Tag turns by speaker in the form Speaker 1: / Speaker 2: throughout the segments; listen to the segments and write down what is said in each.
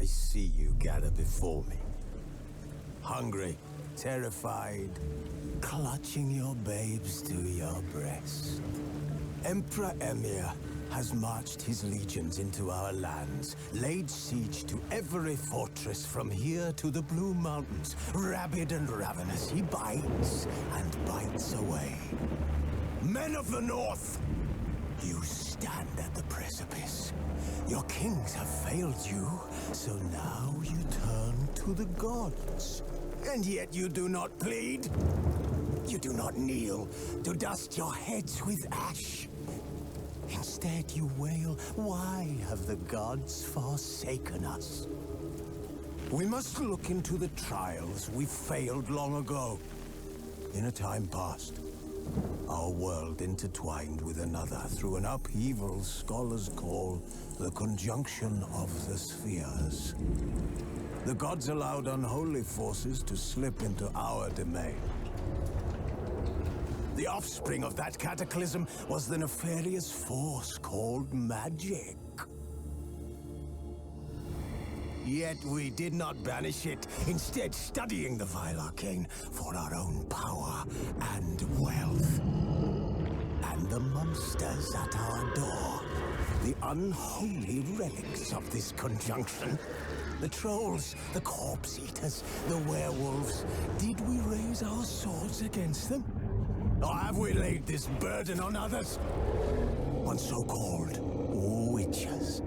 Speaker 1: I see you gather before me. Hungry, terrified, clutching your babes to your breast. Emperor Emir has marched his legions into our lands, laid siege to every fortress from here to the Blue Mountains. Rabid and ravenous, he bites and bites away. Men of the North, you stand at the precipice. Your kings have failed you, so now you turn to the gods. And yet you do not plead. You do not kneel to dust your heads with ash. Instead you wail, why have the gods forsaken us? We must look into the trials we failed long ago. In a time past, our world intertwined with another through an upheaval scholars call the conjunction of the spheres. The gods allowed unholy forces to slip into our domain. The offspring of that cataclysm was the nefarious force called magic. Yet we did not banish it, instead studying the vile arcane for our own power and wealth. And the monsters at our door, the unholy relics of this conjunction. The trolls, the corpse eaters, the werewolves. Did we raise our swords against them? Or have we laid this burden on others? On so-called witches.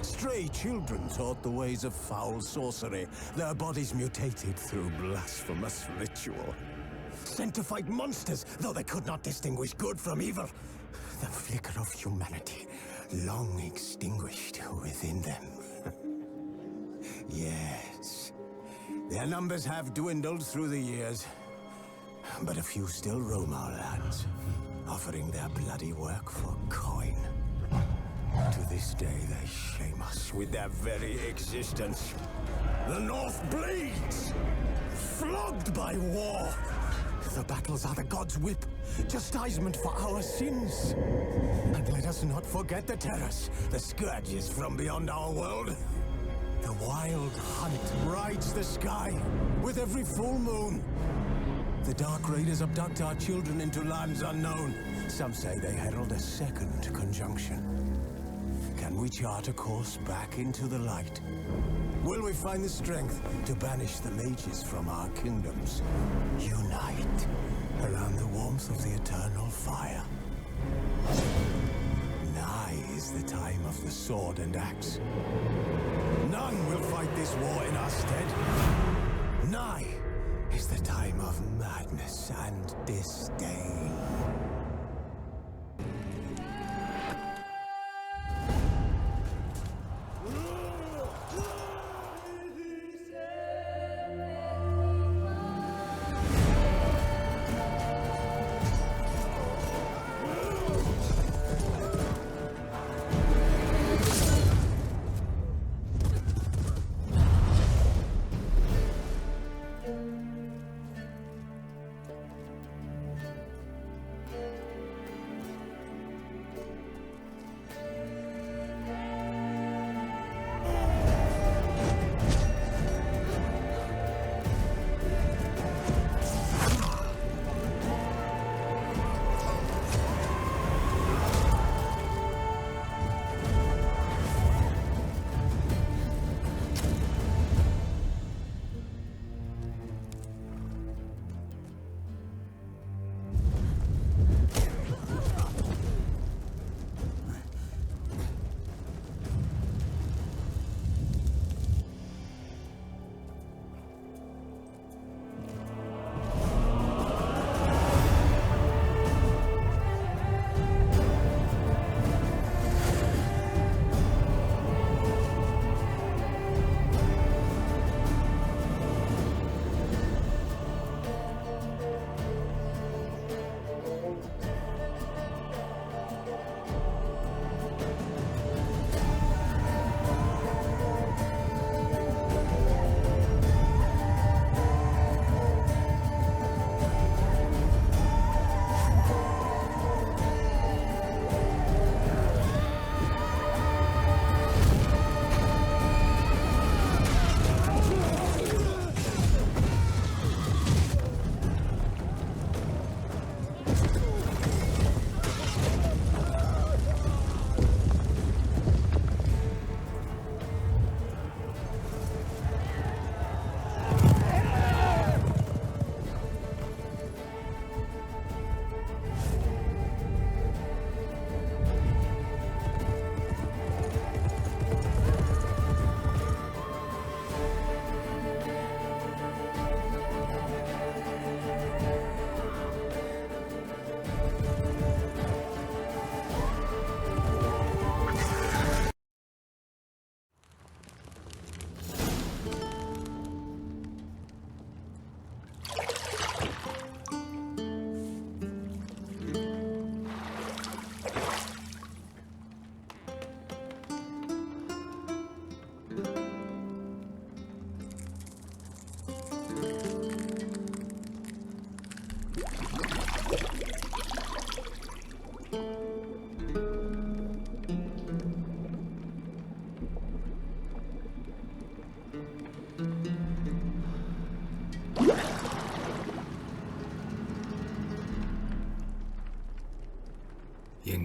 Speaker 1: Stray children taught the ways of foul sorcery, their bodies mutated through blasphemous ritual. Sent to fight monsters, though they could not distinguish good from evil. The flicker of humanity, long extinguished within them. Yes, their numbers have dwindled through the years, but a few still roam our lands, offering their bloody work for coin. To this day, they shame us with their very existence. The North bleeds, flogged by war. The battles are the gods' whip, chastisement for our sins. And let us not forget the terrors, the scourges from beyond our world. The wild hunt rides the sky with every full moon. The Dark Raiders abduct our children into lands unknown. Some say they herald a second conjunction. Can we chart a course back into the light? Will we find the strength to banish the mages from our kingdoms? Unite around the warmth of the eternal fire. Nigh is the time of the sword and axe. None will fight this war in our stead. Nigh is the time of madness and disdain.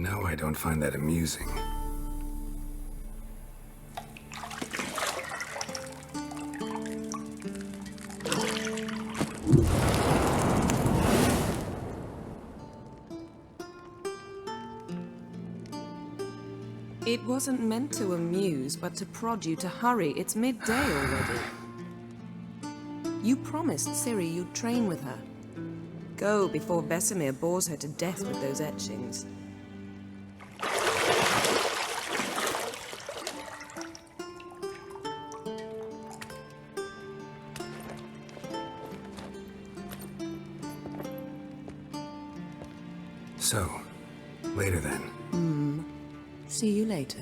Speaker 2: know I don't find that amusing.
Speaker 3: It wasn't meant to amuse, but to prod you to hurry. It's midday already. You promised Ciri you'd train with her. Go before Vesemir bores her to death with those etchings.
Speaker 2: So, later then.
Speaker 3: See you later.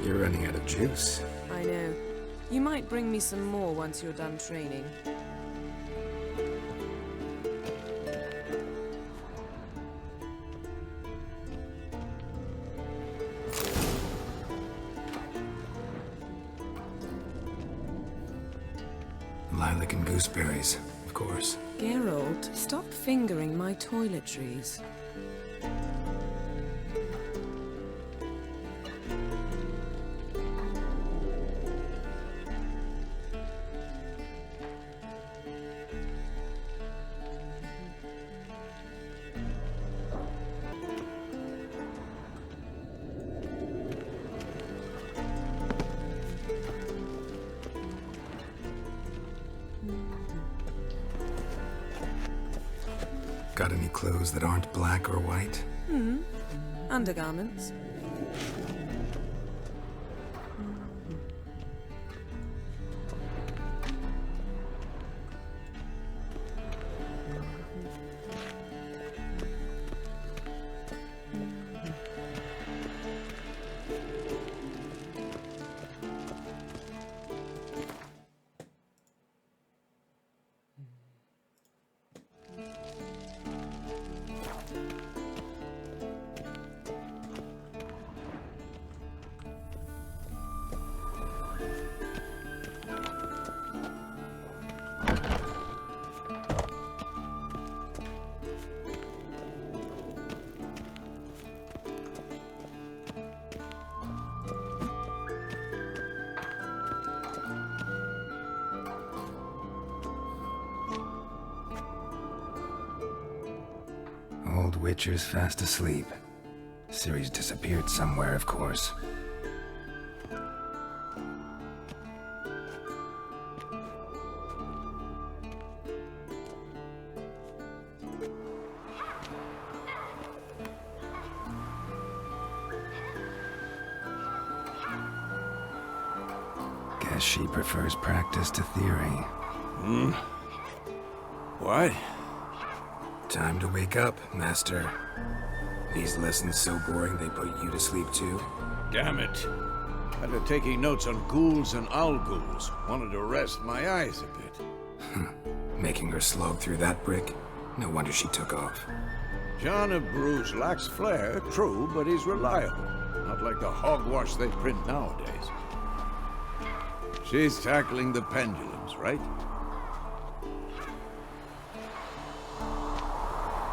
Speaker 2: You're running out of juice.
Speaker 3: I know. You might bring me some more once you're done training.
Speaker 2: Lilac and gooseberries, of course.
Speaker 3: Geralt, stop fingering my toiletries.
Speaker 2: Got any clothes that aren't black or white?
Speaker 3: Undergarments.
Speaker 2: Old Witcher's fast asleep. Ciri's disappeared somewhere, of course. Guess she prefers practice to theory.
Speaker 1: What?
Speaker 2: Time to wake up, Master. These lessons so boring they put you to sleep too?
Speaker 4: Damn it. After taking notes on ghouls and owl ghouls, wanted to rest my eyes a bit.
Speaker 2: Making her slog through that brick? No wonder she took off.
Speaker 4: John of Bruges lacks flair, true, but he's reliable. Not like the hogwash they print nowadays. She's tackling the pendulums, right?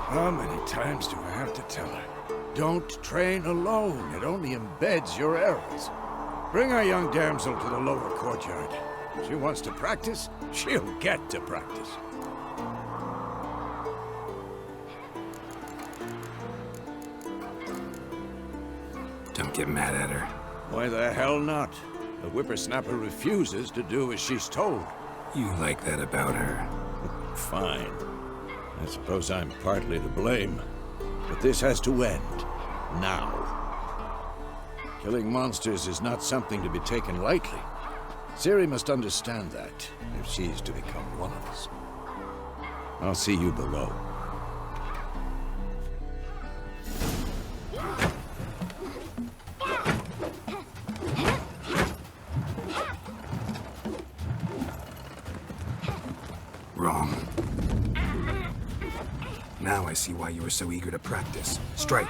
Speaker 4: How many times do I have to tell her? Don't train alone. It only embeds your errors. Bring our young damsel to the lower courtyard. If she wants to practice, she'll get to practice.
Speaker 2: Don't get mad at her.
Speaker 4: Why the hell not? The whippersnapper refuses to do as she's told.
Speaker 2: You like that about her.
Speaker 4: Fine. I suppose I'm partly to blame. But this has to end. Now. Killing monsters is not something to be taken lightly. Ciri must understand that, if she's to become one of us. I'll see you below.
Speaker 2: Wrong. Now I see why you were so eager to practice. Strike.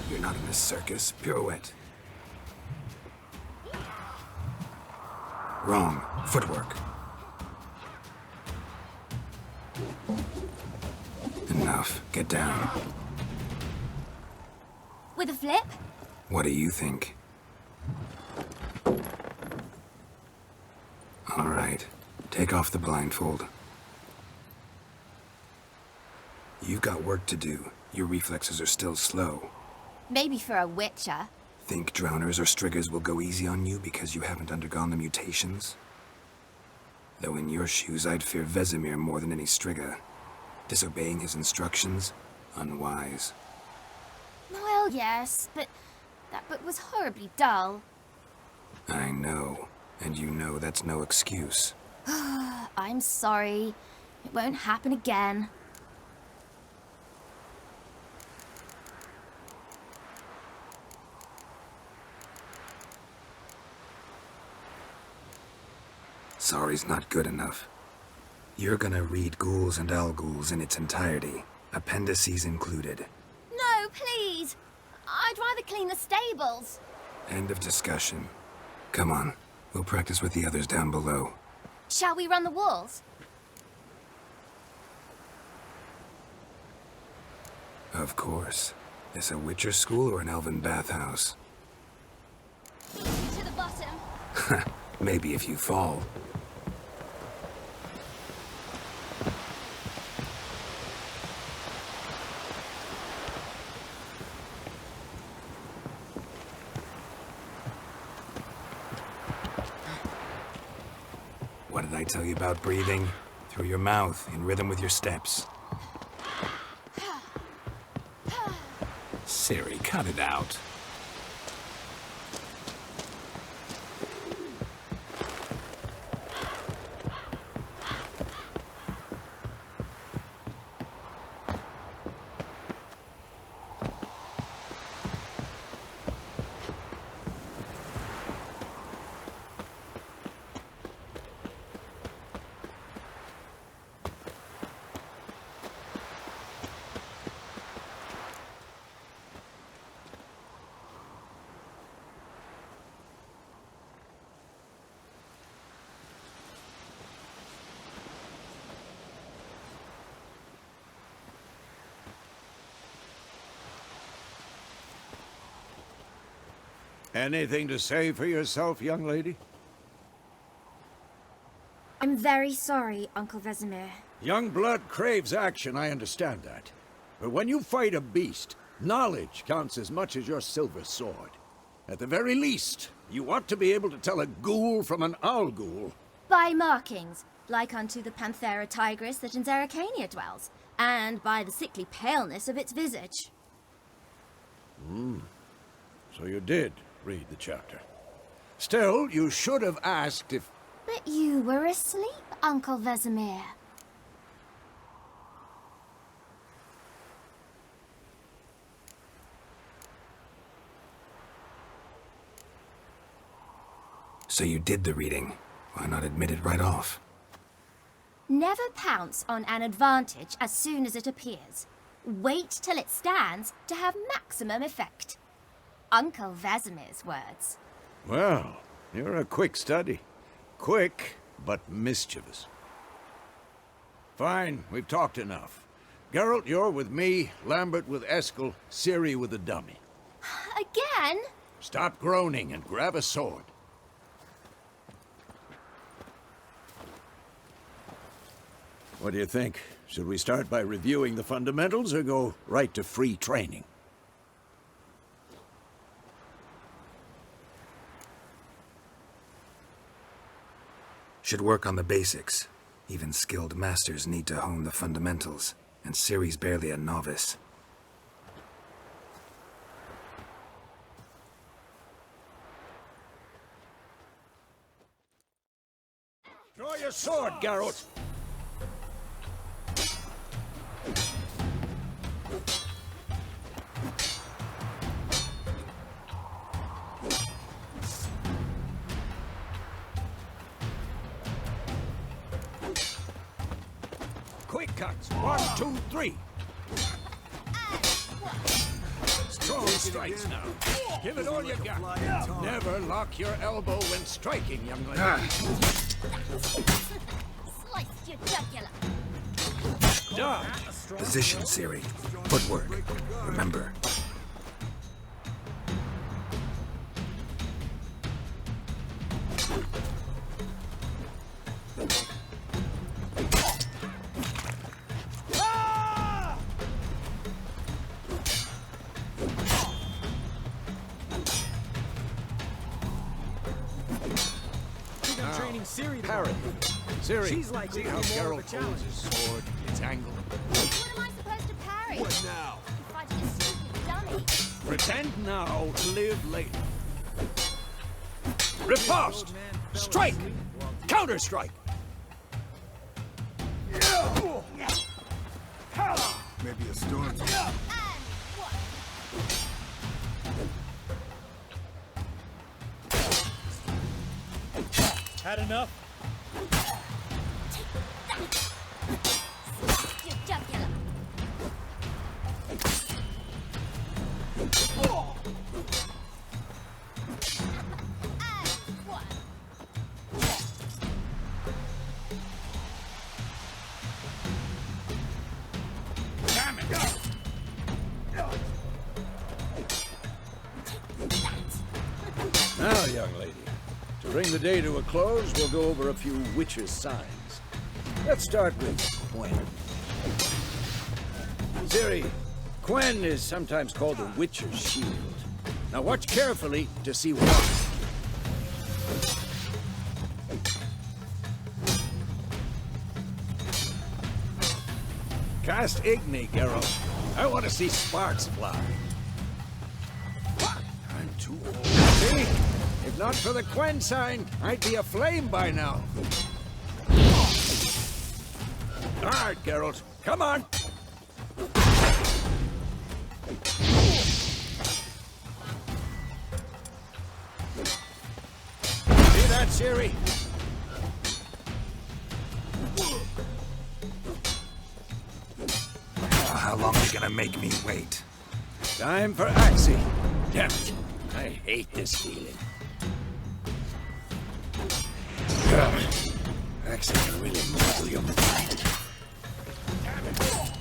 Speaker 2: You're not in a circus. Pirouette. Wrong. Footwork. Enough. Get down.
Speaker 5: With a flip?
Speaker 2: What do you think? All right. Take off the blindfold. You've got work to do. Your reflexes are still slow.
Speaker 5: Maybe for a witcher.
Speaker 2: Think drowners or striggers will go easy on you because you haven't undergone the mutations? Though in your shoes, I'd fear Vesemir more than any strigger. Disobeying his instructions? Unwise.
Speaker 5: Well, yes, but that book was horribly dull.
Speaker 2: I know. And you know that's no excuse.
Speaker 5: I'm sorry. It won't happen again.
Speaker 2: Sorry's not good enough. You're gonna read Ghouls and Alghouls in its entirety, appendices included.
Speaker 5: No, please! I'd rather clean the stables.
Speaker 2: End of discussion. Come on, we'll practice with the others down below.
Speaker 5: Shall we run the walls?
Speaker 2: Of course. This a Witcher school or an elven bathhouse?
Speaker 5: To the bottom.
Speaker 2: Maybe if you fall. What did I tell you about breathing? Through your mouth, in rhythm with your steps. Ciri, cut it out.
Speaker 4: Anything to say for yourself, young lady?
Speaker 5: I'm very sorry, Uncle Vesemir.
Speaker 4: Young blood craves action, I understand that. But when you fight a beast, knowledge counts as much as your silver sword. At the very least, you ought to be able to tell a ghoul from an Alghoul.
Speaker 5: By markings, like unto the Panthera tigris that in Zerrikania dwells, and by the sickly paleness of its visage.
Speaker 4: So you did read the chapter. Still, you should have asked if...
Speaker 5: But you were asleep, Uncle Vesemir.
Speaker 2: So you did the reading. Why not admit it right off?
Speaker 5: Never pounce on an advantage as soon as it appears. Wait till it stands to have maximum effect. Uncle Vesemir's words.
Speaker 4: Well, you're a quick study. Quick, but mischievous. Fine, we've talked enough. Geralt, you're with me, Lambert with Eskel, Ciri with the dummy.
Speaker 5: Again?
Speaker 4: Stop groaning and grab a sword. What do you think? Should we start by reviewing the fundamentals or go right to free training?
Speaker 2: Should work on the basics. Even skilled masters need to hone the fundamentals, and Ciri's barely a novice.
Speaker 4: Draw your sword, Geralt! Quick cuts. 1, 2, 3. Strong strikes now. Give it all you got. Never lock your elbow when striking, young lady.
Speaker 5: Slice your jugular.
Speaker 4: Done.
Speaker 2: Position, Ciri. Footwork. Remember.
Speaker 4: Parry. Ciri,
Speaker 6: She's like
Speaker 4: see how Geralt holds his sword, its angle.
Speaker 5: What am I supposed to parry?
Speaker 6: What now?
Speaker 5: Fighting a stupid dummy.
Speaker 4: Pretend now, live later. Riposte! Strike! Counter-strike!
Speaker 6: Maybe a storm.
Speaker 5: And what?
Speaker 6: Had enough?
Speaker 5: Slice your jugular. And what?
Speaker 4: Damn it! Now, young lady, to bring the day to a close, we'll go over a few witches' signs. Let's start with Quen. Ciri, Quen is sometimes called the witcher's shield. Now watch carefully to see why. Cast Igni, Geralt. I want to see sparks fly. I'm too old. See? If not for the Quen sign, I'd be aflame by now. All right, Geralt. Come on. See that, Ciri?
Speaker 2: How long are you gonna make me wait?
Speaker 4: Time for Axie. Damn it. I hate this feeling. Axie can really muddle your mind. Damn it.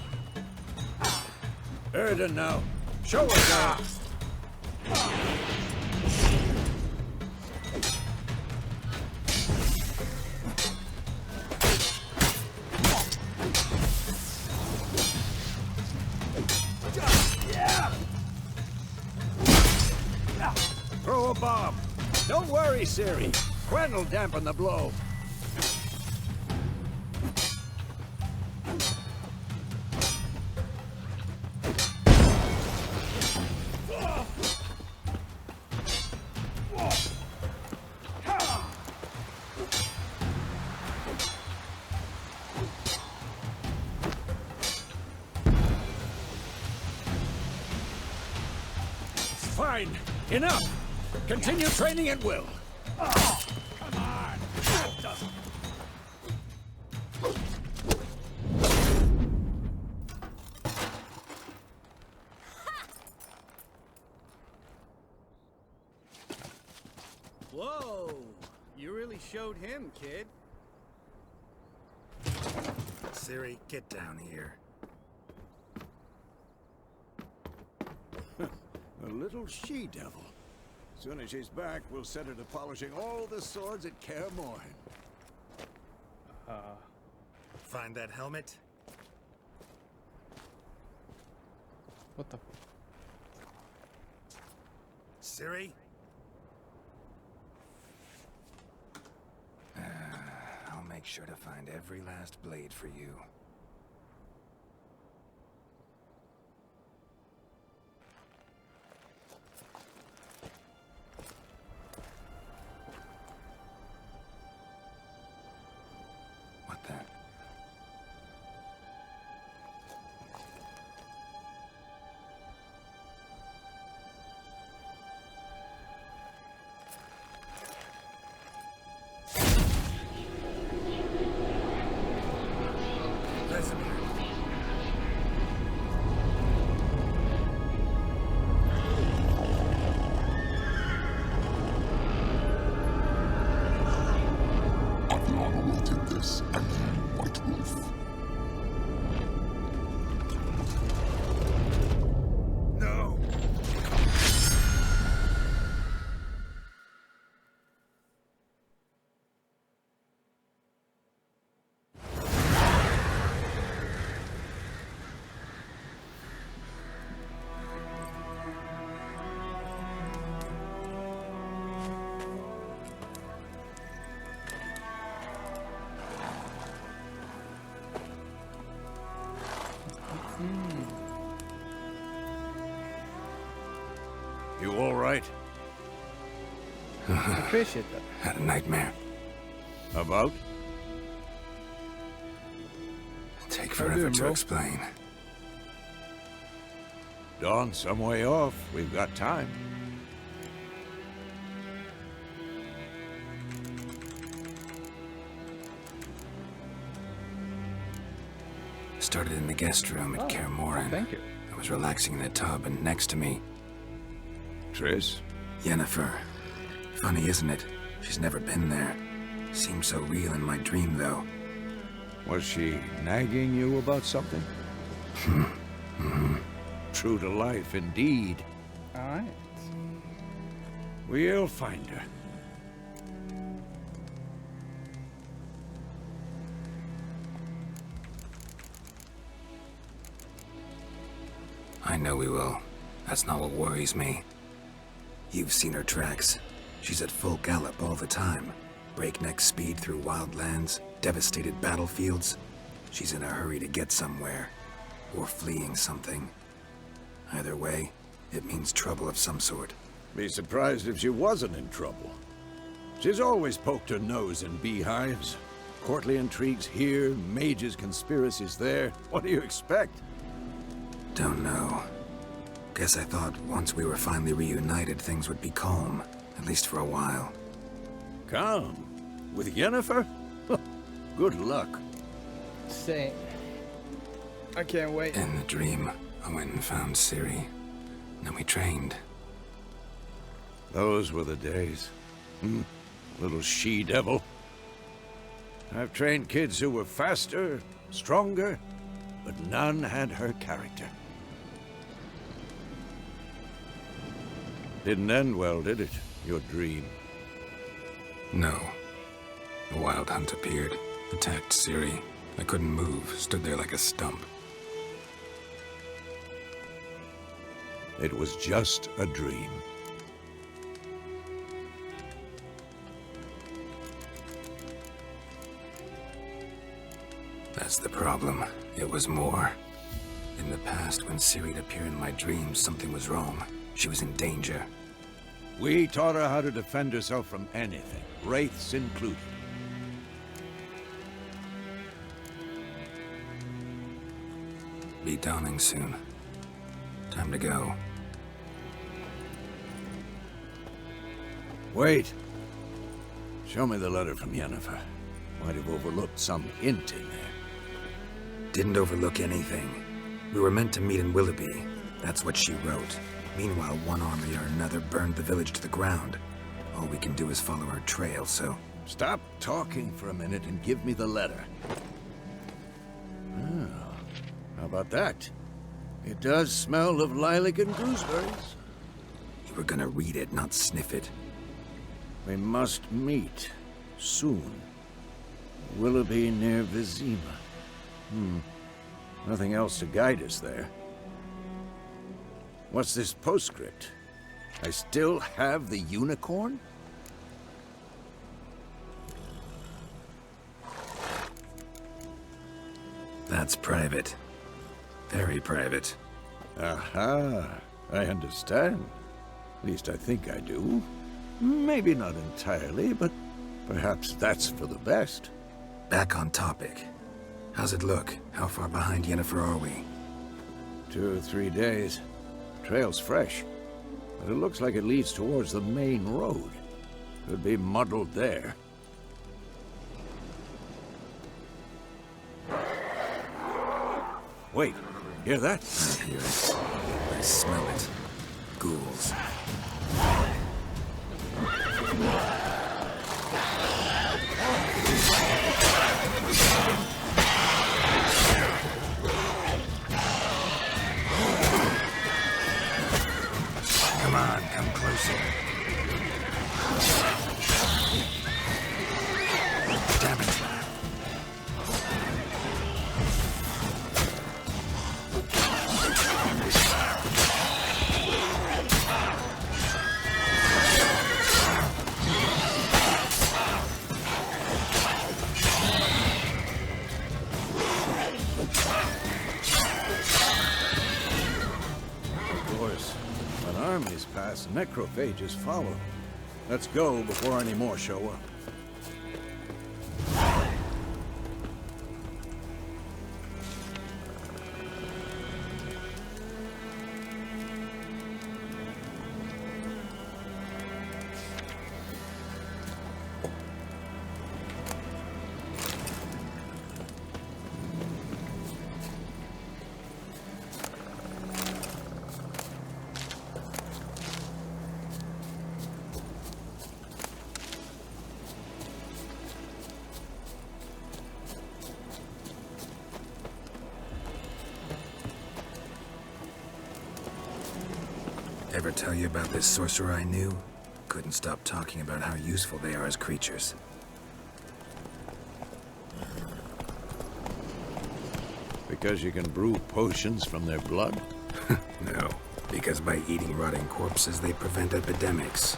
Speaker 4: Erden now. Show her, girl. Throw a bomb. Don't worry, Ciri. Quen will dampen the blow. Fine. Enough. Continue training at will. Oh, come on. That doesn't.
Speaker 7: Whoa! You really showed him, kid.
Speaker 2: Ciri, get down here.
Speaker 4: A little she-devil. As soon as she's back, we'll set her to polishing all the swords at Kaer Morhen.
Speaker 2: Find that helmet?
Speaker 8: What the?
Speaker 2: Ciri? I'll make sure to find every last blade for you. What the?
Speaker 4: You all right?
Speaker 8: I appreciate that.
Speaker 2: Had a nightmare.
Speaker 4: About?
Speaker 2: Take
Speaker 8: How you
Speaker 2: forever
Speaker 8: doing,
Speaker 2: to
Speaker 8: bro?
Speaker 2: explain.
Speaker 4: Dawn, some way off. We've got time.
Speaker 2: Started in the guest room at Kaer Morhen.
Speaker 8: Thank you.
Speaker 2: I was relaxing in the tub, and next to me,
Speaker 4: Triss?
Speaker 2: Yennefer. Funny, isn't it? She's never been there. Seemed so real in my dream, though.
Speaker 4: Was she nagging you about something? True to life, indeed.
Speaker 8: All right.
Speaker 4: We'll find her.
Speaker 2: I know we will. That's not what worries me. You've seen her tracks. She's at full gallop all the time. Breakneck speed through wild lands, devastated battlefields. She's in a hurry to get somewhere. Or fleeing something. Either way, it means trouble of some sort.
Speaker 4: Be surprised if she wasn't in trouble. She's always poked her nose in beehives. Courtly intrigues here, mages' conspiracies there. What do you expect?
Speaker 2: Don't know. Guess I thought once we were finally reunited, things would be calm. At least for a while.
Speaker 4: Calm? With Yennefer? Good luck.
Speaker 8: Same. I can't wait.
Speaker 2: In the dream, I went and found Ciri. Then we trained.
Speaker 4: Those were the days. Little she-devil. I've trained kids who were faster, stronger, but none had her character. Didn't end well, did it? Your dream?
Speaker 2: No. A wild hunt appeared, attacked Ciri. I couldn't move, stood there like a stump.
Speaker 4: It was just a dream.
Speaker 2: That's the problem. It was more. In the past, when Ciri'd appear in my dreams, something was wrong. She was in danger.
Speaker 4: We taught her how to defend herself from anything, wraiths included.
Speaker 2: Be dawning soon. Time to go.
Speaker 4: Wait. Show me the letter from Yennefer. Might have overlooked some hint in there.
Speaker 2: Didn't overlook anything. We were meant to meet in Willoughby. That's what she wrote. Meanwhile, one army or another burned the village to the ground. All we can do is follow our trail, so...
Speaker 4: Stop talking for a minute and give me the letter. Oh, how about that? It does smell of lilac and gooseberries.
Speaker 2: You were gonna read it, not sniff it.
Speaker 4: We must meet soon. Willoughby near Vizima. Nothing else to guide us there. What's this postscript? I still have the unicorn?
Speaker 2: That's private. Very private.
Speaker 4: Aha, I understand. At least I think I do. Maybe not entirely, but perhaps that's for the best.
Speaker 2: Back on topic. How's it look? How far behind Yennefer are we?
Speaker 4: 2 or 3 days. Trail's fresh, but it looks like it leads towards the main road. Could be muddled there. Wait, hear that?
Speaker 2: I hear it. I smell it. Ghouls. Come on, come closer. Damn it.
Speaker 4: Armies pass, necrophages follow. Let's go before any more show up.
Speaker 2: Ever tell you about this sorcerer I knew? Couldn't stop talking about how useful they are as creatures.
Speaker 4: Because you can brew potions from their blood?
Speaker 2: No, because by eating rotting corpses, they prevent epidemics.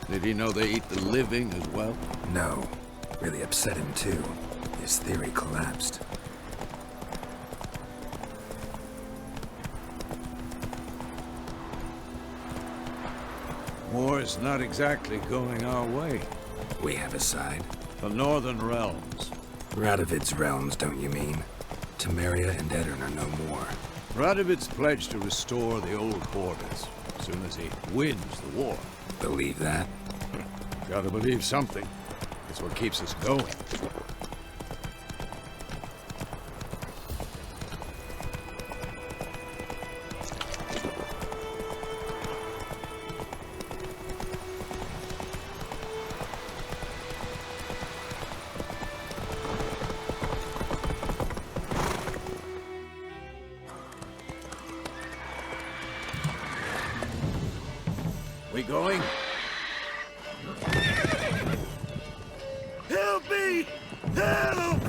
Speaker 4: Did he know they eat the living as well?
Speaker 2: No. Really upset him, too. His theory collapsed.
Speaker 4: War's not exactly going our way.
Speaker 2: We have a side.
Speaker 4: The Northern Realms.
Speaker 2: Radovid's realms, don't you mean? Temeria and Edirn are no more.
Speaker 4: Radovid's pledged to restore the old borders as soon as he wins the war.
Speaker 2: Believe that?
Speaker 4: Gotta believe something. It's what keeps us going. We going? Help me! Help!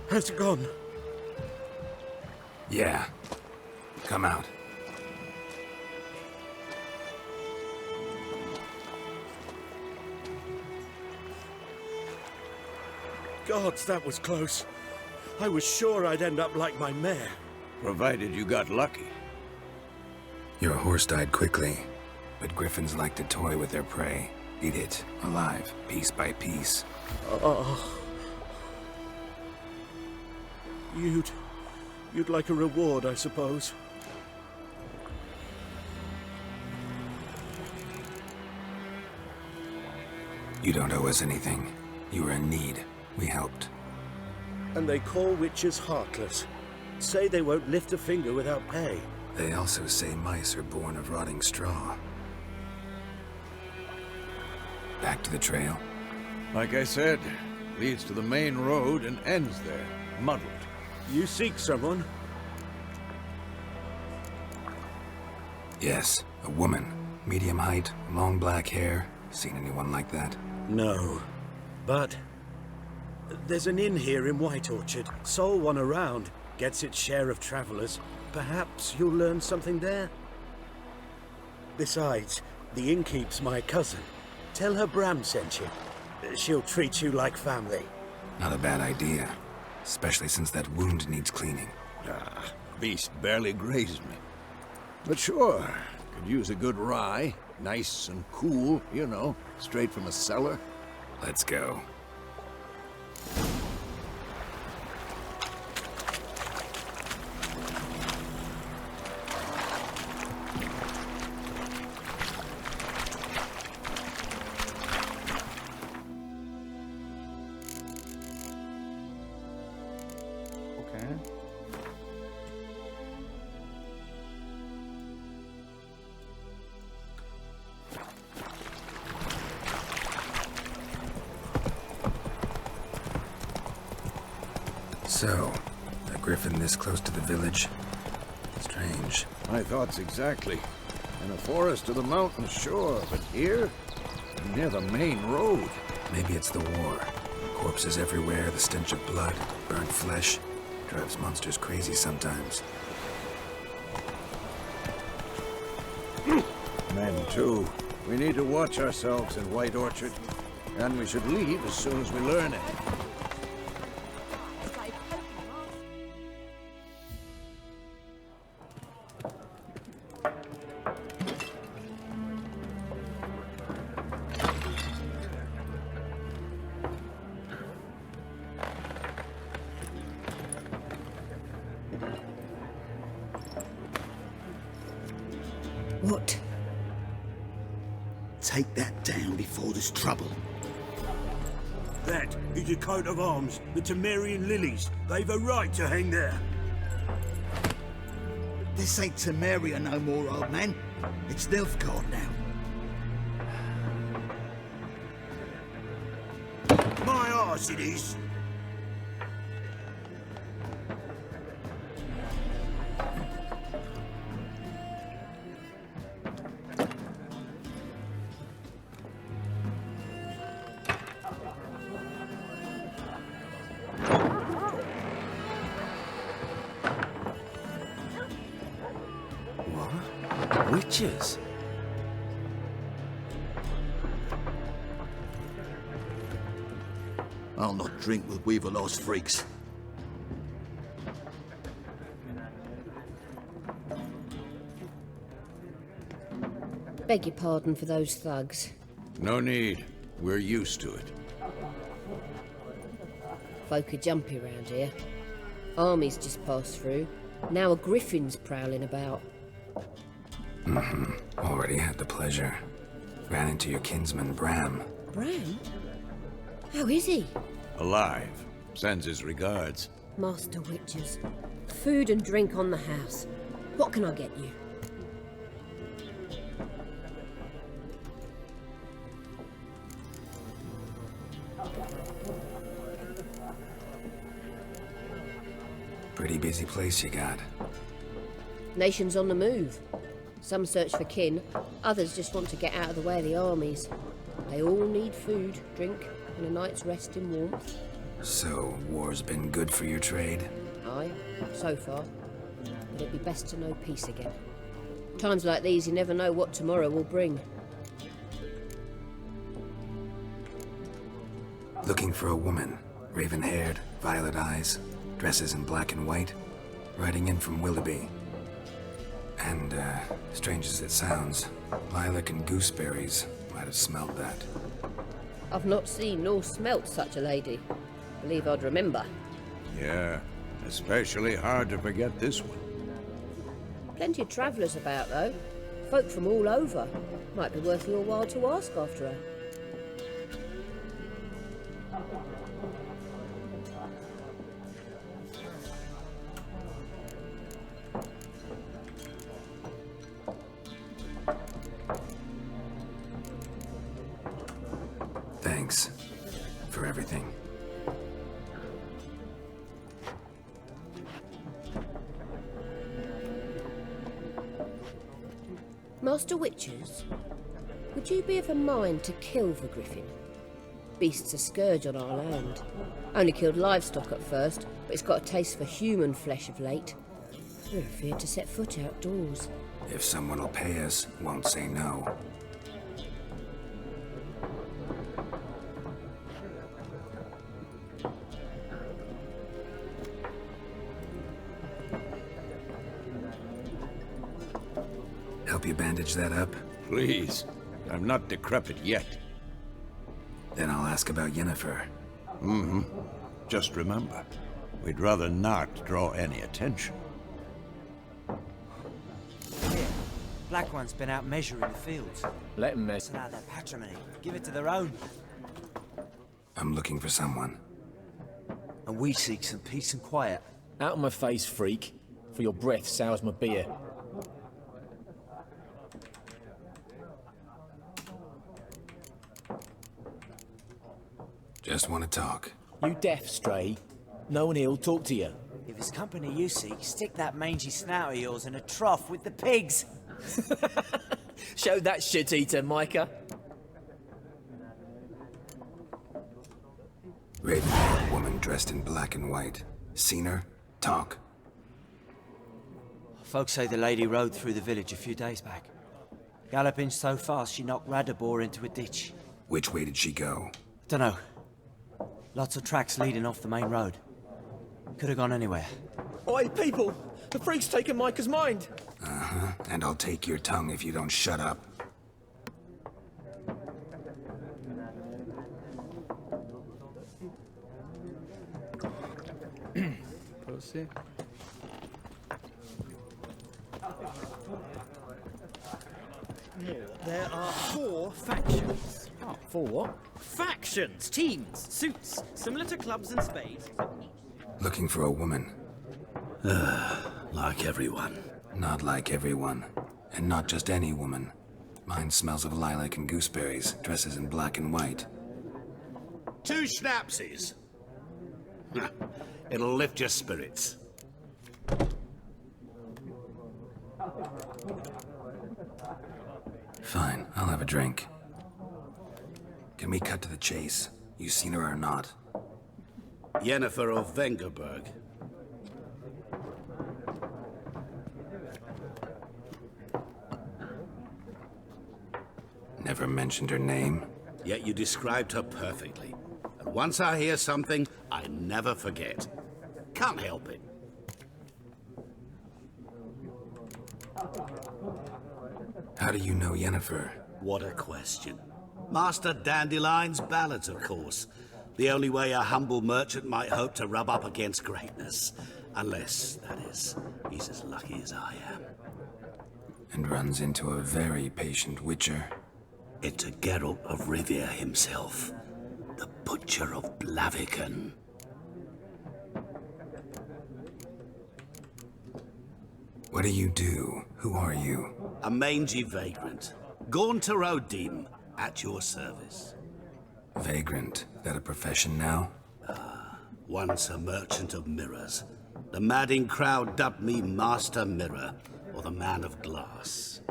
Speaker 9: Has it gone?
Speaker 2: Yeah. Come out.
Speaker 9: Gods, that was close. I was sure I'd end up like my mare.
Speaker 4: Provided you got lucky.
Speaker 2: Your horse died quickly, but griffins like to toy with their prey. Eat it, alive, piece by piece.
Speaker 9: Oh. You'd like a reward, I suppose.
Speaker 2: You don't owe us anything. You were in need. We helped.
Speaker 9: And they call witches heartless. Say they won't lift a finger without pay.
Speaker 2: They also say mice are born of rotting straw. Back to the trail?
Speaker 4: Like I said, leads to the main road and ends there, muddled.
Speaker 9: You seek someone?
Speaker 2: Yes, a woman. Medium height, long black hair. Seen anyone like that?
Speaker 9: No. But there's an inn here in White Orchard. Sole one around. Gets its share of travelers. Perhaps you'll learn something there? Besides, the innkeep's my cousin. Tell her Bram sent you. She'll treat you like family.
Speaker 2: Not a bad idea. Especially since that wound needs cleaning.
Speaker 4: Ah, beast barely grazed me. But sure, could use a good rye. Nice and cool, you know, straight from a cellar.
Speaker 2: Let's go.
Speaker 8: Okay.
Speaker 2: So, a griffin this close to the village? Strange.
Speaker 4: My thoughts exactly. In a forest to the mountains, sure, but here? Near the main road.
Speaker 2: Maybe it's the war. Corpses everywhere, the stench of blood, burnt flesh. Drives monsters crazy sometimes.
Speaker 4: Men, too. We need to watch ourselves in White Orchard. And we should leave as soon as we learn it.
Speaker 10: What?
Speaker 1: Take that down before there's trouble.
Speaker 6: That is a coat of arms, the Temerian lilies. They've a right to hang there.
Speaker 1: This ain't Temeria no more, old man. It's Nilfgaard now.
Speaker 6: My arse it is.
Speaker 1: Witches? I'll not drink with Weaverlaw's freaks.
Speaker 10: Beg your pardon for those thugs.
Speaker 4: No need. We're used to it.
Speaker 10: Folk are jumpy round here. Armies just passed through. Now a griffin's prowling about.
Speaker 2: Already had the pleasure. Ran into your kinsman, Bram.
Speaker 10: Bram? How is he?
Speaker 4: Alive. Sends his regards.
Speaker 10: Master Witches. Food and drink on the house. What can I get you?
Speaker 2: Pretty busy place you got.
Speaker 10: Nations on the move. Some search for kin, others just want to get out of the way of the armies. They all need food, drink, and a night's rest in warmth.
Speaker 2: So, war's been good for your trade?
Speaker 10: Aye, so far. it'd be best to know peace again. Times like these, you never know what tomorrow will bring.
Speaker 2: Looking for a woman. Raven-haired, violet eyes, dresses in black and white. Riding in from Willoughby. And, strange as it sounds, lilac and gooseberries might have smelled that.
Speaker 10: I've not seen nor smelt such a lady. Believe I'd remember.
Speaker 4: Yeah, especially hard to forget this one.
Speaker 10: Plenty of travellers about, though. Folk from all over. Might be worth your while to ask after her.
Speaker 2: Thanks for everything.
Speaker 10: Master Witchers, would you be of a mind to kill the griffin? Beast's a scourge on our land. Only killed livestock at first, but it's got a taste for human flesh of late. We're afraid to set foot outdoors.
Speaker 2: If someone will pay us, won't say no. Help you bandage that up?
Speaker 4: Please. I'm not decrepit yet.
Speaker 2: Then I'll ask about Yennefer.
Speaker 4: Mm-hmm. Just remember, we'd rather not draw any attention.
Speaker 11: Here, Black One's been out measuring the fields.
Speaker 12: Let them measure.
Speaker 11: It's out their patrimony. Give it to their own.
Speaker 2: I'm looking for someone.
Speaker 11: And we seek some peace and quiet.
Speaker 12: Out of my face, freak. For your breath sours my beer.
Speaker 2: Just want to talk.
Speaker 12: You deaf, Stray? No one here'll talk to you.
Speaker 11: If it's company you seek, stick that mangy snout of yours in a trough with the pigs.
Speaker 12: Show that shit-eater, Micah.
Speaker 2: Raven-haired woman dressed in black and white. Seen her? Talk.
Speaker 11: Folks say the lady rode through the village a few days back. Galloping so fast she knocked Radabor into a ditch.
Speaker 2: Which way did she go?
Speaker 11: Dunno. Lots of tracks leading off the main road. Could have gone anywhere.
Speaker 12: Oi, people! The freak's taken Micah's mind!
Speaker 2: Uh-huh. And I'll take your tongue if you don't shut up.
Speaker 8: Pussy.
Speaker 13: There are 4 factions.
Speaker 12: Oh, for what?
Speaker 13: Factions, teams, suits, similar to clubs and spades.
Speaker 2: Looking for a woman.
Speaker 9: Like everyone.
Speaker 2: Not like everyone. And not just any woman. Mine smells of lilac and gooseberries, dresses in black and white.
Speaker 6: 2 schnapsies. It'll lift your spirits.
Speaker 2: Fine, I'll have a drink. Can we cut to the chase? You seen her or not?
Speaker 6: Yennefer of Vengerberg.
Speaker 2: Never mentioned her name?
Speaker 6: Yet you described her perfectly. And once I hear something, I never forget. Can't help it.
Speaker 2: How do you know Yennefer?
Speaker 6: What a question. Master Dandelion's ballads, of course. The only way a humble merchant might hope to rub up against greatness. Unless, that is, he's as lucky as I am.
Speaker 2: And runs into a very patient witcher.
Speaker 6: Into Geralt of Rivia himself. The Butcher of Blaviken.
Speaker 2: What do you do? Who are you?
Speaker 6: A mangy vagrant. Gaunter Odim, at your service.
Speaker 2: Vagrant? That a profession now?
Speaker 6: Once a merchant of mirrors. The madding crowd dubbed me Master Mirror, or the Man of Glass.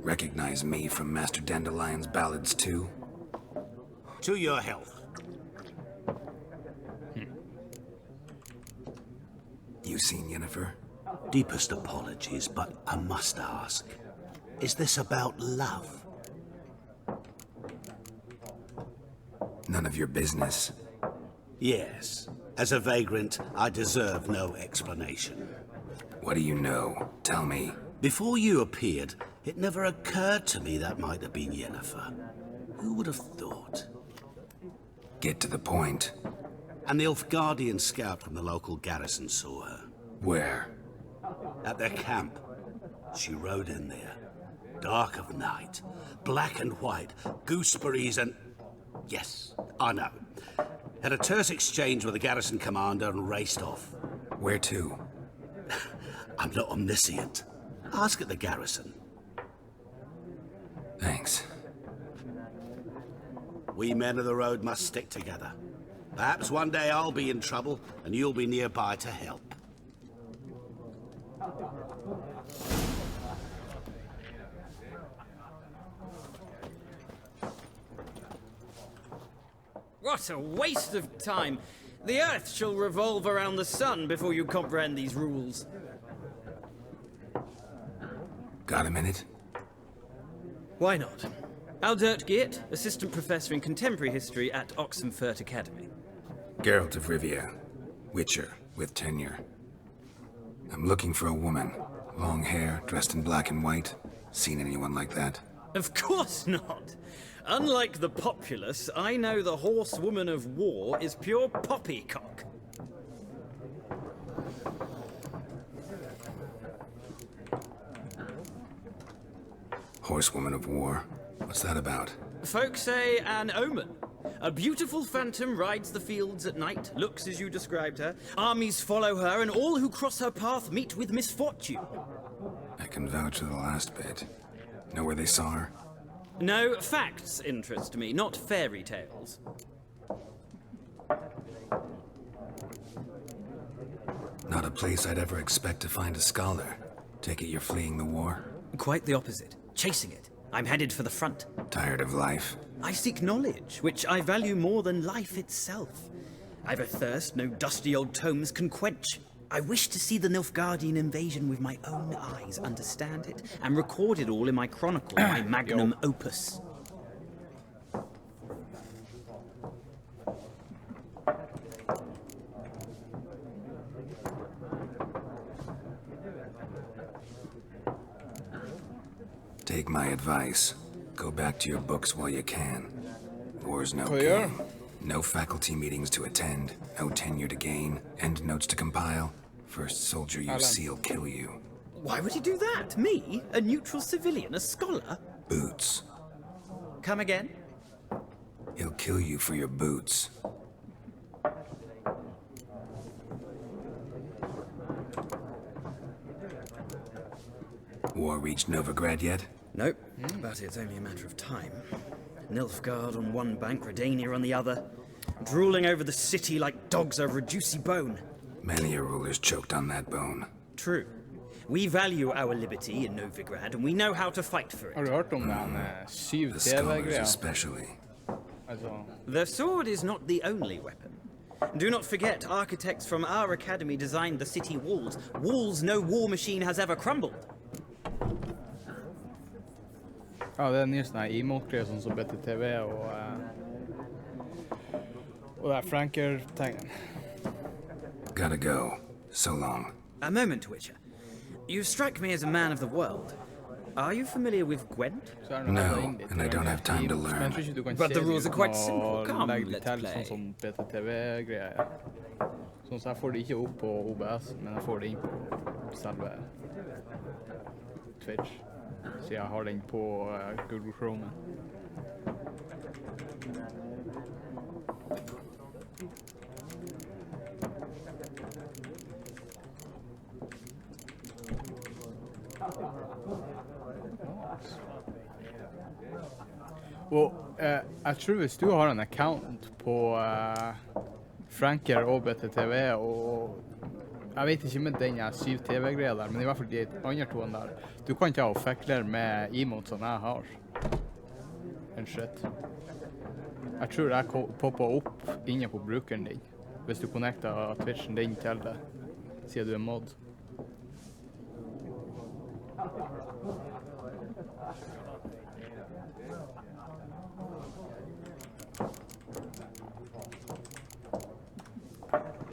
Speaker 2: Recognize me from Master Dandelion's ballads too?
Speaker 6: To your health.
Speaker 2: you seen Yennefer?
Speaker 6: Deepest apologies, but I must ask. Is this about love?
Speaker 2: None of your business.
Speaker 6: Yes. As a vagrant, I deserve no explanation.
Speaker 2: What do you know? Tell me.
Speaker 6: Before you appeared, it never occurred to me that might have been Yennefer. Who would have thought?
Speaker 2: Get to the point.
Speaker 6: An Nilfgaardian scout from the local garrison saw her.
Speaker 2: Where?
Speaker 6: At their camp. She rode in there. Dark of night. Black and white. Gooseberries and... Yes, I know. Had a terse exchange with the garrison commander and raced off.
Speaker 2: Where to?
Speaker 6: I'm not omniscient. Ask at the garrison.
Speaker 2: Thanks.
Speaker 6: We men of the road must stick together. Perhaps one day I'll be in trouble and you'll be nearby to help.
Speaker 13: What a waste of time! The Earth shall revolve around the sun before you comprehend these rules.
Speaker 2: Got a minute?
Speaker 13: Why not? Aldert Geert, Assistant Professor in Contemporary History at Oxenfurt Academy.
Speaker 2: Geralt of Rivia. Witcher, with tenure. I'm looking for a woman. Long hair, dressed in black and white. Seen anyone like that?
Speaker 13: Of course not! Unlike the populace, I know the horsewoman of war is pure poppycock.
Speaker 2: Horsewoman of war? What's that about?
Speaker 13: Folk say an omen. A beautiful phantom rides the fields at night, looks as you described her. Armies follow her, and all who cross her path meet with misfortune.
Speaker 2: I can vouch for the last bit. Know where they saw her?
Speaker 13: No, facts interest me, not fairy tales.
Speaker 2: Not a place I'd ever expect to find a scholar. Take it you're fleeing the war?
Speaker 13: Quite the opposite. Chasing it. I'm headed for the front.
Speaker 2: Tired of life?
Speaker 13: I seek knowledge, which I value more than life itself. I've a thirst no dusty old tomes can quench. I wish to see the Nilfgaardian invasion with my own eyes, understand it, and record it all in my chronicle, my magnum opus.
Speaker 2: Take my advice. Go back to your books while you can. War's no
Speaker 8: Clear.
Speaker 2: game. No faculty meetings to attend, no tenure to gain, end notes to compile. First soldier you see will kill you.
Speaker 13: Why would he do that? Me? A neutral civilian? A scholar?
Speaker 2: Boots.
Speaker 13: Come again?
Speaker 2: He'll kill you for your boots. War reached Novigrad yet?
Speaker 13: Nope, but it's only a matter of time. Nilfgaard on one bank, Redania on the other. Drooling over the city like dogs over a juicy bone.
Speaker 2: Many a ruler's choked on that bone.
Speaker 13: True. We value our liberty in Novigrad, and we know how to fight for it.
Speaker 8: Har du hört om den
Speaker 2: The scholars
Speaker 8: 7-TV-grejen?
Speaker 2: especially.
Speaker 8: Alltså,
Speaker 13: The sword is not the only weapon. Do not forget, architects from our academy designed the city walls. Walls no war machine has ever crumbled.
Speaker 8: ja, det är ny sån här emote-grej som så BTTV och det här Franker-tegnen.
Speaker 2: Gotta go. So long.
Speaker 13: A moment, Witcher. You strike me as a man of the world. Are you familiar with Gwent?
Speaker 8: Så är det
Speaker 2: No,
Speaker 8: några in dit,
Speaker 2: and I don't have time to learn.
Speaker 8: Men jag tror inte du kan
Speaker 13: But
Speaker 8: se
Speaker 13: the
Speaker 8: det
Speaker 13: rules are
Speaker 8: utan
Speaker 13: quite simple.
Speaker 8: att
Speaker 13: Come,
Speaker 8: lägga
Speaker 13: let's
Speaker 8: detaljer
Speaker 13: play.
Speaker 8: som BTTV-grejer. Som så här får du inte upp på OBS, men jag får det in på själva Twitch. Så jag har den på Google Chrome. Och jag tror hvis du har en account på Franker og BTTV og jeg vet ikke med den 7-TV-greia der, men i hvert fall de andre to der. Du kan ikke ha effekter med emotes som jeg har. En shit. Jeg tror jeg popper opp inne på brukeren din, hvis du connecter Twitchen din til det. Ser du en mod?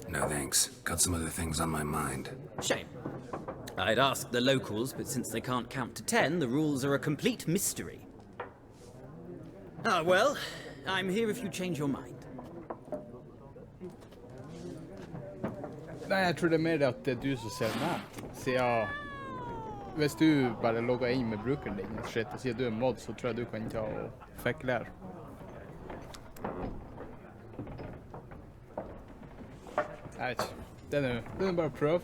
Speaker 2: No thanks. Got some other things on my mind.
Speaker 13: Shame. I'd ask the locals, but since they can't count to 10, the rules are a complete mystery. Ah, well, I'm here if you change your mind.
Speaker 8: Nej, jag tror det är mer att det är du som ser med. Så jag... Hvis du bare logger inn med brukeren din og shit, og sier du er mod, så tror jeg du kan ta og fikle her. Jeg vet ikke. Det er nå bare prøv.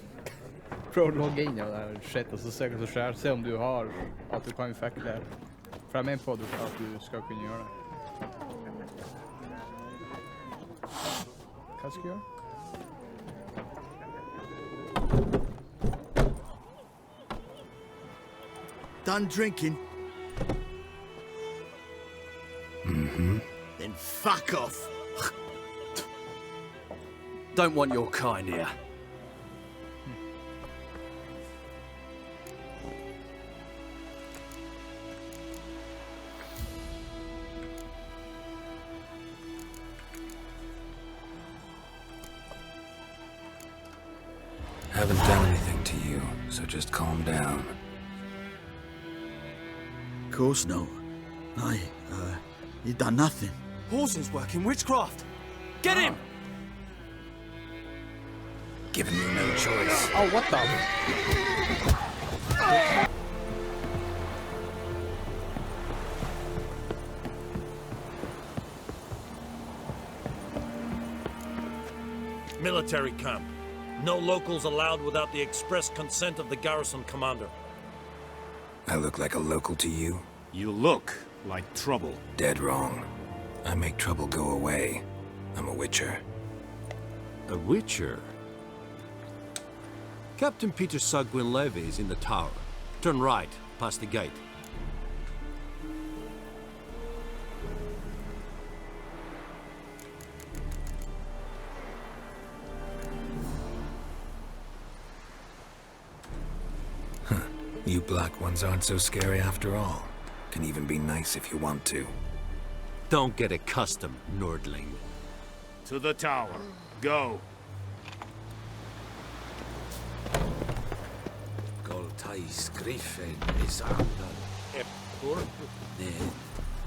Speaker 8: Prøv å logge inn av det shit, og så se hva som skjer. Se om du har at du kan fikle her. For jeg mener på at du skal kunne gjøre det. Hva skal jeg gjøre?
Speaker 1: Done drinking?
Speaker 2: Mm-hmm.
Speaker 1: Then fuck off.
Speaker 14: Don't want your kind here.
Speaker 2: Haven't done anything to you, so just calm down.
Speaker 1: Of course no. You done nothing.
Speaker 14: Horses working witchcraft. Get him!
Speaker 2: Giving me no choice.
Speaker 8: Oh, what the?
Speaker 15: Military camp. No locals allowed without the express consent of the garrison commander.
Speaker 2: I look like a local to you?
Speaker 15: You look like trouble.
Speaker 2: Dead wrong. I make trouble go away. I'm a witcher.
Speaker 15: A witcher? Captain Peter Sagwin Levy is in the tower. Turn right, past the gate.
Speaker 2: You black ones aren't so scary after all. Can even be nice if you want to.
Speaker 15: Don't get accustomed, Nordling.
Speaker 16: To the tower. Go.
Speaker 1: Goltais Griffin is under Epur,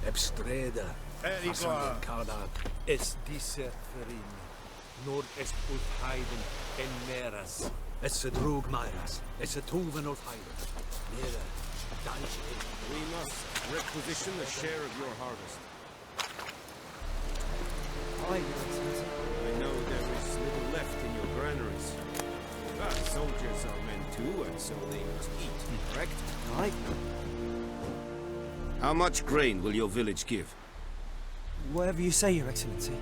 Speaker 1: Ebstreda, Kada, es disse ferin, Nord est Ulfheiden en Meras, es drug Meiras, es Tuven Ulfheiden, Nera,
Speaker 16: We must requisition a share of your harvest.
Speaker 11: Hi, Your Excellency.
Speaker 16: I know there is little left in your granaries. But soldiers are men too, and so they must eat, correct?
Speaker 11: Aye.
Speaker 16: How much grain will your village give?
Speaker 11: Whatever you say, Your Excellency.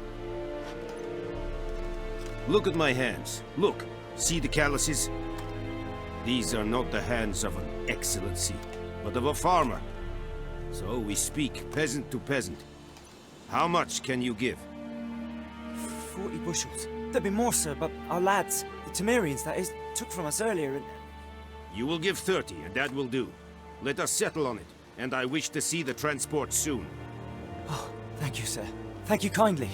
Speaker 16: Look at my hands. Look. See the calluses? These are not the hands of an excellency, but of a farmer. So we speak peasant to peasant. How much can you give?
Speaker 11: 40 bushels. There'd be more, sir, but our lads, the Temerians, that is, took from us earlier and...
Speaker 16: You will give 30, and that will do. Let us settle on it, and I wish to see the transport soon.
Speaker 11: Oh, thank you, sir. Thank you kindly.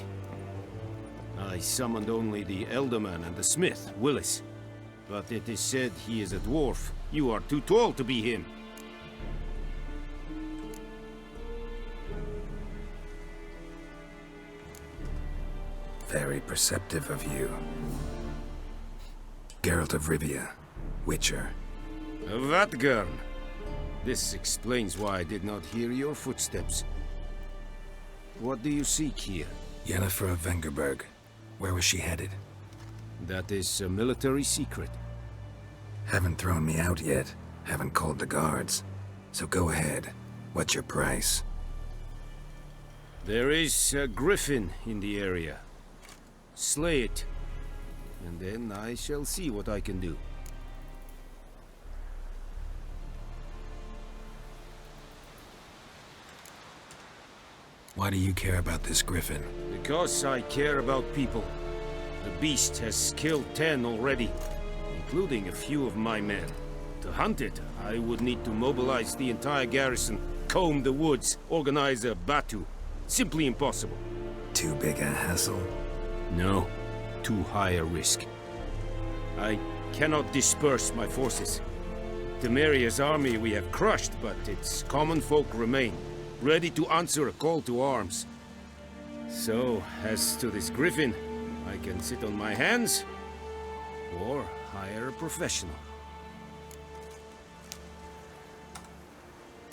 Speaker 16: I summoned only the Elderman and the smith, Willis. But it is said he is a dwarf. You are too tall to be him.
Speaker 2: Very perceptive of you. Geralt of Rivia, Witcher.
Speaker 16: Vatgern. This explains why I did not hear your footsteps. What do you seek here?
Speaker 2: Yennefer of Vengerberg. Where was she headed?
Speaker 16: That is a military secret.
Speaker 2: Haven't thrown me out yet. Haven't called the guards. So go ahead. What's your price?
Speaker 16: There is a griffin in the area. Slay it. And then I shall see what I can do.
Speaker 2: Why do you care about this griffin?
Speaker 16: Because I care about people. The beast has killed 10 already. including a few of my men. To hunt it, I would need to mobilize the entire garrison, comb the woods, organize a batu. Simply impossible.
Speaker 2: Too big a hassle?
Speaker 16: No, too high a risk. I cannot disperse my forces. Temeria's army we have crushed, but its common folk remain, ready to answer a call to arms. So, as to this griffin, I can sit on my hands, or hire a professional.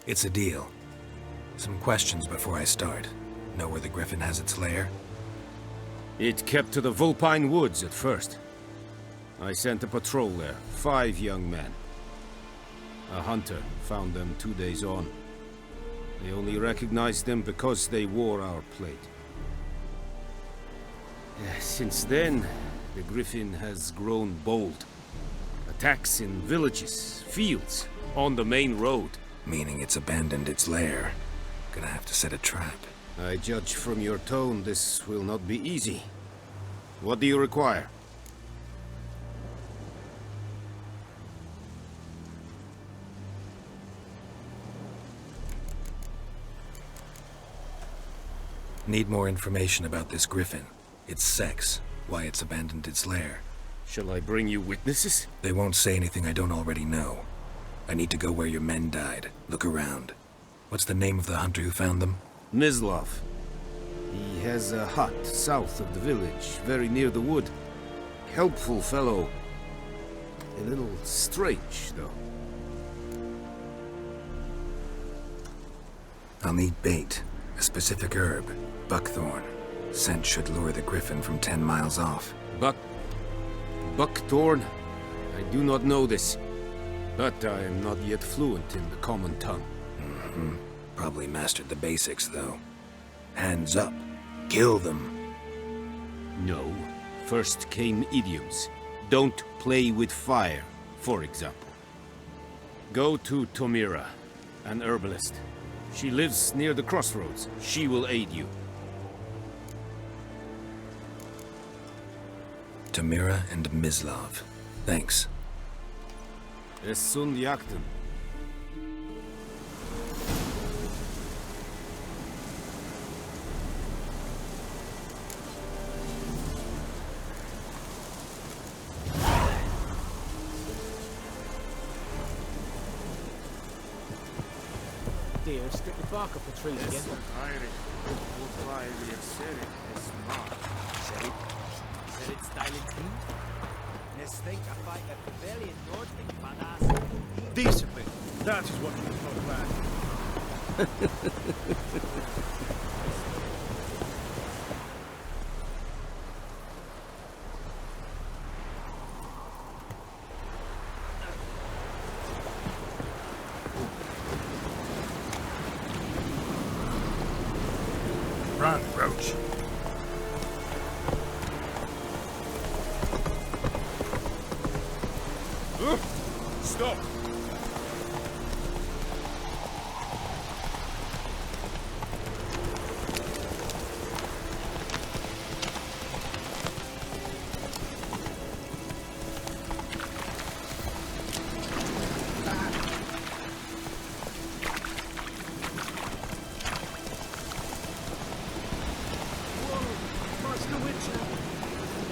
Speaker 2: It's a deal. Some questions before I start. Know where the griffin has its lair?
Speaker 16: It kept to the Vulpine Woods at first. I sent a patrol there, 5 young men. A hunter found them 2 days on. They only recognized them because they wore our plate. Since then, the griffin has grown bold. Attacks in villages, fields, on the main road.
Speaker 2: Meaning it's abandoned its lair. Gonna have to set a trap.
Speaker 16: I judge from your tone this will not be easy. What do you require?
Speaker 2: Need more information about this griffin. Its sex, why it's abandoned its lair.
Speaker 16: Shall I bring you witnesses?
Speaker 2: They won't say anything I don't already know. I need to go where your men died. Look around. What's the name of the hunter who found them?
Speaker 16: Mislav. He has a hut south of the village, very near the wood. Helpful fellow. A little strange, though.
Speaker 2: I'll need bait. A specific herb. Buckthorn. Scent should lure the griffin from 10 miles off.
Speaker 16: Buckthorn? I do not know this. But I am not yet fluent in the common tongue.
Speaker 2: Mm-hmm. Probably mastered the basics, though. Hands up. Kill them.
Speaker 16: No. First came idioms. Don't play with fire, for example. Go to Tomira, an herbalist. She lives near the crossroads. She will aid you.
Speaker 2: Tamira and Mislav. Thanks.
Speaker 16: Es sun jakten.
Speaker 12: Dear, stick the bark up the trees again.
Speaker 9: Decently. That is what you talk about.
Speaker 4: Run, Roach.
Speaker 16: Stop!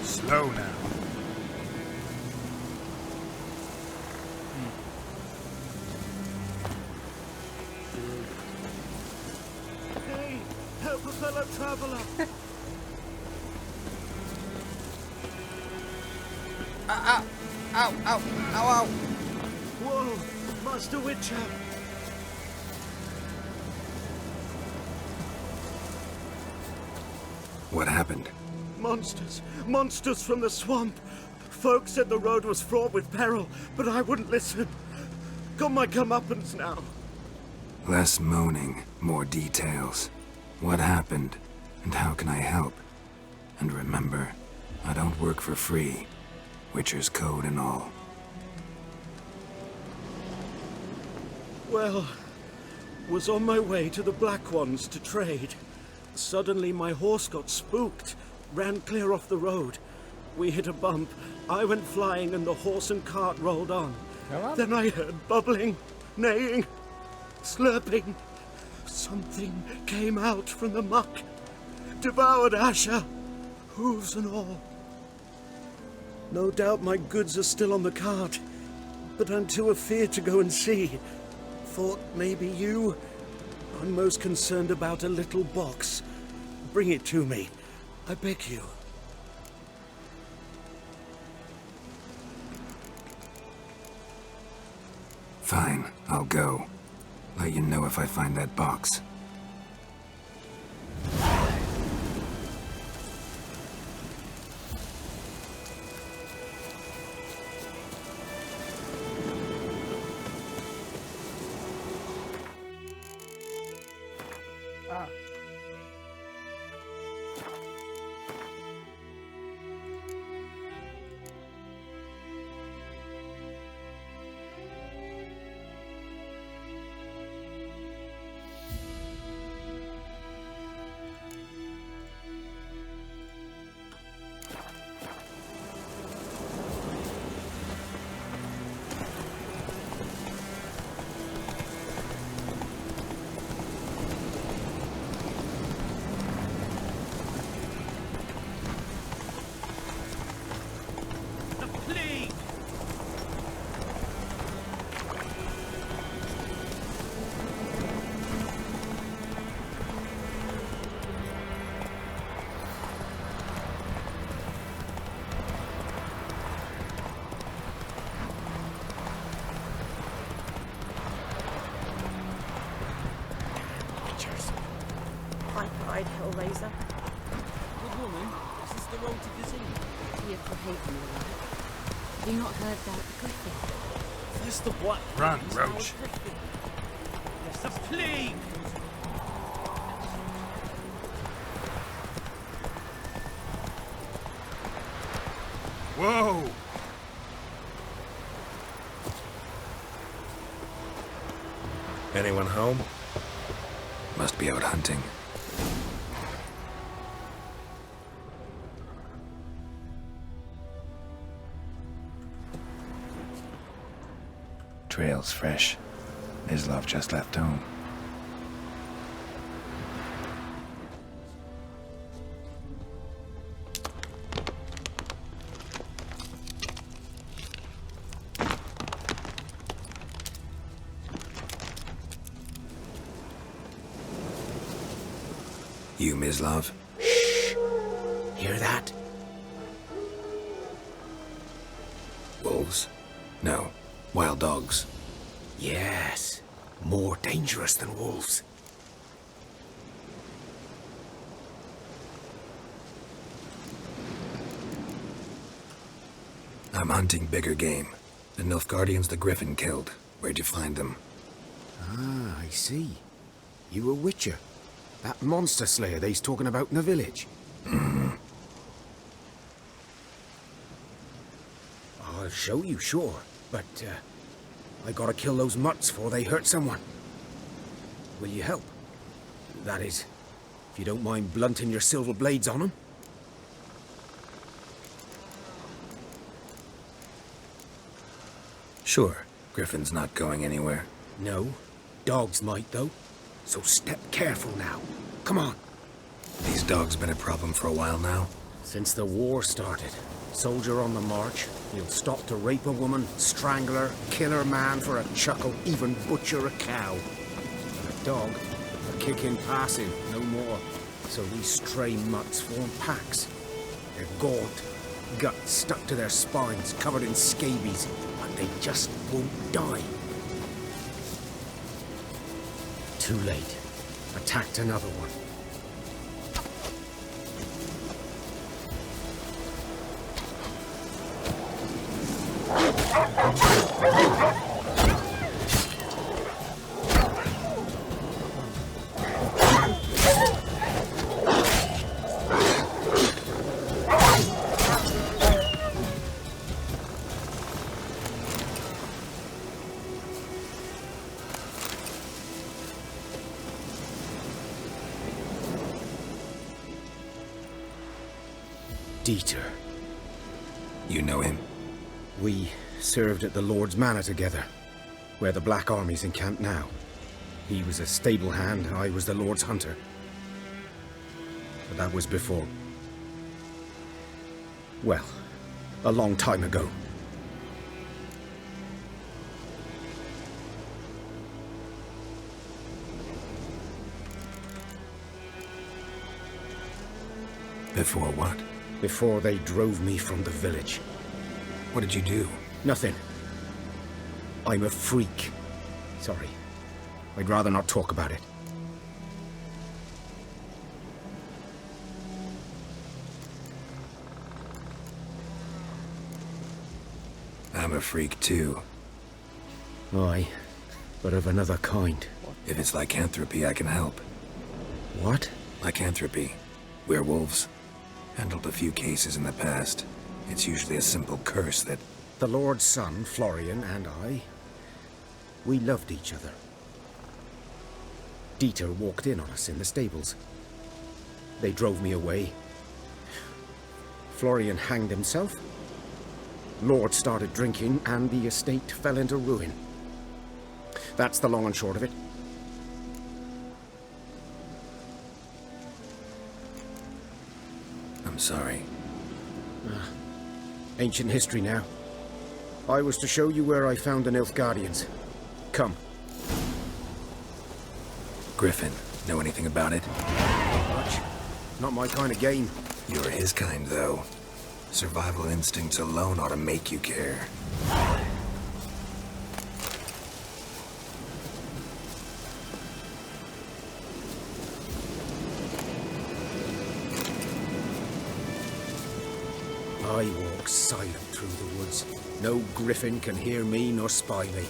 Speaker 4: Slow now.
Speaker 9: Hey, help a fellow traveler.
Speaker 14: Ow, ow, ow, ow.
Speaker 9: Whoa, Master Witcher.
Speaker 2: What happened?
Speaker 9: Monsters! Monsters from the swamp! Folks said the road was fraught with peril, but I wouldn't listen. Got my comeuppance now.
Speaker 2: Less moaning, more details. What happened, and how can I help? And remember, I don't work for free. Witcher's code and all.
Speaker 9: Well, was on my way to the Black Ones to trade. Suddenly my horse got spooked, ran clear off the road. We hit a bump. I went flying and the horse and cart rolled on.
Speaker 8: Come on.
Speaker 9: Then I heard bubbling, neighing, slurping. Something came out from the muck, devoured Asher, hooves and all. No doubt my goods are still on the cart, but I'm too afeard to go and see. Thought maybe you. I'm most concerned about a little box. Bring it to me, I beg you.
Speaker 2: Fine, I'll go. Let you know if I find that box.
Speaker 17: High-pride Hellraiser.
Speaker 14: Good woman, is this the road to Kazoo?
Speaker 17: You're for hating me, right? Have you not heard about the Griffin?
Speaker 14: That's the black.
Speaker 16: Run, Roach.
Speaker 14: Yes, the plague!
Speaker 16: Whoa!
Speaker 2: Anyone home? Must be out hunting. Trail's fresh. Islov just left home. You, Mislov?
Speaker 9: Shh! Hear that?
Speaker 2: Wolves? No. Wild dogs.
Speaker 9: Yes. More dangerous than wolves.
Speaker 2: I'm hunting bigger game. The Nilfgaardians the Griffin killed. Where'd you find them?
Speaker 18: Ah, I see. You a witcher. That monster slayer they's talking about in the village. I'll show you, sure. But, I gotta kill those mutts before they hurt someone. Will you help? That is, if you don't mind blunting your silver blades on them.
Speaker 2: Sure. Griffin's not going anywhere.
Speaker 18: No. Dogs might, though. So step careful now. Come on.
Speaker 2: These dogs been a problem for a while now?
Speaker 18: Since the war started. Soldier on the march. He'll stop to rape a woman, strangle her, kill her man for a chuckle, even butcher a cow. And a dog, a kick in passing, no more. So these stray mutts form packs. They're gaunt, guts stuck to their spines, covered in scabies, but they just won't die. Too late. Attacked another one. Dieter.
Speaker 2: You know him?
Speaker 18: We served at the Lord's Manor together, where the Black Army's encamped now. He was a stable hand, I was the Lord's hunter. But that was before... well, a long time ago.
Speaker 2: Before what?
Speaker 18: Before they drove me from the village.
Speaker 2: What did you do?
Speaker 18: Nothing. I'm a freak. Sorry. I'd rather not talk about it.
Speaker 2: I'm a freak too.
Speaker 18: Aye, but of another kind.
Speaker 2: If it's lycanthropy, I can help.
Speaker 18: What?
Speaker 2: Lycanthropy. Werewolves. Handled a few cases in the past. It's usually a simple curse that...
Speaker 18: The Lord's son, Florian, and I... we loved each other. Dieter walked in on us in the stables. They drove me away. Florian hanged himself. Lord started drinking, and the estate fell into ruin. That's the long and short of it.
Speaker 2: I'm sorry.
Speaker 18: Ancient history now. I was to show you where I found the Nilfgaardians. Come.
Speaker 2: Griffin, know anything about it?
Speaker 18: Not much. Not my kind of game.
Speaker 2: You're his kind, though. Survival instincts alone ought to make you care.
Speaker 18: I walk silent through the woods. No griffin can hear me nor spy me.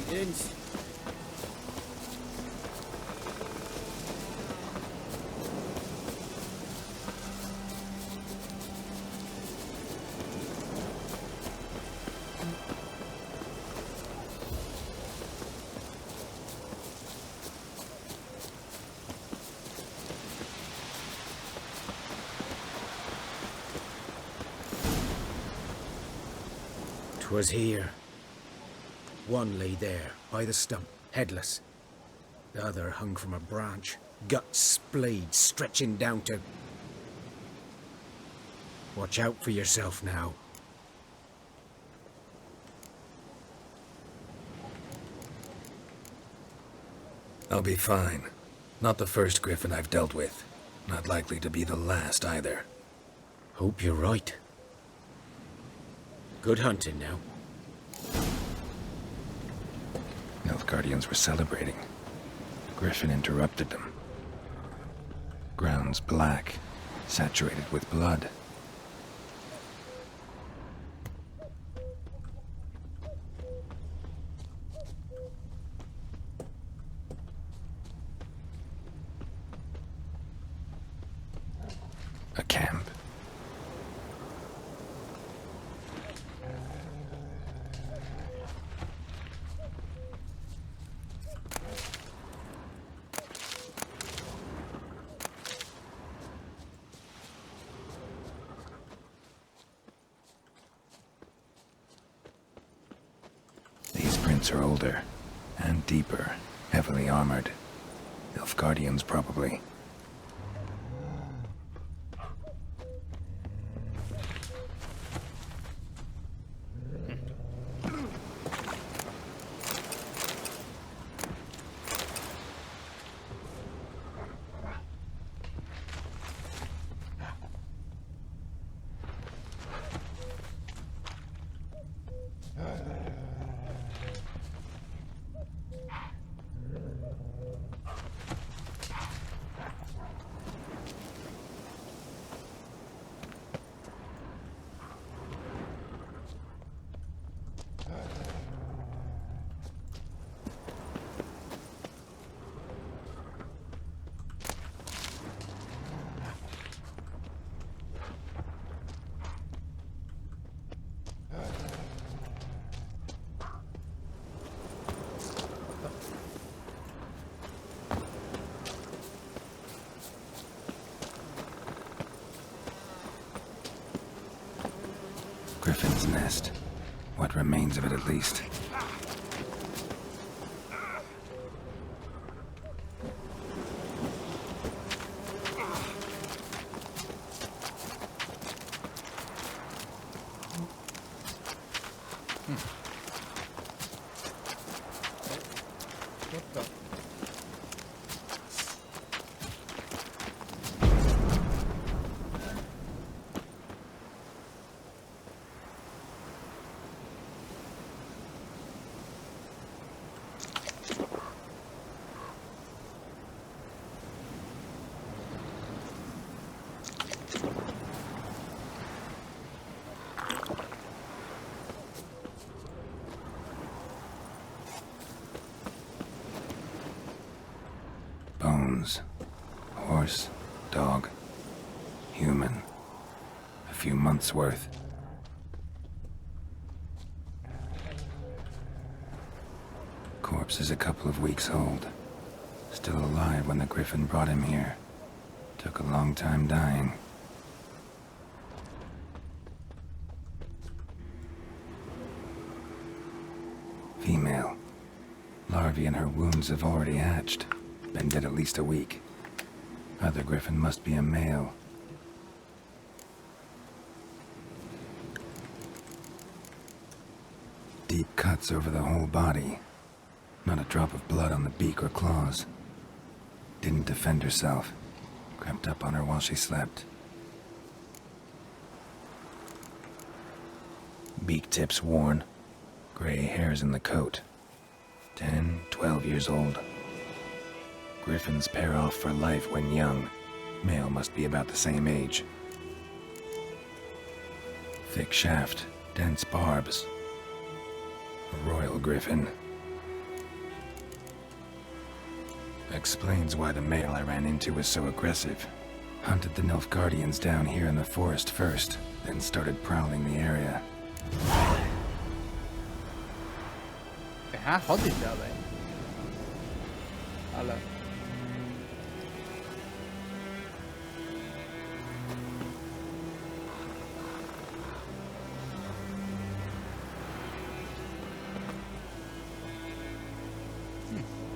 Speaker 14: Greetings.
Speaker 18: 'Twas here. One lay there, by the stump, headless. The other hung from a branch, guts splayed, stretching down to... Watch out for yourself now.
Speaker 2: I'll be fine. Not the first griffin I've dealt with. Not likely to be the last either.
Speaker 18: Hope you're right. Good hunting now.
Speaker 2: Nilfgaardians were celebrating. Griffin interrupted them. Grounds black, saturated with blood. A camp. These prints are older and deeper, heavily armored. Nilfgaardians, probably. Griffin's nest. What remains of it, at least.
Speaker 8: What the?
Speaker 2: Bones. Horse, dog, human. A few months' worth. Corpse is a couple of weeks old. Still alive when the Griffin brought him here. Took a long time dying. Female. Larvae in her wounds have already hatched. Been dead at least a week. Other Griffin must be a male. Deep cuts over the whole body. Not a drop of blood on the beak or claws. Didn't defend herself. Crept up on her while she slept. Beak tips worn. Gray hairs in the coat. 10, 12 years old. Griffins pair off for life when young. Male must be about the same age. Thick shaft, dense barbs. A royal griffin. Explains why the male I ran into was so aggressive. Hunted the Nilfgaardians down here in the forest first, then started prowling the area.
Speaker 8: Det här hade inte jag dig. Eller?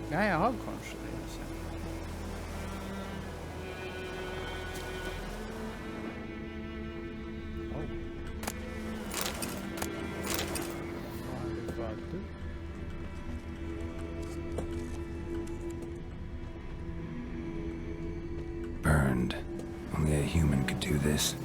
Speaker 8: Nej, jag har kanske det.
Speaker 2: Burned. Only a human could do this.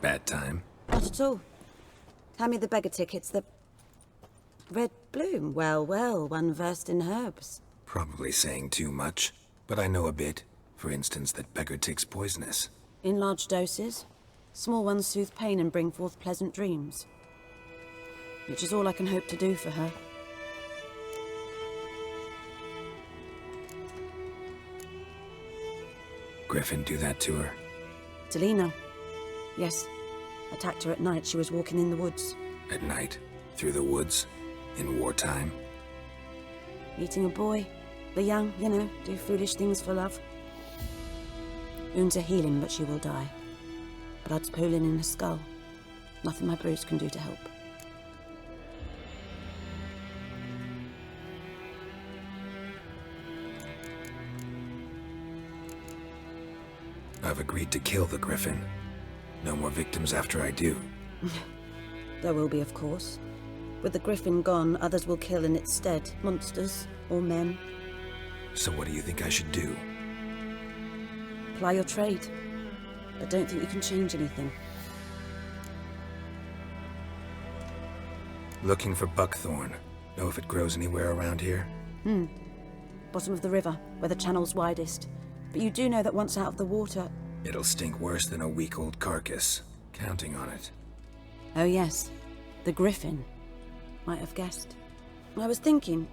Speaker 2: Bad time?
Speaker 19: Not at all. Hand me the beggar tickets, the... Red bloom. Well, well, one versed in herbs.
Speaker 2: Probably saying too much, but I know a bit. For instance, that beggar tick's poisonous.
Speaker 19: In large doses. Small ones soothe pain and bring forth pleasant dreams. Which is all I can hope to do for her.
Speaker 2: Griffin do that to her?
Speaker 19: Delina. Yes. Attacked her at night. She was walking in the woods.
Speaker 2: At night? Through the woods? In wartime?
Speaker 19: Meeting a boy. The young, you know, do foolish things for love. Wounds are healing, but she will die. Blood's pooling in her skull. Nothing my bruise can do to help.
Speaker 2: I've agreed to kill the Griffin. No more victims after I do.
Speaker 19: There will be, of course. With the Griffin gone, others will kill in its stead. Monsters, or men.
Speaker 2: So what do you think I should do?
Speaker 19: Ply your trade. But don't think you can change anything.
Speaker 2: Looking for buckthorn. Know if it grows anywhere around here?
Speaker 19: Bottom of the river, where the channel's widest. But you do know that once out of the water...
Speaker 2: It'll stink worse than a week-old carcass. Counting on it.
Speaker 19: Oh yes, the Griffin. Might have guessed. I was thinking...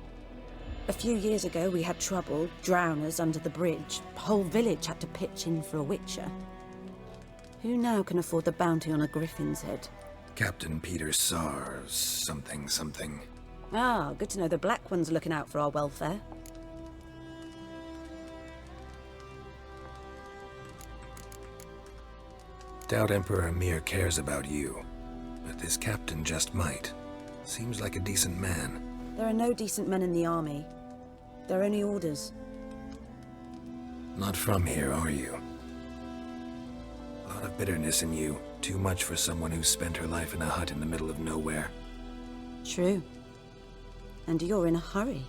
Speaker 19: A few years ago we had trouble, drowners under the bridge. The whole village had to pitch in for a witcher. Who now can afford the bounty on a Griffin's head?
Speaker 2: Captain Peter Sars, something.
Speaker 19: Ah, good to know the Black One's looking out for our welfare.
Speaker 2: Doubt Emperor Emir cares about you, but this captain just might. Seems like a decent man.
Speaker 19: There are no decent men in the army. They're only orders.
Speaker 2: Not from here, are you? A lot of bitterness in you. Too much for someone who spent her life in a hut in the middle of nowhere.
Speaker 19: True. And you're in a hurry.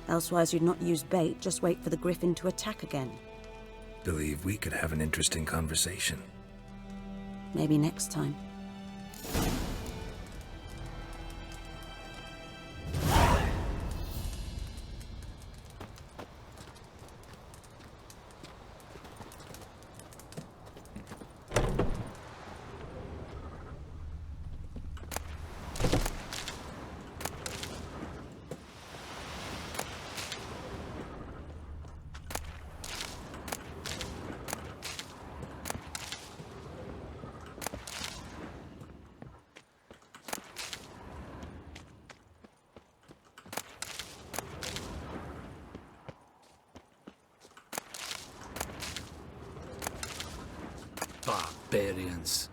Speaker 19: Elsewise you'd not use bait, just wait for the Griffin to attack again.
Speaker 2: Believe we could have an interesting conversation.
Speaker 19: Maybe next time.
Speaker 6: Barbarians.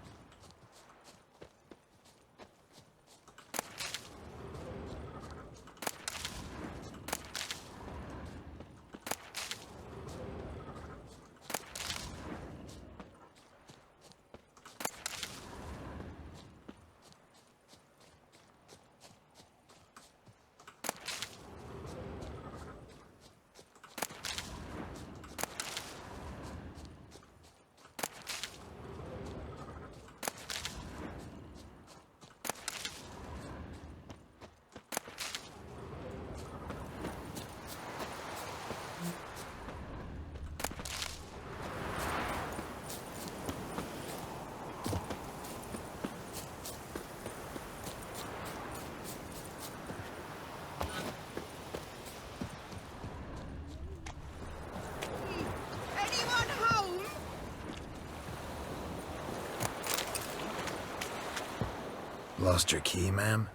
Speaker 2: Lost your key, ma'am?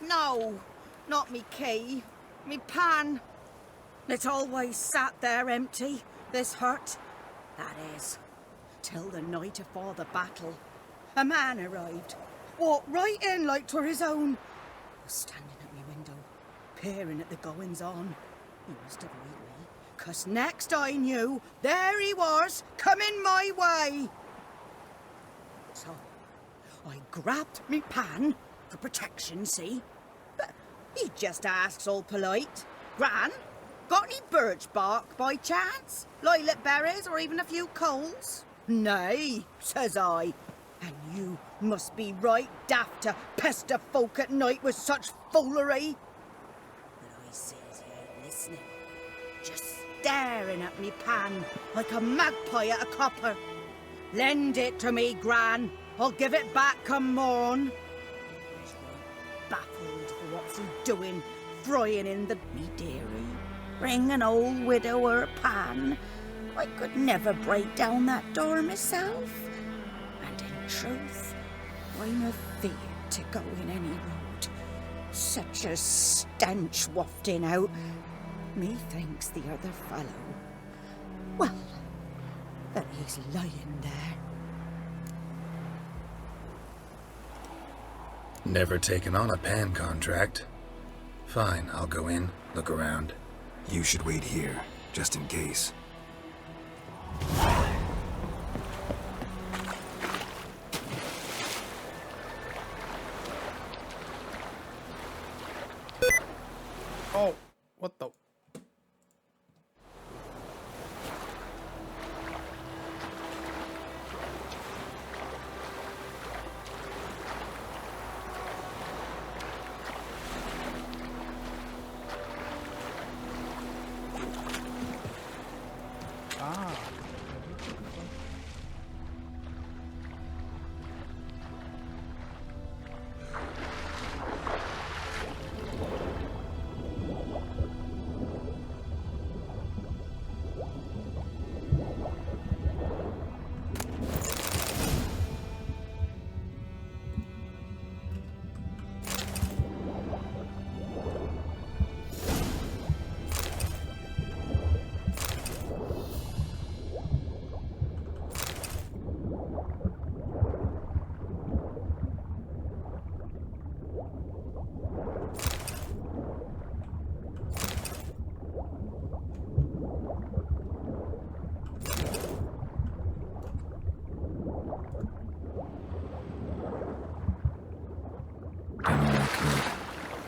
Speaker 20: No, not me key. Me pan. It always sat there empty, this hut. That is, till the night afore the battle. A man arrived, walked right in like 'twere his own. Was standing at me window, peering at the goings-on. He must avoid me, 'cause next I knew, there he was, coming my way. So, I grabbed me pan, for protection, see? But he just asks all polite, Gran, got any birch bark by chance? Lilac berries or even a few coals? Nay, says I. And you must be right daft to pester folk at night with such foolery. But I says he ain't listening, just staring at me pan like a magpie at a copper. Lend it to me, Gran. I'll give it back come morn. He's right baffled for what's he doing, frying in the me dairy. Bring an old widower pan. I could never break down that door myself. And in truth, I'm afeard to go in any road. Such a stench wafting out. Methinks the other fellow, well, that he's lying there.
Speaker 2: Never taken on a pan contract. Fine, I'll go in, look around. You should wait here, just in case.
Speaker 8: Oh, what the?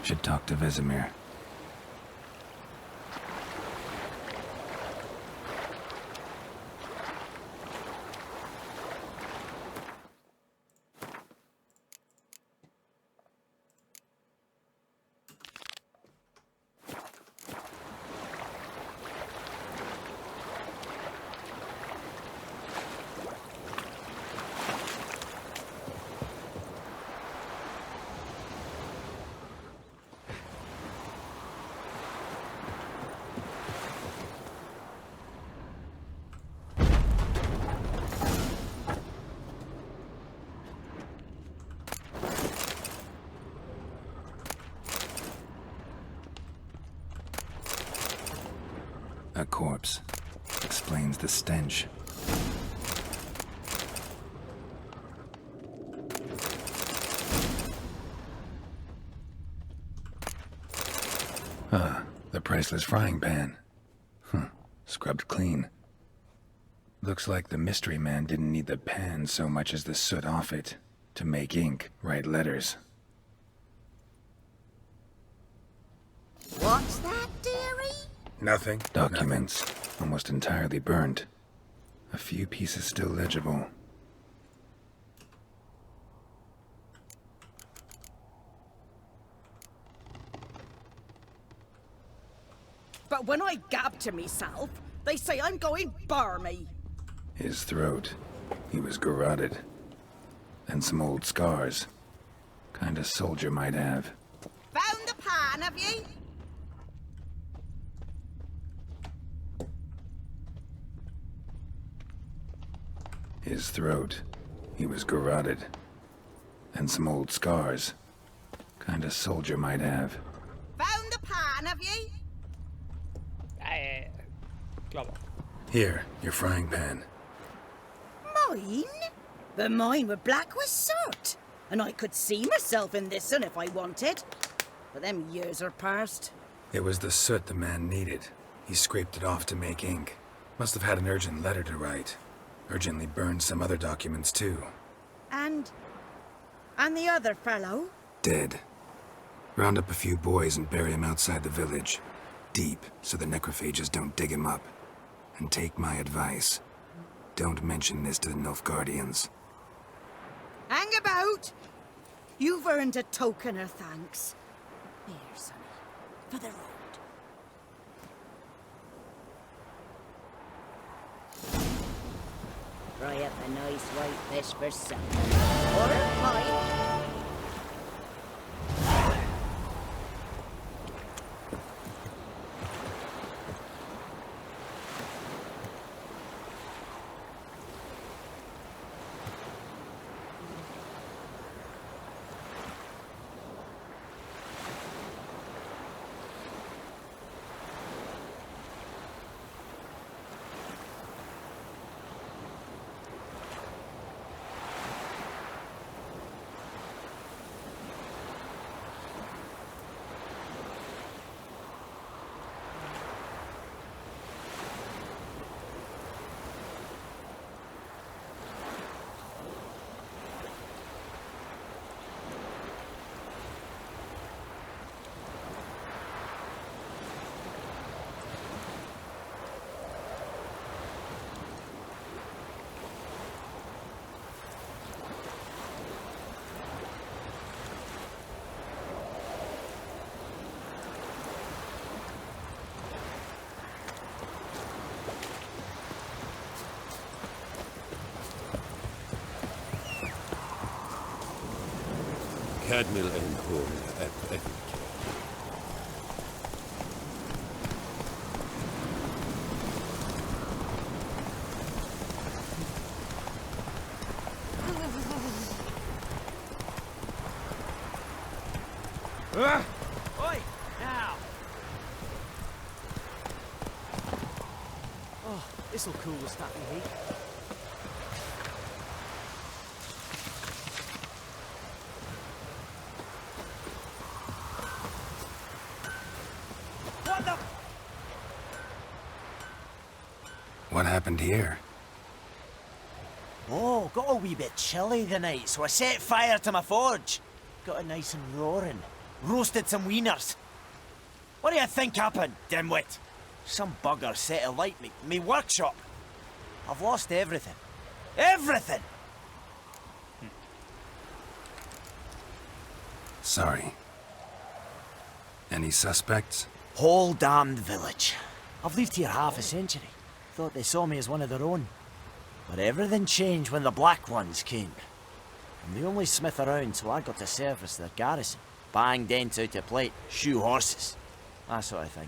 Speaker 2: Should talk to Vesemir. A corpse. Explains the stench. Ah, the priceless frying pan. Scrubbed clean. Looks like the mystery man didn't need the pan so much as the soot off it to make ink, write letters.
Speaker 20: What's that, dearie?
Speaker 2: Nothing. Documents. Almost entirely burnt. A few pieces still legible.
Speaker 20: But when I gab to myself, they say I'm going barmy.
Speaker 2: His throat. He was garroted. And some old scars. Kind of soldier might have.
Speaker 20: Found the pan, have ye?
Speaker 2: His throat. He was garroted. And some old scars. Kind of soldier might have.
Speaker 20: Found the pan, have ye?
Speaker 8: Klar.
Speaker 2: Here, your frying pan.
Speaker 20: Mine? But mine were black with soot. And I could see myself in this one if I wanted. But them years are past.
Speaker 2: It was the soot the man needed. He scraped it off to make ink. Must have had an urgent letter to write. Urgently burned some other documents too.
Speaker 20: And the other fellow?
Speaker 2: Dead. Round up a few boys and bury him outside the village. Deep, so the necrophages don't dig him up. And take my advice. Don't mention this to the Nilfgaardians.
Speaker 20: Hang about! You've earned a token of thanks. Here, sonny, for the road. Fry up a nice white fish for supper. Or a pie.
Speaker 4: Cadmil and Horn at Epic.
Speaker 11: Oi, now! Oh, this'll cool the stuffy heat.
Speaker 2: What happened here?
Speaker 11: Oh, got a wee bit chilly the night, so I set fire to my forge. Got it nice and roaring. Roasted some wieners. What do you think happened, dimwit? Some bugger set alight me workshop. I've lost everything. Everything!
Speaker 2: Sorry. Any suspects?
Speaker 11: Whole damned village. I've lived here half a century. Thought they saw me as one of their own. But everything changed when the Black Ones came. I'm the only smith around, so I got to service their garrison. Bang dents out of plate, shoe horses. That sort of thing.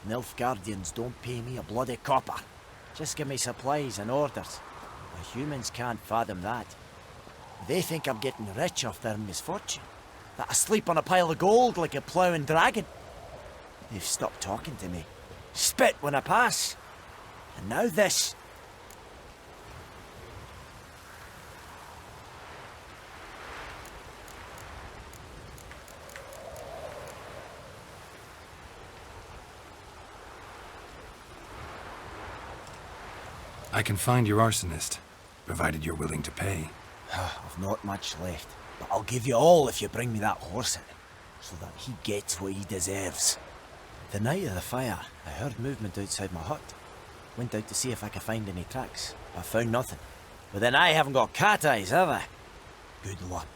Speaker 11: Nilfgaardians don't pay me a bloody copper. Just give me supplies and orders. But humans can't fathom that. They think I'm getting rich off their misfortune. That I sleep on a pile of gold like a ploughing dragon. They've stopped talking to me. Spit when I pass. And now this.
Speaker 2: I can find your arsonist, provided you're willing to pay.
Speaker 11: I've not much left, but I'll give you all if you bring me that horse in, so that he gets what he deserves. The night of the fire, I heard movement outside my hut. Went out to see if I could find any tracks, but found nothing. But then I haven't got cat eyes, have I? Good luck.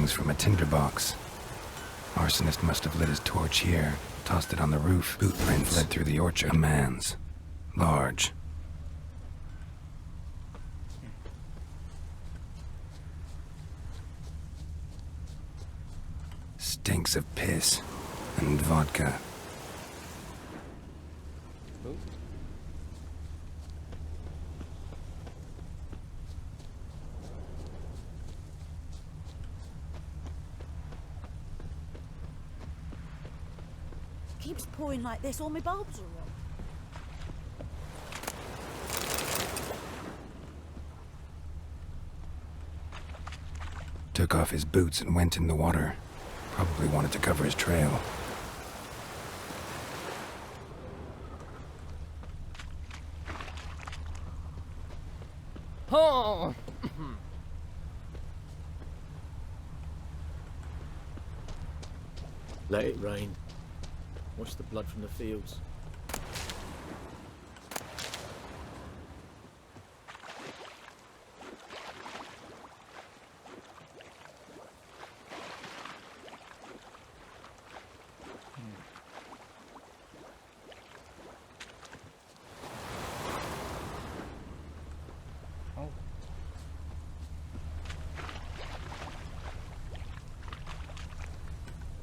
Speaker 2: Hangs from a tinderbox. Arsonist must have lit his torch here, tossed it on the roof. Boot prints led through the orchard. A man's. Large. Stinks of piss and vodka.
Speaker 17: Keeps pouring like this, all my bulbs are wrong.
Speaker 2: Took off his boots and went in the water. Probably wanted to cover his trail.
Speaker 14: Oh! Let it rain. Wash the blood from the fields.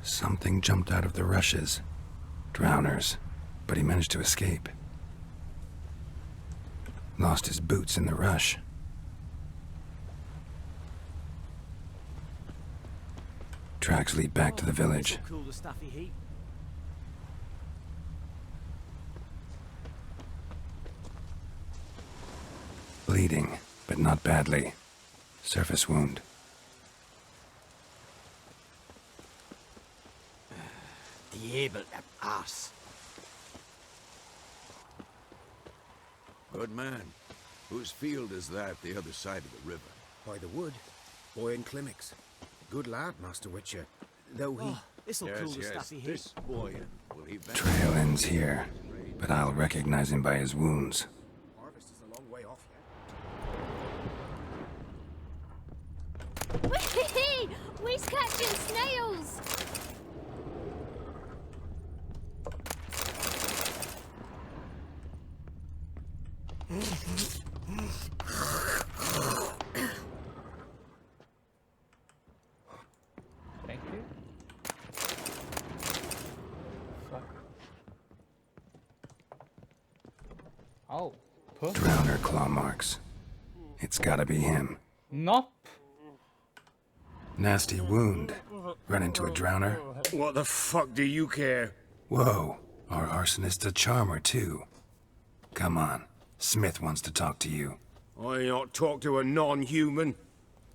Speaker 2: Something jumped out of the rushes. Drowners, but he managed to escape. Lost his boots in the rush. Tracks lead back to the village.
Speaker 11: Cool the stuffy heat.
Speaker 2: Bleeding, but not badly. Surface wound.
Speaker 11: Diable ass.
Speaker 4: Good man. Whose field is that the other side of the river?
Speaker 18: By the wood. Boy in Climmix. Good lad, Master Witcher. Though he...
Speaker 11: This'll cool the stuffy heat.
Speaker 4: This boy, will he
Speaker 2: Trail ends here, but I'll recognize him by his wounds.
Speaker 18: Harvest is a long way off
Speaker 5: Whee! We's catching snails!
Speaker 8: Thank you. Fuck. Oh, puss.
Speaker 2: Drowner claw marks. It's gotta be him.
Speaker 8: Nope.
Speaker 2: Nasty wound. Run into a drowner.
Speaker 18: What the fuck do you care?
Speaker 2: Whoa, our arsonist's a charmer too. Come on, Smith wants to talk to you.
Speaker 18: I not talk to a non-human.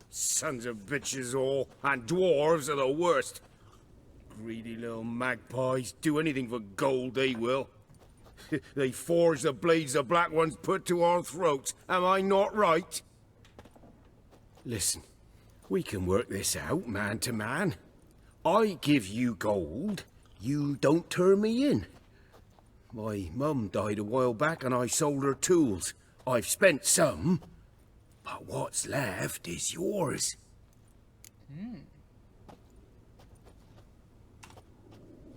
Speaker 18: Sons of bitches all, and dwarves are the worst. Greedy little magpies, do anything for gold, they will. They forge the blades the black ones put to our throats, am I not right? Listen, we can work this out, man to man. I give you gold, you don't turn me in. My mum died a while back and I sold her tools. I've spent some, but what's left is yours.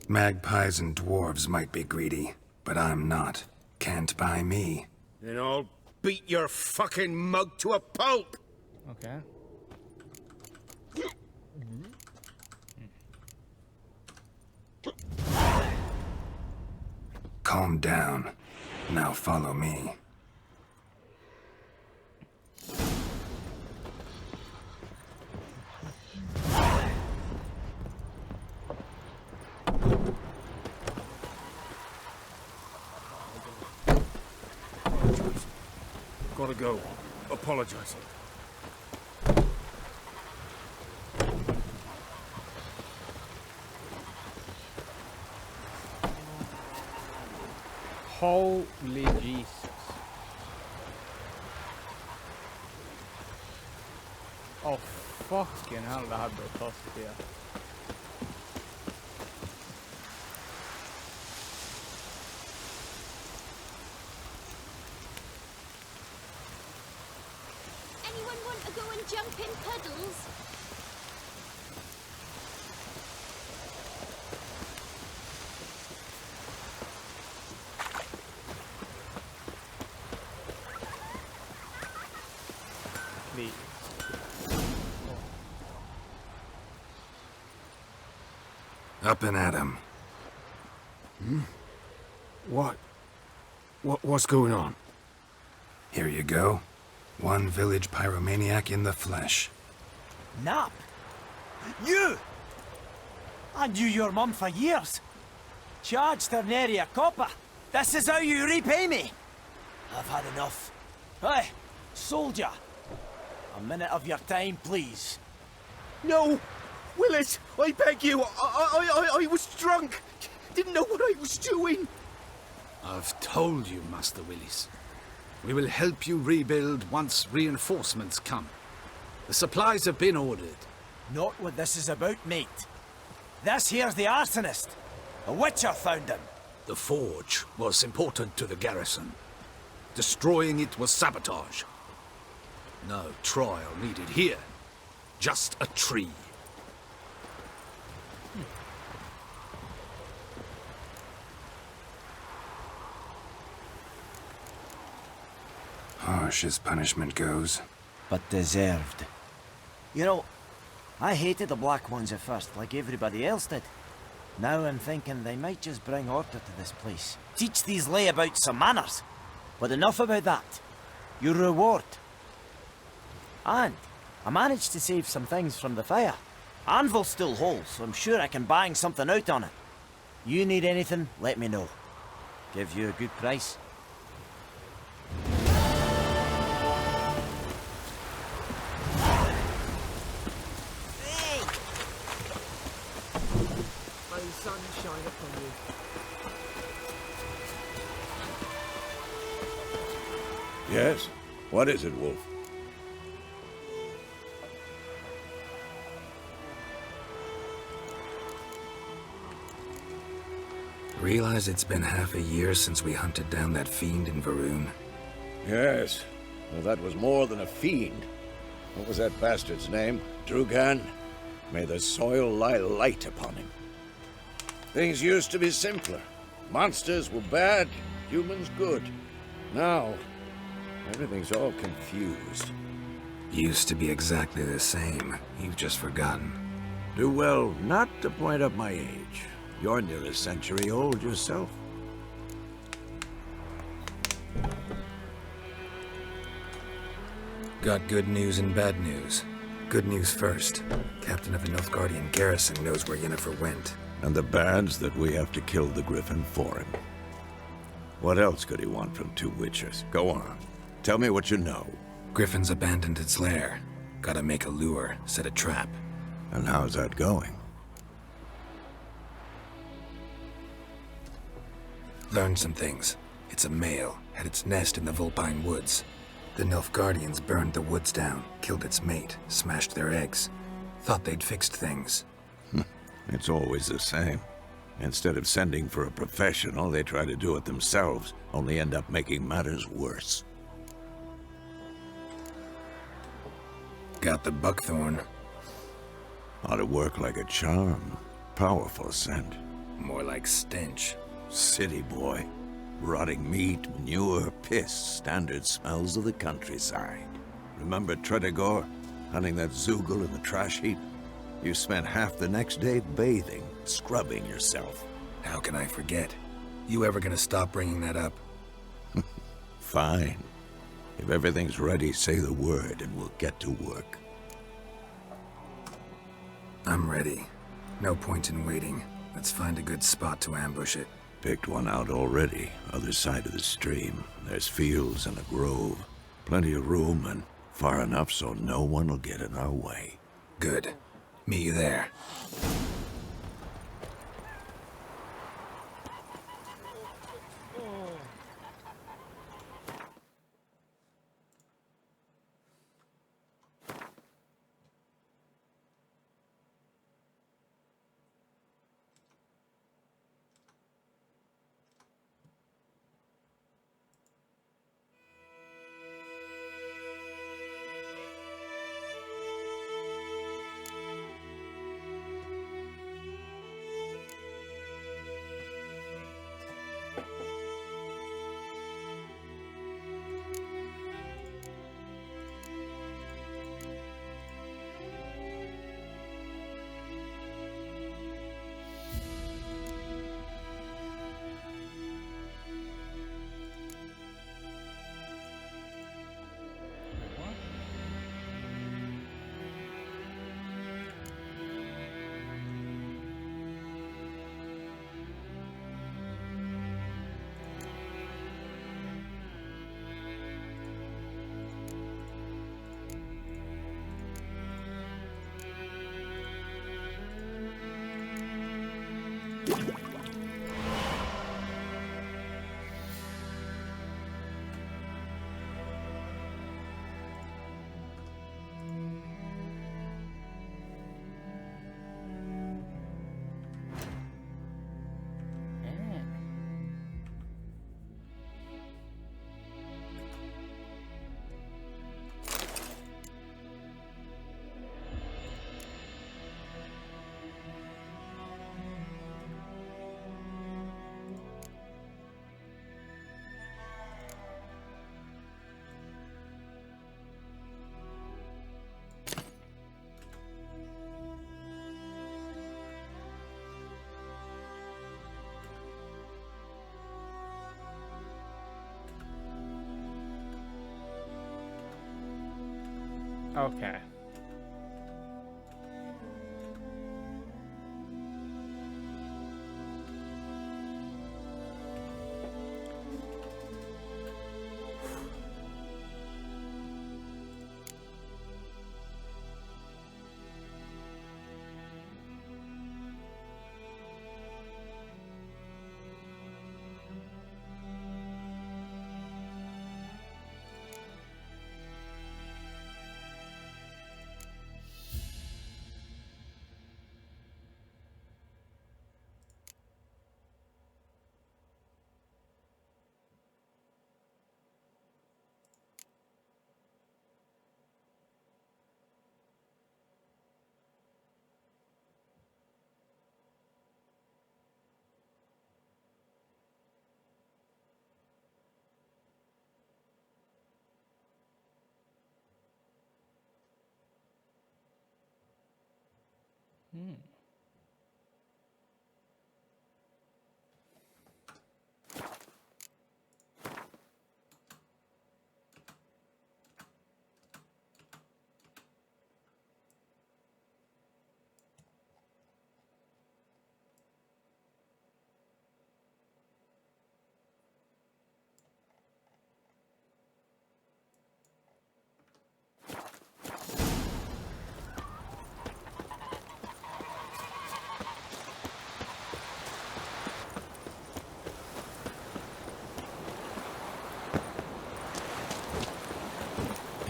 Speaker 2: Magpies and dwarves might be greedy, but I'm not. Can't buy me.
Speaker 18: Then I'll beat your fucking mug to a pulp.
Speaker 8: Okay.
Speaker 2: Calm down. Now follow me.
Speaker 18: Gotta go. Apologize.
Speaker 8: Holy Jesus. Oh fucking hell, det här blir taskigt.
Speaker 5: Anyone want to go and jump in puddles?
Speaker 2: Up and at 'em.
Speaker 18: What's going on?
Speaker 2: Here you go. One village pyromaniac in the flesh.
Speaker 11: Nap? You! I knew your mum for years. Charged her nary a copper. This is how you repay me. I've had enough. Hey, soldier. A minute of your time, please.
Speaker 9: No! Willis, I beg you. I was drunk. Didn't know what I was doing.
Speaker 6: I've told you, Master Willis. We will help you rebuild once reinforcements come. The supplies have been ordered.
Speaker 11: Not what this is about, mate. This here's the arsonist. A witcher found him.
Speaker 6: The forge was important to the garrison. Destroying it was sabotage. No trial needed here. Just a tree.
Speaker 2: Harsh as punishment goes.
Speaker 11: But deserved. You know, I hated the Black Ones at first, like everybody else did. Now I'm thinking they might just bring order to this place. Teach these layabouts some manners. But enough about that. Your reward. And I managed to save some things from the fire. Anvil's still whole, so I'm sure I can bang something out on it. You need anything, let me know. Give you a good price.
Speaker 14: Sunshine upon you.
Speaker 4: Yes? What is it, Wolf?
Speaker 2: Realize it's been half a year since we hunted down that fiend in Varun?
Speaker 4: Yes. Well, that was more than a fiend. What was that bastard's name? Drugan? May the soil lie light upon him. Things used to be simpler. Monsters were bad, humans good. Now, everything's all confused.
Speaker 2: Used to be exactly the same. You've just forgotten.
Speaker 4: Do well not to point up my age. You're near a century old yourself.
Speaker 2: Got good news and bad news. Good news first. Captain of the Nilfgaardian garrison knows where Yennefer went.
Speaker 4: And the bad's that we have to kill the Griffin for him. What else could he want from two witchers? Go on. Tell me what you know.
Speaker 2: Griffin's abandoned its lair. Gotta make a lure, set a trap.
Speaker 4: And how's that going?
Speaker 2: Learned some things. It's a male, had its nest in the Vulpine Woods. The Nilfgaardians burned the woods down, killed its mate, smashed their eggs. Thought they'd fixed things.
Speaker 4: It's always the same. Instead of sending for a professional, they try to do it themselves, only end up making matters worse.
Speaker 2: Got the buckthorn.
Speaker 4: Ought to work like a charm. Powerful scent.
Speaker 2: More like stench.
Speaker 4: City boy. Rotting meat, manure, piss, standard smells of the countryside. Remember Tredegor? Hunting that Zoogle in the trash heap? You spent half the next day bathing, scrubbing yourself.
Speaker 2: How can I forget? You ever gonna stop bringing that up?
Speaker 4: Fine. If everything's ready, say the word and we'll get to work.
Speaker 2: I'm ready. No point in waiting. Let's find a good spot to ambush it.
Speaker 4: Picked one out already, other side of the stream. There's fields and a grove. Plenty of room and far enough so no one will get in our way.
Speaker 2: Good. Meet you there.
Speaker 8: Okay.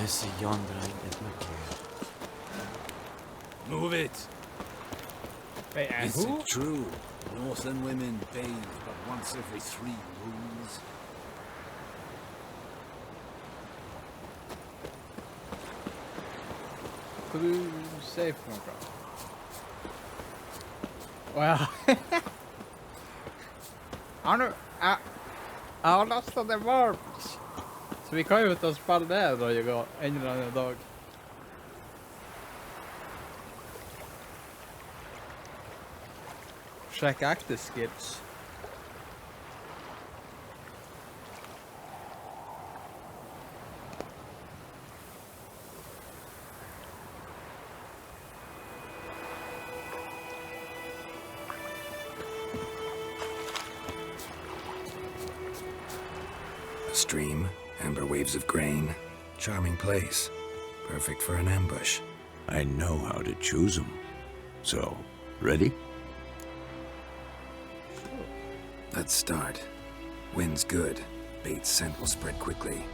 Speaker 11: Is yonder ain't my care.
Speaker 15: Move it.
Speaker 8: Wait,
Speaker 15: Is
Speaker 8: who?
Speaker 15: it true? Northern women bathe but once every 3 moons.
Speaker 8: Could du säga för något bra? Well, jag har lastat en varmt. Så vi kan ju ut och spalla där då jag går en eller annan dag. Försöka akta skills.
Speaker 2: A stream, amber waves of grain. Charming place. Perfect for an ambush.
Speaker 4: I know how to choose them. So, ready?
Speaker 2: Let's start. Wind's good. Bait's scent will spread quickly.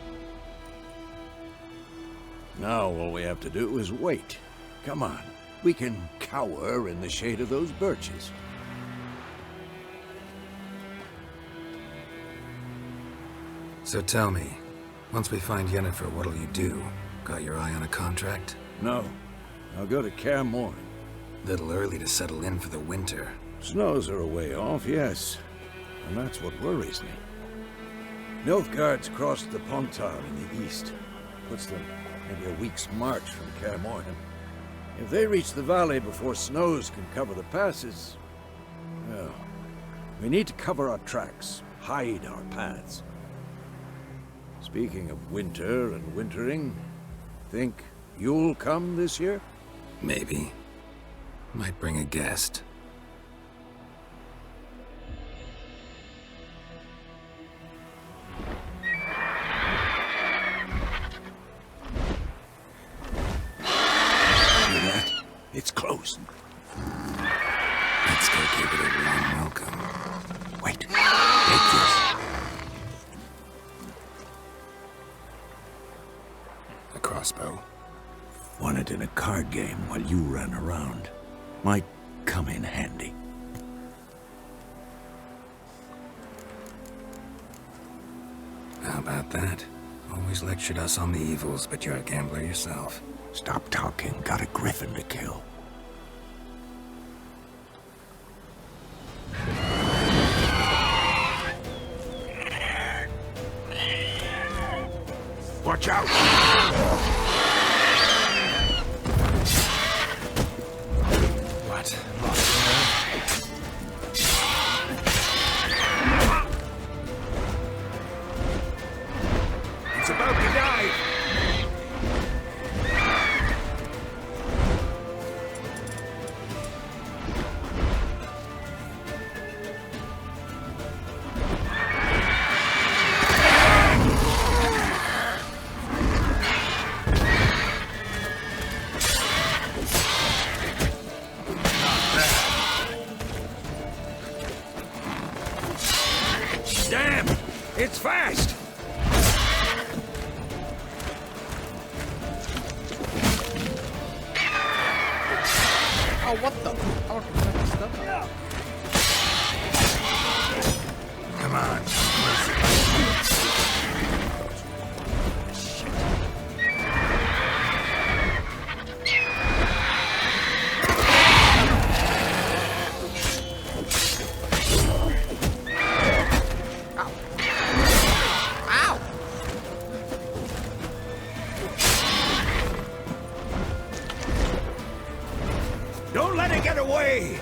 Speaker 4: Now all we have to do is wait. Come on. We can cower in the shade of those birches.
Speaker 2: So tell me, once we find Yennefer, what'll you do? Got your eye on a contract?
Speaker 4: No. I'll go to Kaer Morhen.
Speaker 2: Little early to settle in for the winter.
Speaker 4: Snows are a way off, yes. And that's what worries me. Nilfgaard's crossed the Pontar in the east. Puts them maybe a week's march from Kaer Morhen. If they reach the valley before snows can cover the passes, well, we need to cover our tracks, hide our paths. Speaking of winter and wintering, think you'll come this year?
Speaker 2: Maybe. Might bring a guest.
Speaker 4: It's close.
Speaker 2: Let's go give it a warm welcome.
Speaker 4: Wait. Take this.
Speaker 2: A crossbow.
Speaker 4: Won it in a card game while you ran around. Might come in handy.
Speaker 2: How about that? Always lectured us on the evils, but you're a gambler yourself.
Speaker 4: Stop talking. Got a griffin to kill. Watch out!
Speaker 2: What?
Speaker 4: It's about to die! Damn! It's fast!
Speaker 8: Oh, what the? How fucking stuff?
Speaker 4: Come on. Don't let it get away!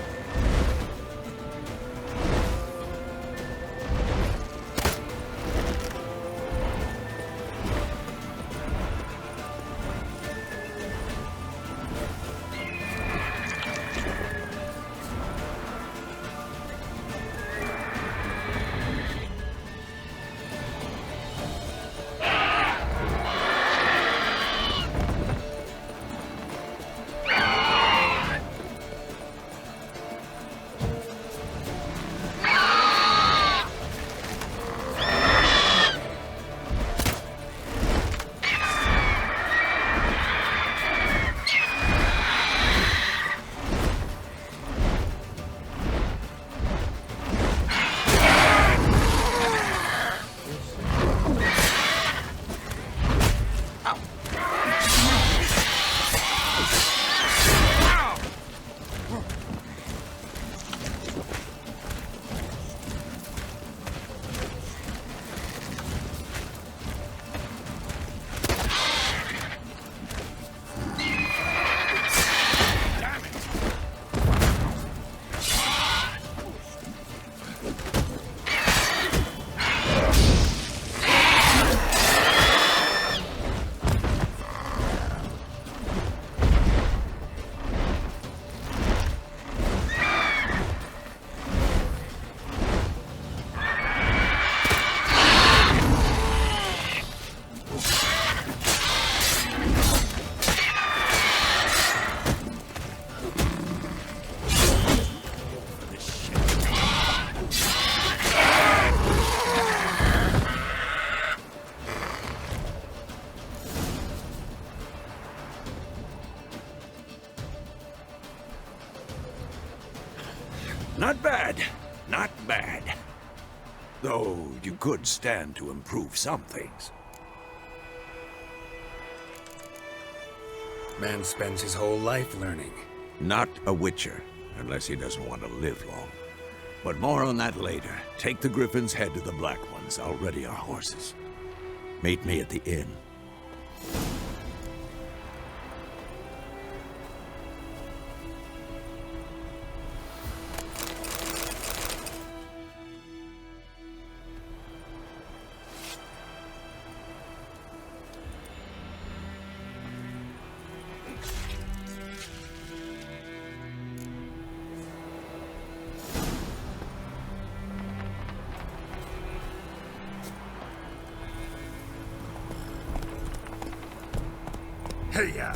Speaker 4: Not bad. Not bad. Though you could stand to improve some things.
Speaker 2: Man spends his whole life learning.
Speaker 4: Not a Witcher, unless he doesn't want to live long. But more on that later. Take the Griffin's head to the Black Ones. I'll ready our horses. Meet me at the inn.
Speaker 2: Hey-ya!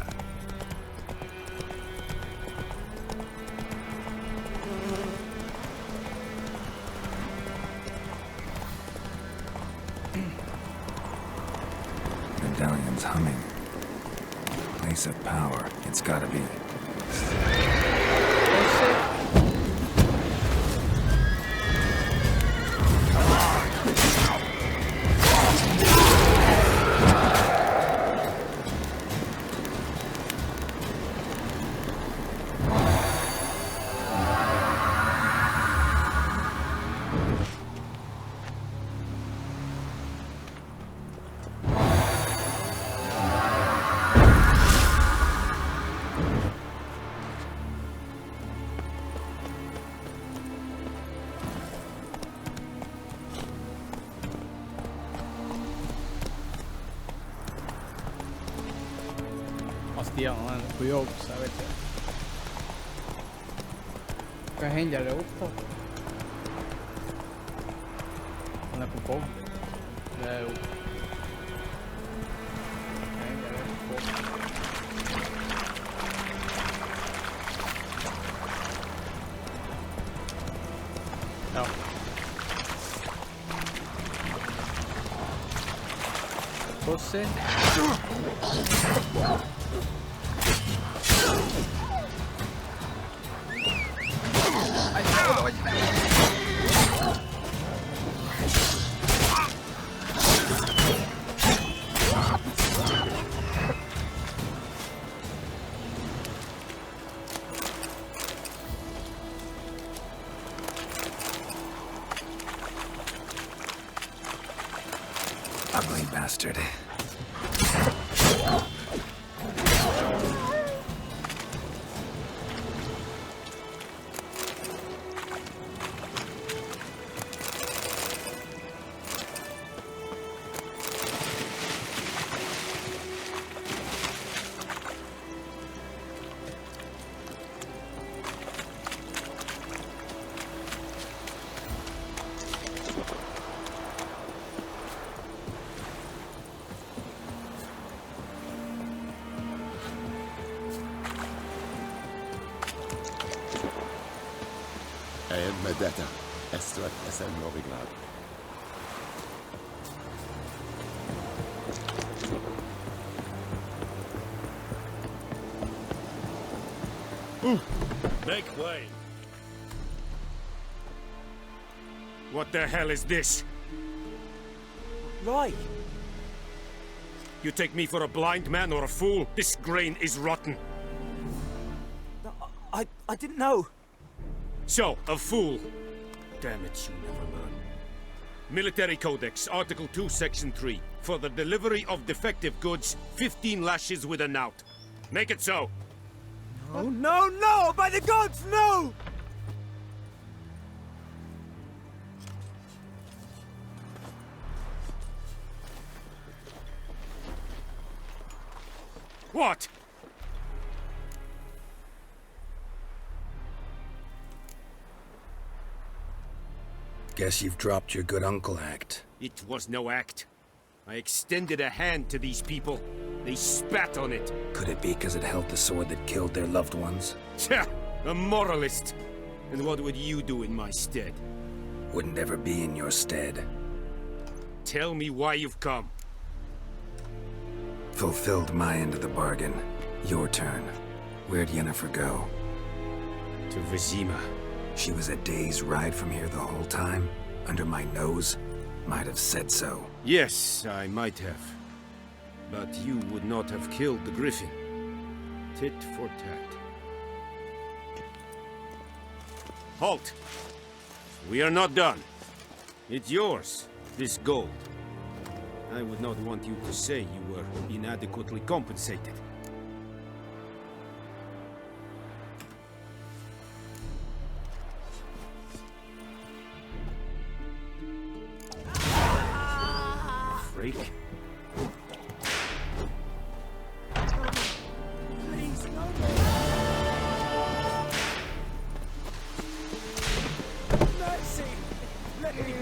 Speaker 2: Medallion's humming. Place of power. It's gotta be.
Speaker 8: Stian, han är på jobb så jag vet inte. Ska jag hänga det upp då? Han är på bomb. Det är upp. Hänga det upp. Ja. pussy.
Speaker 2: Ugly bastard.
Speaker 21: Medetta, Estrat SN Novigrad.
Speaker 15: Make way.
Speaker 16: What the hell is this?
Speaker 11: Roy!
Speaker 16: You take me for a blind man or a fool? This grain is rotten.
Speaker 11: I didn't know.
Speaker 16: So, a fool. Damn it, you never learn. Military Codex, Article 2, Section 3. For the delivery of defective goods, 15 lashes with a knout. Make it so.
Speaker 11: No, no, no! By the gods, no!
Speaker 16: What?
Speaker 2: Guess you've dropped your good uncle act.
Speaker 16: It was no act. I extended a hand to these people. They spat on it.
Speaker 2: Could it be because it held the sword that killed their loved ones?
Speaker 16: Tja, a moralist. And what would you do in my stead?
Speaker 2: Wouldn't ever be in your stead.
Speaker 16: Tell me why you've come.
Speaker 2: Fulfilled my end of the bargain. Your turn. Where'd Yennefer go?
Speaker 16: To Vizima.
Speaker 2: She was a day's ride from here the whole time? Under my nose? Might have said so.
Speaker 16: Yes, I might have. But you would not have killed the griffin. Tit for tat. Halt! We are not done. It's yours, this gold. I would not want you to say you were inadequately compensated. Freak.
Speaker 11: Please, no. Mercy! Let me...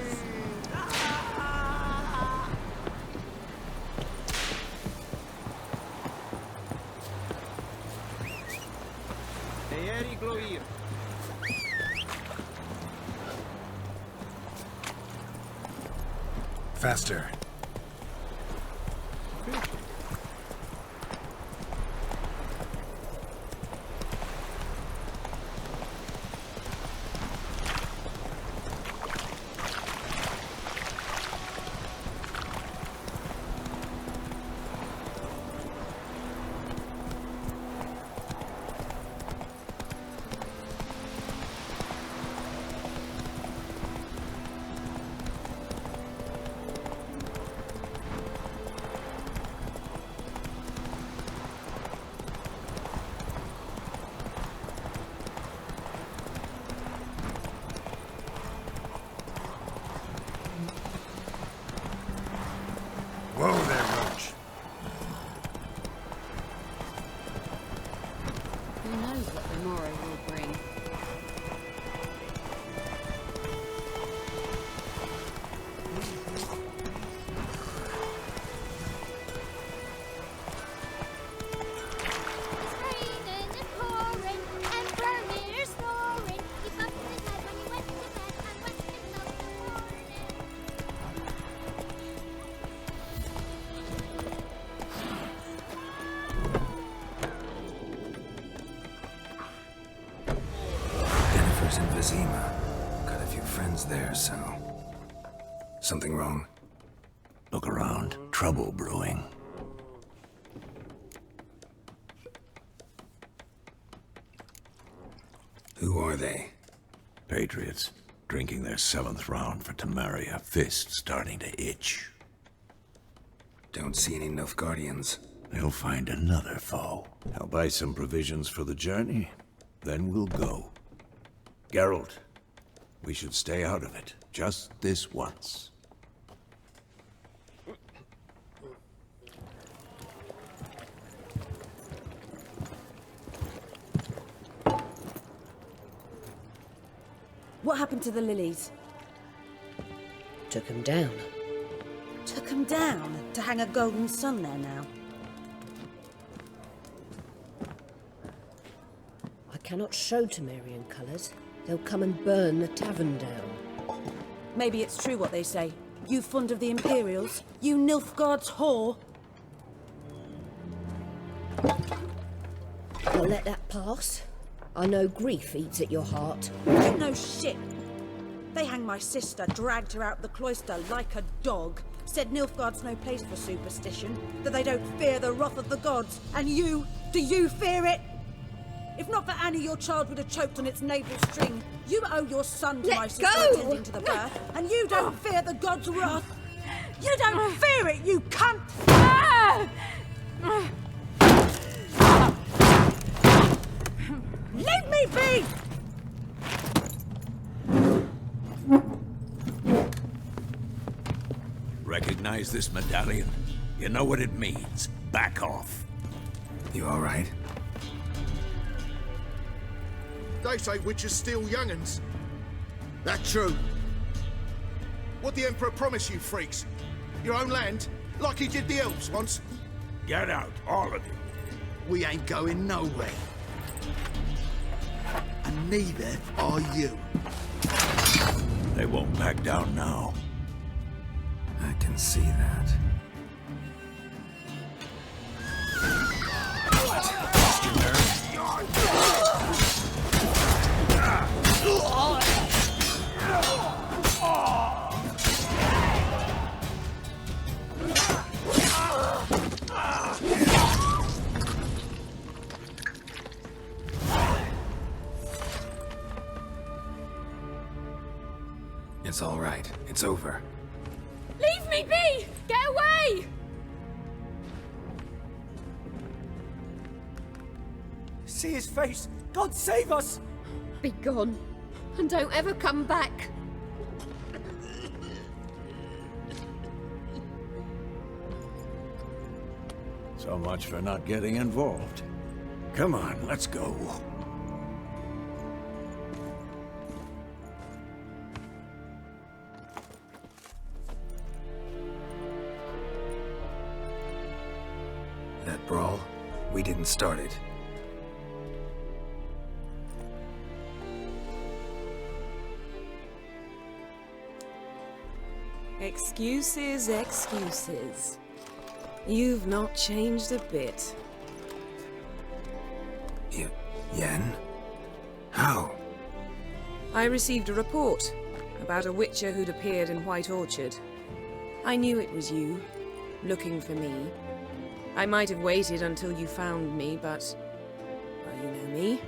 Speaker 2: Faster. Something wrong?
Speaker 4: Look around. Trouble brewing.
Speaker 2: Who are they?
Speaker 4: Patriots. Drinking their 7th round for Tamaria. Fist starting to itch.
Speaker 2: Don't see any Nilfgaardians.
Speaker 4: They'll find another foe. I'll buy some provisions for the journey. Then we'll go. Geralt, we should stay out of it. Just this once.
Speaker 19: What happened to the lilies?
Speaker 10: Took him down.
Speaker 19: Took them down to hang a golden sun there now.
Speaker 10: I cannot show Temerian colours. They'll come and burn the tavern down.
Speaker 19: Maybe it's true what they say. You fond of the Imperials? You Nilfgaard's whore?
Speaker 10: I'll let that pass. I know grief eats at your heart.
Speaker 19: You know shit. They hanged my sister, dragged her out the cloister like a dog. Said Nilfgaard's no place for superstition, that they don't fear the wrath of the gods. And you, do you fear it? If not for Annie, your child would have choked on its navel string. You owe your son to my sister attending to the birth, and you don't fear the gods' wrath. You don't fear it, you cunt! Leave me be!
Speaker 4: Recognize this medallion? You know what it means. Back off.
Speaker 2: You all right?
Speaker 9: They say witches steal young'uns. That true? What the Emperor promised you, freaks? Your own land? Like he did the elves once?
Speaker 4: Get out, all of you.
Speaker 9: We ain't going nowhere. And neither are you.
Speaker 4: They won't back down now.
Speaker 2: I can see that. It's all right. It's over.
Speaker 17: Leave me be! Get away!
Speaker 11: See his face! God save us!
Speaker 17: Be gone, and don't ever come back.
Speaker 4: So much for not getting involved. Come on, let's go.
Speaker 2: That brawl, we didn't start it.
Speaker 19: Excuses, excuses. You've not changed a bit.
Speaker 2: Yen? How?
Speaker 3: I received a report about a witcher who'd appeared in White Orchard. I knew it was you, looking for me. I might have waited until you found me, but... well, you know me.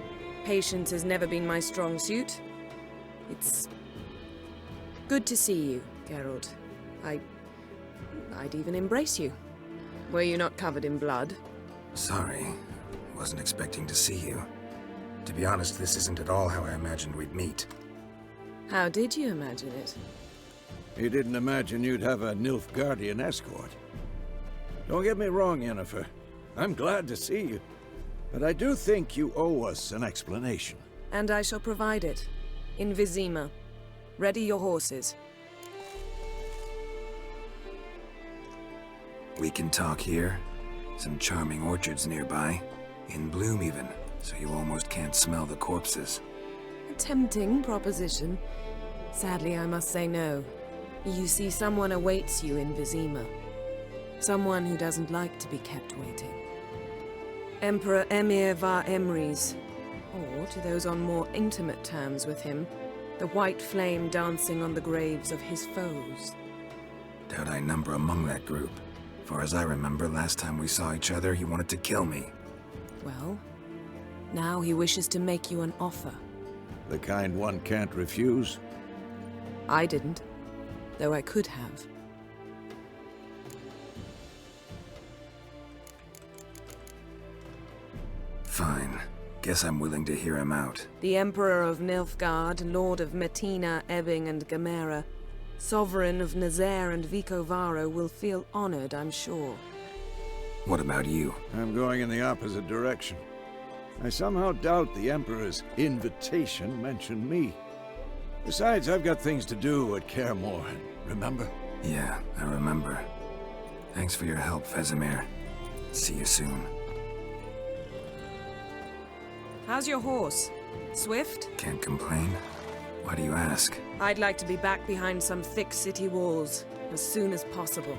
Speaker 3: Patience has never been my strong suit. It's... good to see you, Geralt. I'd even embrace you. Were you not covered in blood?
Speaker 2: Sorry. Wasn't expecting to see you. To be honest, this isn't at all how I imagined we'd meet.
Speaker 3: How did you imagine it?
Speaker 4: You didn't imagine you'd have a Nilfgaardian escort. Don't get me wrong, Yennefer. I'm glad to see you. But I do think you owe us an explanation.
Speaker 3: And I shall provide it. In Vizima. Ready your horses.
Speaker 2: We can talk here. Some charming orchards nearby. In bloom even, so you almost can't smell the corpses.
Speaker 3: A tempting proposition. Sadly, I must say no. You see, someone awaits you in Vizima. Someone who doesn't like to be kept waiting. Emperor Emir var Emrys. Or, to those on more intimate terms with him, the white flame dancing on the graves of his foes.
Speaker 2: Doubt I number among that group. Far as I remember, last time we saw each other, he wanted to kill me.
Speaker 3: Well, now he wishes to make you an offer.
Speaker 4: The kind one can't refuse?
Speaker 3: I didn't, though I could have.
Speaker 2: Fine. Guess I'm willing to hear him out.
Speaker 3: The Emperor of Nilfgaard, Lord of Metina, Ebbing, and Gamera, Sovereign of Nazaire and Vicovaro will feel honored, I'm sure.
Speaker 2: What about you?
Speaker 4: I'm going in the opposite direction. I somehow doubt the Emperor's invitation mentioned me. Besides, I've got things to do at Kaer Morhen, remember?
Speaker 2: Yeah, I remember. Thanks for your help, Vesemir. See you soon.
Speaker 3: How's your horse? Swift?
Speaker 2: Can't complain. Why do you ask?
Speaker 3: I'd like to be back behind some thick city walls as soon as possible.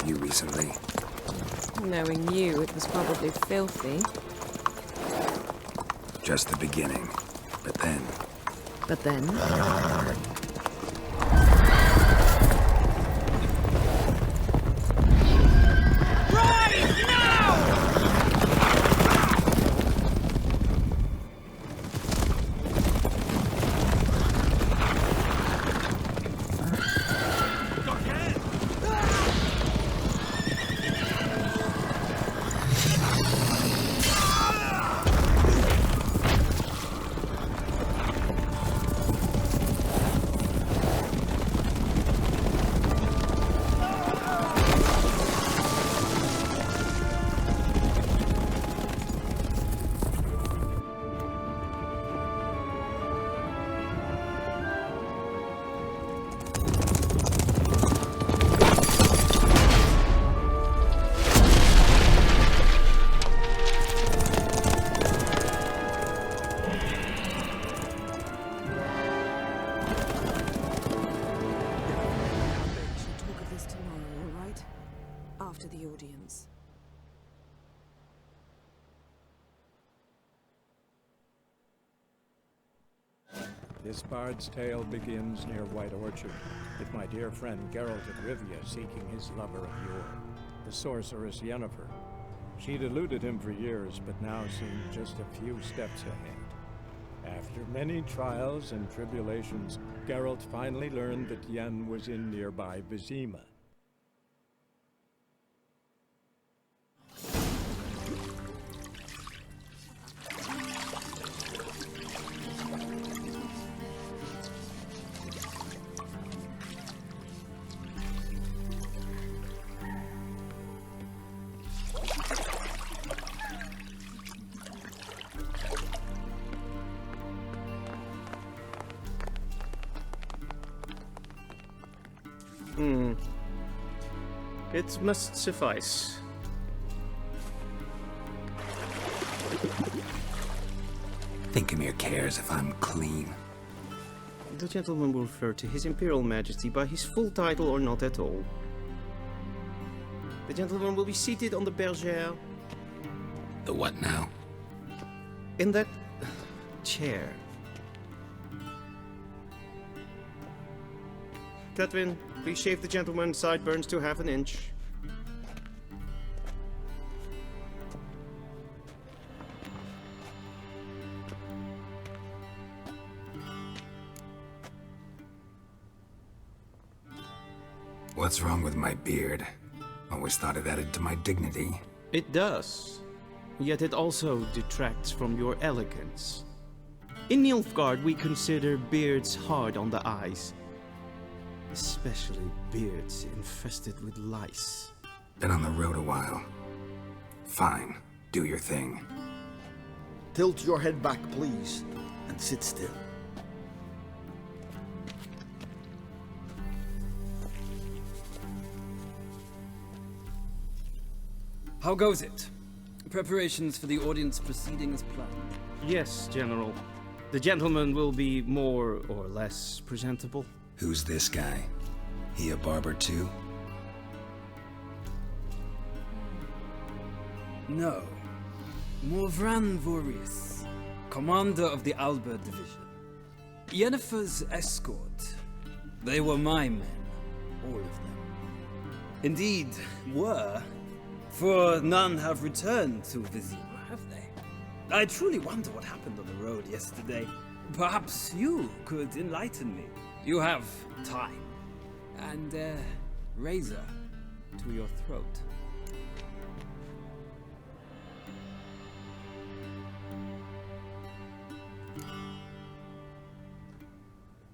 Speaker 2: Recently.
Speaker 3: Knowing you, it was probably filthy.
Speaker 2: Just the beginning. But then...
Speaker 3: But then?
Speaker 7: This bard's tale begins near White Orchard, with my dear friend Geralt of Rivia seeking his lover of yore, the sorceress Yennefer. She'd eluded him for years, but now seemed just a few steps ahead. After many trials and tribulations, Geralt finally learned that Yen was in nearby Vizima.
Speaker 9: It must suffice.
Speaker 2: Thinkamir cares if I'm clean.
Speaker 9: The gentleman will refer to His Imperial Majesty by his full title or not at all. The gentleman will be seated on the bergère.
Speaker 2: The what now?
Speaker 9: In that chair. Catwin, please shave the gentleman's sideburns to half an inch.
Speaker 2: What's wrong with my beard? Always thought it added to my dignity.
Speaker 9: It does. Yet it also detracts from your elegance. In Nilfgaard, we consider beards hard on the eyes. Especially beards infested with lice.
Speaker 2: Been on the road a while. Fine. Do your thing.
Speaker 9: Tilt your head back, please, and sit still.
Speaker 14: How goes it? Preparations for the audience proceeding as planned?
Speaker 16: Yes, General. The gentleman will be more or less presentable.
Speaker 2: Who's this guy? He a barber too?
Speaker 14: No. Morvran Vorius, commander of the Alba Division. Yennefer's escort. They were my men, all of them. Indeed, were, for none have returned to Vizima, have they? I truly wonder what happened on the road yesterday. Perhaps you could enlighten me. You have time. And a razor to your throat.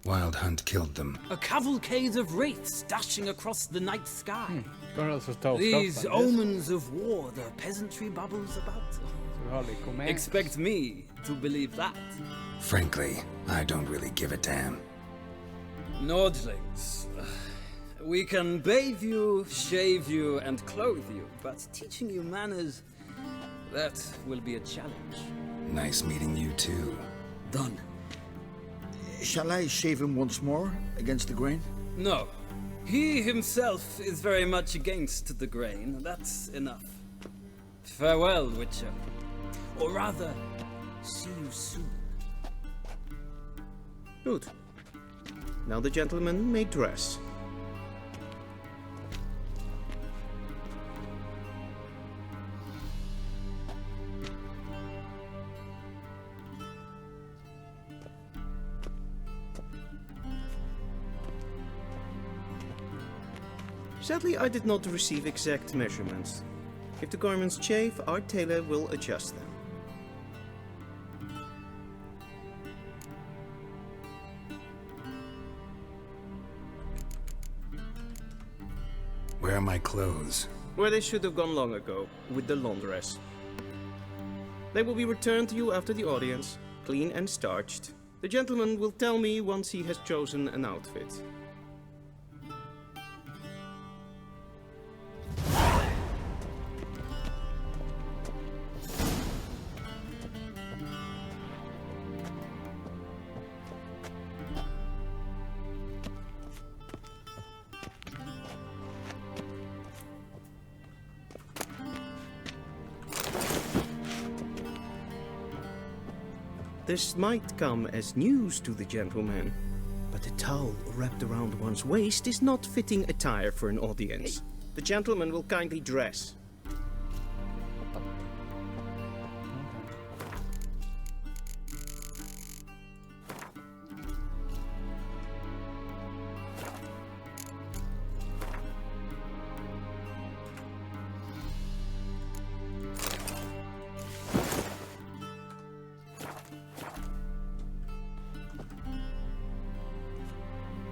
Speaker 2: Wild Hunt killed them.
Speaker 14: A cavalcade of wraiths dashing across the night sky.
Speaker 8: These
Speaker 14: These omens of war the peasantry babbles about. Expect me to believe that.
Speaker 2: Frankly, I don't really give a damn.
Speaker 14: Nordlings. We can bathe you, shave you, and clothe you, but teaching you manners, that will be a challenge.
Speaker 2: Nice meeting you too.
Speaker 9: Done. Shall I shave him once more, against the grain?
Speaker 14: No. He himself is very much against the grain. That's enough. Farewell, Witcher. Or rather, see you soon.
Speaker 16: Good. Now the gentleman may dress. Sadly, I did not receive exact measurements. If the garments chafe, our tailor will adjust them.
Speaker 2: Where are my clothes?
Speaker 16: Where they should have gone long ago, with the laundress. They will be returned to you after the audience, clean and starched. The gentleman will tell me once he has chosen an outfit. This might come as news to the gentleman, but a towel wrapped around one's waist is not fitting attire for an audience. The gentleman will kindly dress.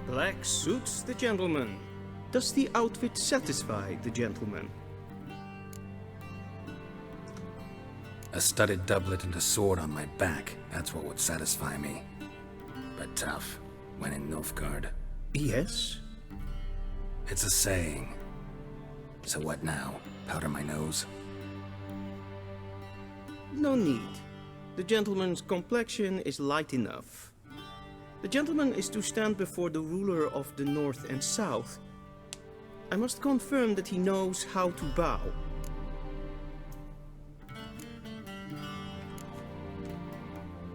Speaker 16: Black suits the gentleman. Does the outfit satisfy the gentleman?
Speaker 2: A studded doublet and a sword on my back. That's what would satisfy me. But tough, when in Nilfgaard.
Speaker 16: Yes?
Speaker 2: It's a saying. So what now? Powder my nose?
Speaker 16: No need. The gentleman's complexion is light enough. The gentleman is to stand before the ruler of the North and South. I must confirm that he knows how to bow.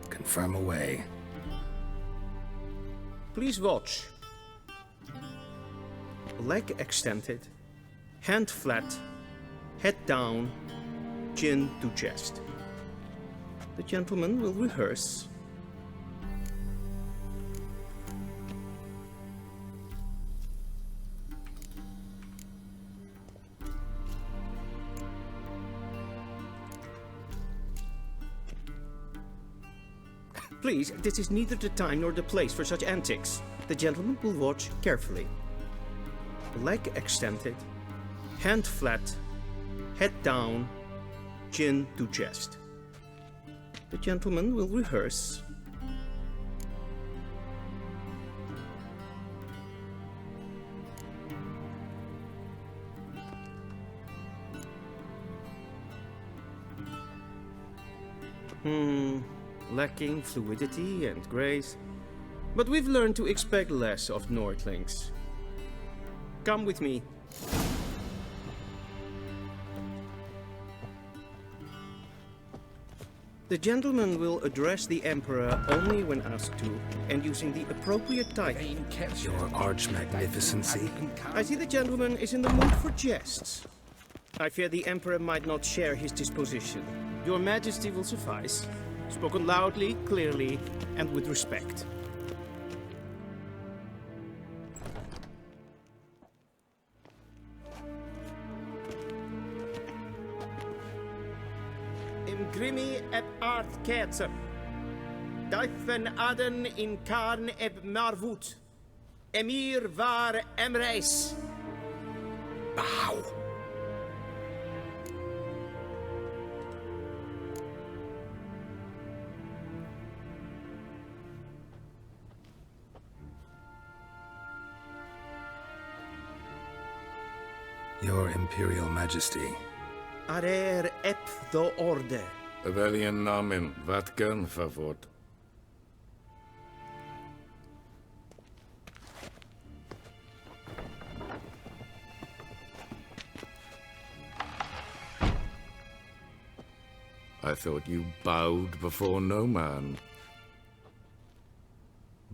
Speaker 2: Confirm away.
Speaker 16: Please watch. Leg extended, hand flat, head down, chin to chest. The gentleman will rehearse. Please, this is neither the time nor the place for such antics. The gentleman will watch carefully. Leg extended, hand flat, head down,
Speaker 9: chin to chest. The gentleman will rehearse. Lacking fluidity and grace. But we've learned to expect less of Nordlings. Come with me. The gentleman will address the Emperor only when asked to, and using the appropriate title.
Speaker 2: Your Arch-Magnificency.
Speaker 9: I see the gentleman is in the mood for jests. I fear the Emperor might not share his disposition. Your Majesty will suffice. Spoken loudly, clearly, and with respect. Imgrimi eb art ketzer. Duifen aden in karn eb marvut. Emir var emreis.
Speaker 2: Bow. Your Imperial Majesty.
Speaker 9: Arer ep do orde.
Speaker 4: Weljen namen, wat kan favor? I thought you bowed before no man.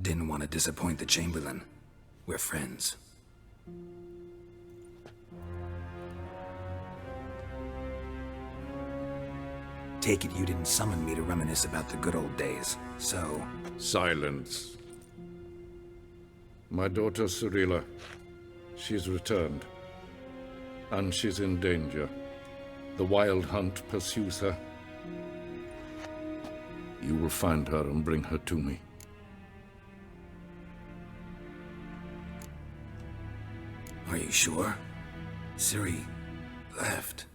Speaker 2: Didn't want to disappoint the Chamberlain. We're friends. Take it you didn't summon me to reminisce about the good old days, so...
Speaker 4: Silence. My daughter Cyrilla, she's returned. And she's in danger. The Wild Hunt pursues her. You will find her and bring her to me.
Speaker 2: Are you sure? Ciri left.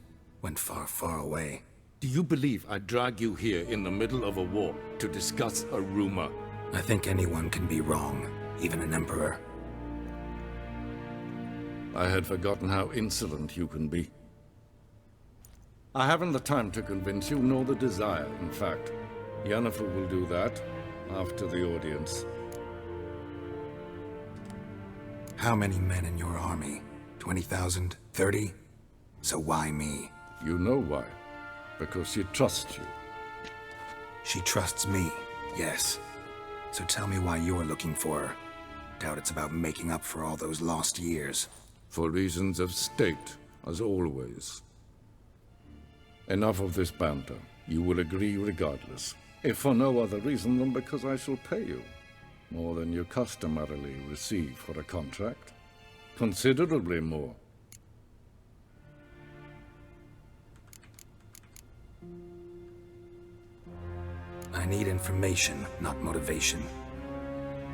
Speaker 2: Went far, far away.
Speaker 4: Do you believe I'd drag you here in the middle of a war to discuss a rumor?
Speaker 2: I think anyone can be wrong, even an emperor.
Speaker 4: I had forgotten how insolent you can be. I haven't the time to convince you, nor the desire, in fact. Yennefer will do that after the audience.
Speaker 2: How many men in your army? 20,000? 30? So why me?
Speaker 4: You know why. Because she trusts you.
Speaker 2: She trusts me, yes. So tell me why you're looking for her. Doubt it's about making up for all those lost years.
Speaker 4: For reasons of state, as always. Enough of this banter. You will agree regardless. If for no other reason than because I shall pay you. More than you customarily receive for a contract. Considerably more.
Speaker 2: I need information, not motivation.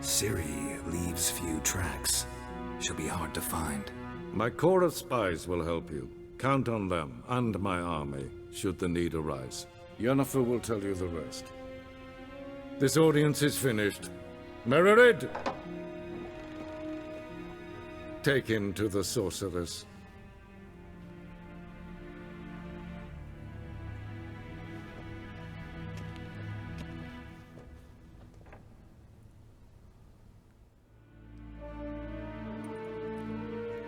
Speaker 2: Ciri leaves few tracks. She'll be hard to find.
Speaker 4: My corps of spies will help you. Count on them, and my army, should the need arise. Yennefer will tell you the rest. This audience is finished. Mererid! Take him to the sorceress.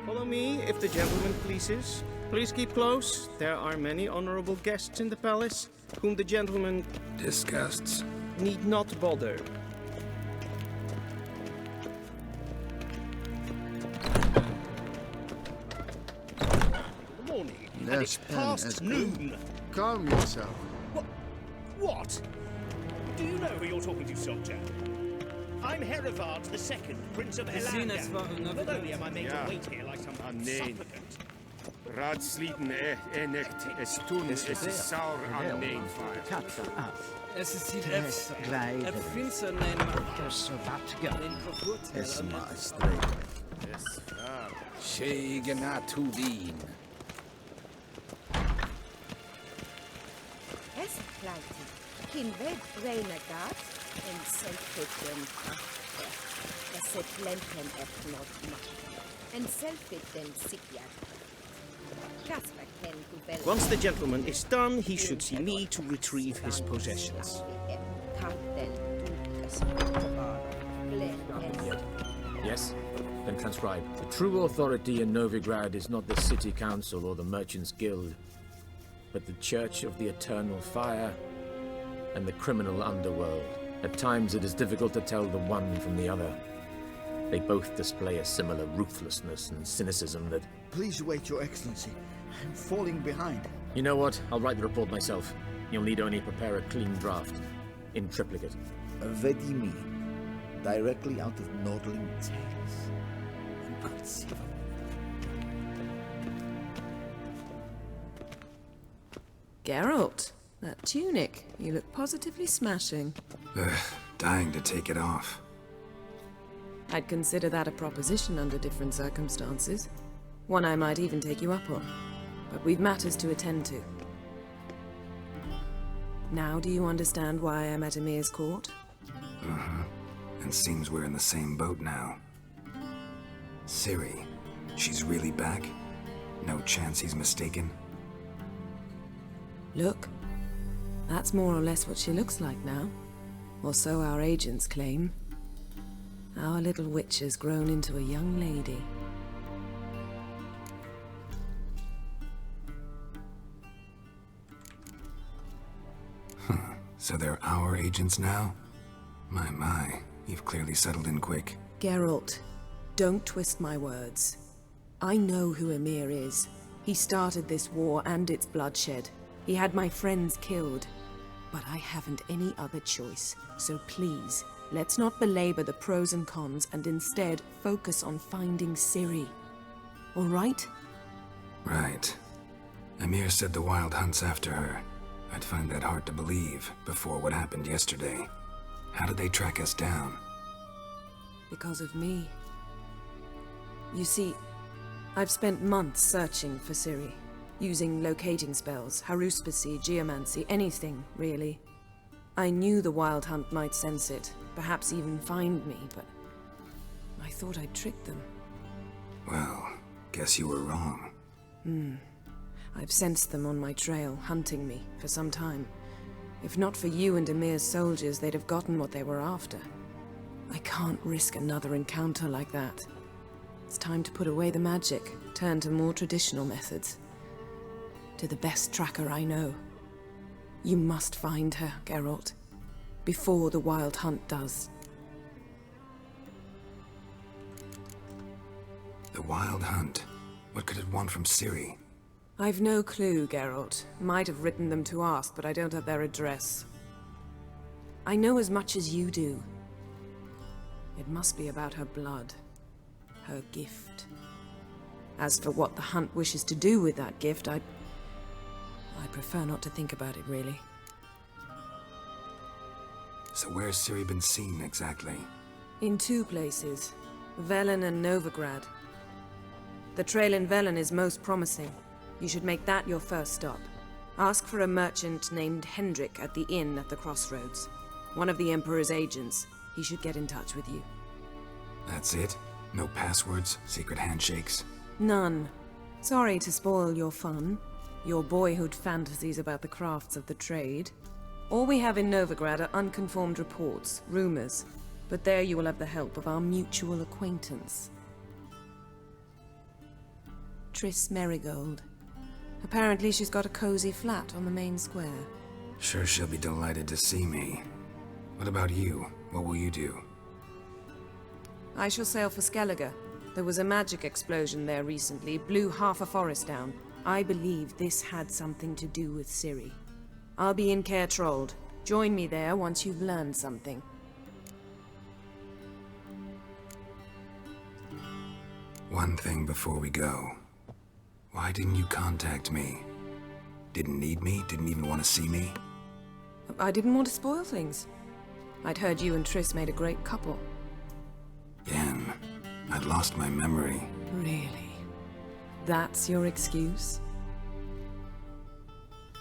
Speaker 9: Follow me, if the gentleman pleases. Please keep close. There are many honorable guests in the palace, whom the gentleman...
Speaker 2: disgusts.
Speaker 9: ...need not bother. Good morning. And it's past noon.
Speaker 18: Calm yourself.
Speaker 6: What? Do you know who you're talking to, soldier? I'm Herivard II, Prince of Helanga. Not only am I made to wait here like some supplicant.
Speaker 16: Raadsliden echt es tun, es is saur aan neen.
Speaker 14: Es ist hier finster neem
Speaker 18: Es maestro. Shegena tu vin.
Speaker 10: flighty. Kinved renegat en selfitten achte. Setlempen etnod machte. En selfitten sikjad.
Speaker 9: Once the gentleman is done, he should see me to retrieve his possessions.
Speaker 12: Yes? Then transcribe. The true authority in Novigrad is not the city council or the merchants' guild, but the Church of the Eternal Fire and the criminal underworld. At times it is difficult to tell the one from the other. They both display a similar ruthlessness and cynicism that...
Speaker 13: Please wait, Your Excellency. I'm falling behind.
Speaker 12: You know what? I'll write the report myself. You'll need only prepare a clean draft. In triplicate.
Speaker 21: Vedimi. Directly out of Nordling Tales. Inconceivable.
Speaker 3: Geralt, that tunic. You look positively smashing.
Speaker 2: Dying to take it off.
Speaker 3: I'd consider that a proposition under different circumstances. One I might even take you up on. But we've matters to attend to. Now do you understand why I'm at Emir's court?
Speaker 2: Uh-huh. And seems we're in the same boat now. Ciri, she's really back? No chance he's mistaken?
Speaker 3: Look, that's more or less what she looks like now. Or so our agents claim. Our little witch has grown into a young lady.
Speaker 2: So they're our agents now? My, you've clearly settled in quick.
Speaker 3: Geralt, don't twist my words. I know who Emir is. He started this war and its bloodshed. He had my friends killed. But I haven't any other choice. So please, let's not belabor the pros and cons and instead focus on finding Ciri. All right?
Speaker 2: Right. Emir said the Wild Hunt's after her. I'd find that hard to believe before what happened yesterday. How did they track us down?
Speaker 3: Because of me. You see, I've spent months searching for Ciri, using locating spells, haruspicy, geomancy, anything, really. I knew the Wild Hunt might sense it, perhaps even find me, but I thought I'd tricked them.
Speaker 2: Well, guess you were wrong.
Speaker 3: I've sensed them on my trail, hunting me, for some time. If not for you and Emir's soldiers, they'd have gotten what they were after. I can't risk another encounter like that. It's time to put away the magic, turn to more traditional methods. To the best tracker I know. You must find her, Geralt. Before the Wild Hunt does.
Speaker 2: The Wild Hunt? What could it want from Ciri?
Speaker 3: I've no clue, Geralt. Might have written them to ask, but I don't have their address. I know as much as you do. It must be about her blood. Her gift. As for what the Hunt wishes to do with that gift, I prefer not to think about it, really.
Speaker 2: So where's Ciri been seen, exactly?
Speaker 3: In two places. Velen and Novigrad. The trail in Velen is most promising. You should make that your first stop. Ask for a merchant named Hendrik at the inn at the crossroads. One of the Emperor's agents. He should get in touch with you.
Speaker 2: That's it? No passwords? Secret handshakes?
Speaker 3: None. Sorry to spoil your fun. Your boyhood fantasies about the crafts of the trade. All we have in Novigrad are unconfirmed reports, rumors. But there you will have the help of our mutual acquaintance. Triss Merigold. Apparently she's got a cozy flat on the main square.
Speaker 2: Sure she'll be delighted to see me. What about you? What will you do?
Speaker 3: I shall sail for Skellige. There was a magic explosion there recently, blew half a forest down. I believe this had something to do with Ciri. I'll be in Caer Trold. Join me there once you've learned something.
Speaker 2: One thing before we go. Why didn't you contact me? Didn't need me? Didn't even want to see me?
Speaker 3: I didn't want to spoil things. I'd heard you and Triss made a great couple.
Speaker 2: Yen, I'd lost my memory.
Speaker 3: Really? That's your excuse?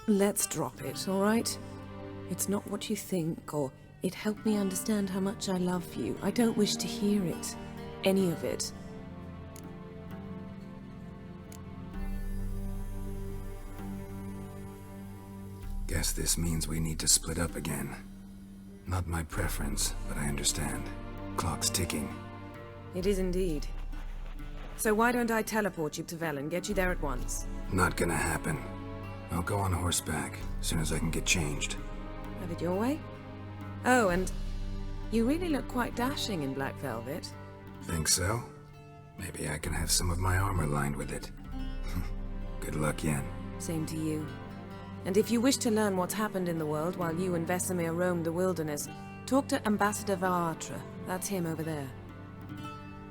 Speaker 3: Let's drop it, all right? It's not what you think, or it helped me understand how much I love you. I don't wish to hear it. Any of it.
Speaker 2: Guess this means we need to split up again. Not my preference, but I understand. Clock's ticking.
Speaker 3: It is indeed. So why don't I teleport you to Velen, get you there at once?
Speaker 2: Not gonna happen. I'll go on horseback, as soon as I can get changed.
Speaker 3: Have it your way? Oh, and you really look quite dashing in black velvet.
Speaker 2: Think so? Maybe I can have some of my armor lined with it. Good luck, Yen.
Speaker 3: Same to you. And if you wish to learn what's happened in the world while you and Vesemir roamed the wilderness, talk to Ambassador Vaatra. That's him over there.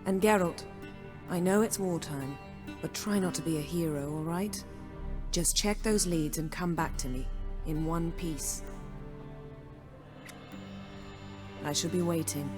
Speaker 3: And Geralt, I know it's wartime, but try not to be a hero, all right? Just check those leads and come back to me, in one piece. I shall be waiting.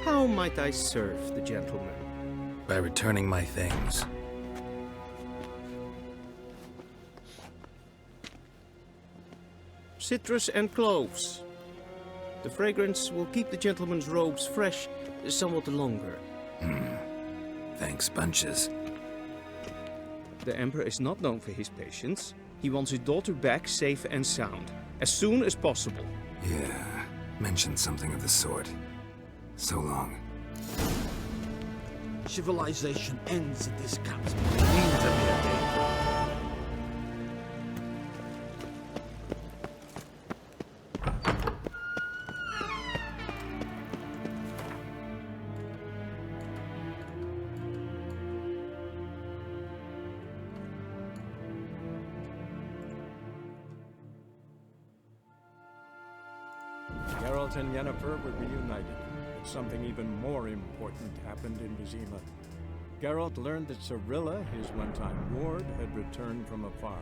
Speaker 1: How might I serve the gentleman?
Speaker 2: By returning my things.
Speaker 1: Citrus and cloves. The fragrance will keep the gentleman's robes fresh somewhat longer.
Speaker 2: Thanks, bunches.
Speaker 1: The Emperor is not known for his patience. He wants his daughter back safe and sound, as soon as possible.
Speaker 2: Yeah, mentioned something of the sort. So long.
Speaker 13: Civilization ends at this castle.
Speaker 7: Geralt and Yennefer were reunited, but something even more important happened in Vizima. Geralt learned that Cirilla, his one-time ward, had returned from afar,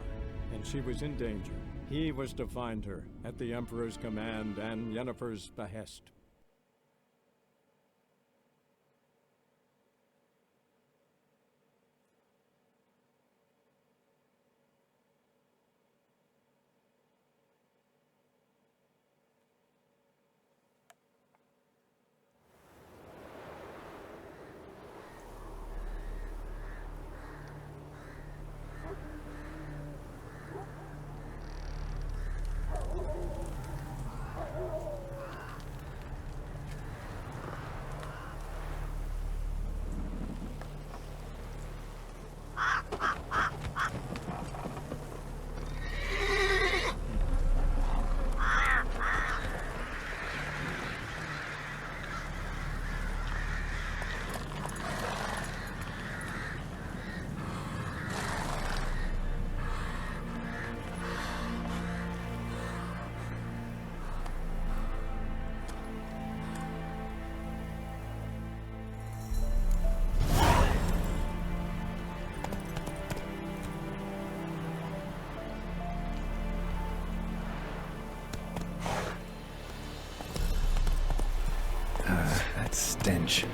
Speaker 7: and she was in danger. He was to find her, at the Emperor's command and Yennefer's behest.
Speaker 2: That stench.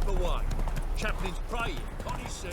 Speaker 15: away. Chaplain's praying, can't you see?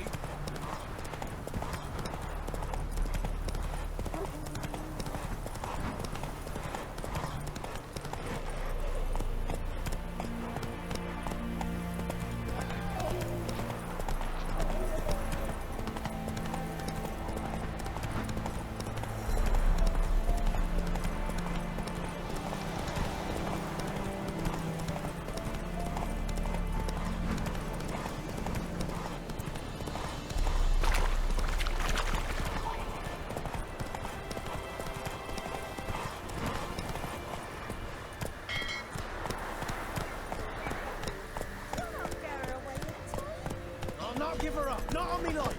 Speaker 9: I'll not give her up, not on me life.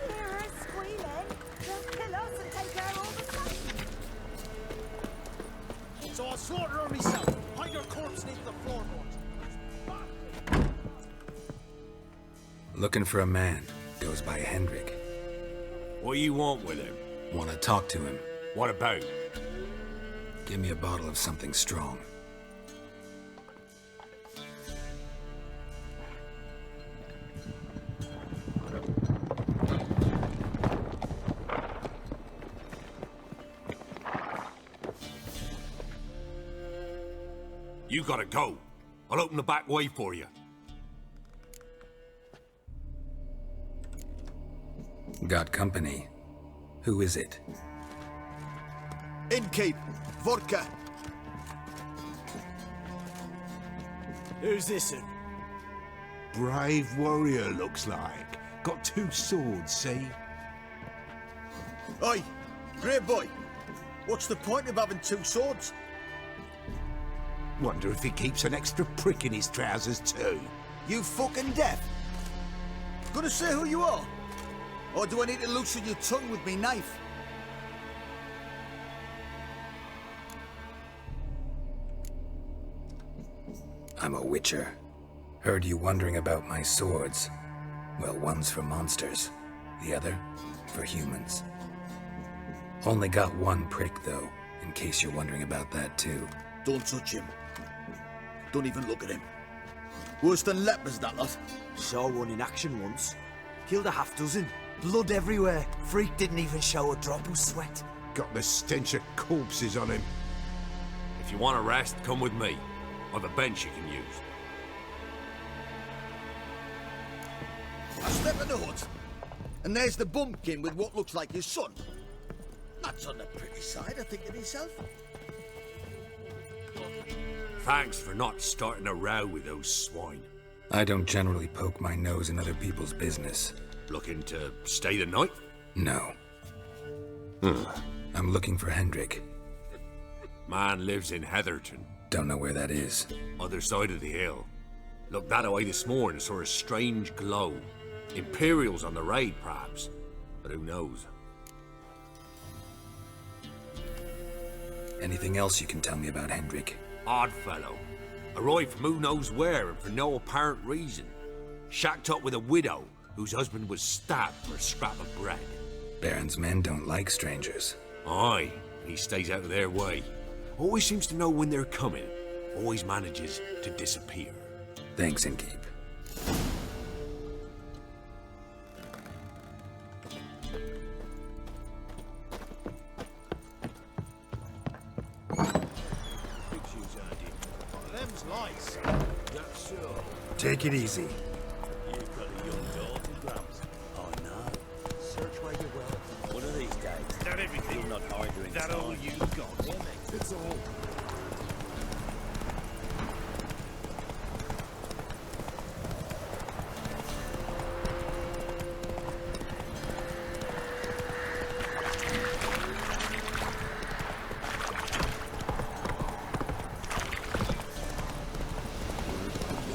Speaker 20: They hear her squealing. They'll kill us and take her all the same.
Speaker 9: So I'll slaughter her myself. Hide her corpse neath the floorboards.
Speaker 2: Looking for a man. Goes by Hendrik.
Speaker 15: What you want with him?
Speaker 2: Want to talk to him.
Speaker 15: What about?
Speaker 2: Give me a bottle of something strong.
Speaker 15: You gotta go. I'll open the back way for you.
Speaker 2: Got company. Who is it?
Speaker 9: Innkeep, vodka.
Speaker 11: Who's this'n?
Speaker 13: Brave warrior, looks like. Got 2 swords, see?
Speaker 9: Oi, great boy. What's the point of having 2 swords?
Speaker 13: Wonder if he keeps an extra prick in his trousers too.
Speaker 9: You fucking deaf? Gonna say who you are? Or do I need to loosen your tongue with me knife?
Speaker 2: I'm a witcher. Heard you wondering about my swords. Well, one's for monsters, the other for humans. Only got 1 prick, though, in case you're wondering about that, too.
Speaker 9: Don't touch him. Don't even look at him. Worse than lepers, that lot.
Speaker 11: Saw one in action once. Killed a half-dozen. Blood everywhere. Freak didn't even show a drop of sweat.
Speaker 13: Got the stench of corpses on him.
Speaker 15: If you want a rest, come with me. I've a bench you can use.
Speaker 9: I step in the hut, and there's the bumpkin with what looks like his son. That's on the pretty side, I think to myself.
Speaker 15: Thanks for not starting a row with those swine.
Speaker 2: I don't generally poke my nose in other people's business.
Speaker 15: Looking to stay the night?
Speaker 2: No. I'm looking for Hendrik.
Speaker 15: Man lives in Heatherton.
Speaker 2: Don't know where that is.
Speaker 15: Other side of the hill. Looked that away this morning, saw a strange glow. Imperials on the raid, perhaps. But who knows?
Speaker 2: Anything else you can tell me about Hendrik?
Speaker 15: Odd fellow. Arrived from who knows where and for no apparent reason. Shacked up with a widow whose husband was stabbed for a scrap of bread.
Speaker 2: Baron's men don't like strangers.
Speaker 15: Aye, and he stays out of their way. Always seems to know when they're coming. Always manages to disappear.
Speaker 2: Thanks, Innkeep.
Speaker 9: Them's lies.
Speaker 15: That's so.
Speaker 2: Take it easy.
Speaker 6: You've got a young daughter, Grams. Oh no. Search where you will. One of these days.
Speaker 15: Is that everything?
Speaker 6: You'll not hide during
Speaker 15: Is that
Speaker 6: time.
Speaker 15: all you got?
Speaker 6: Yeah, mate. It's all.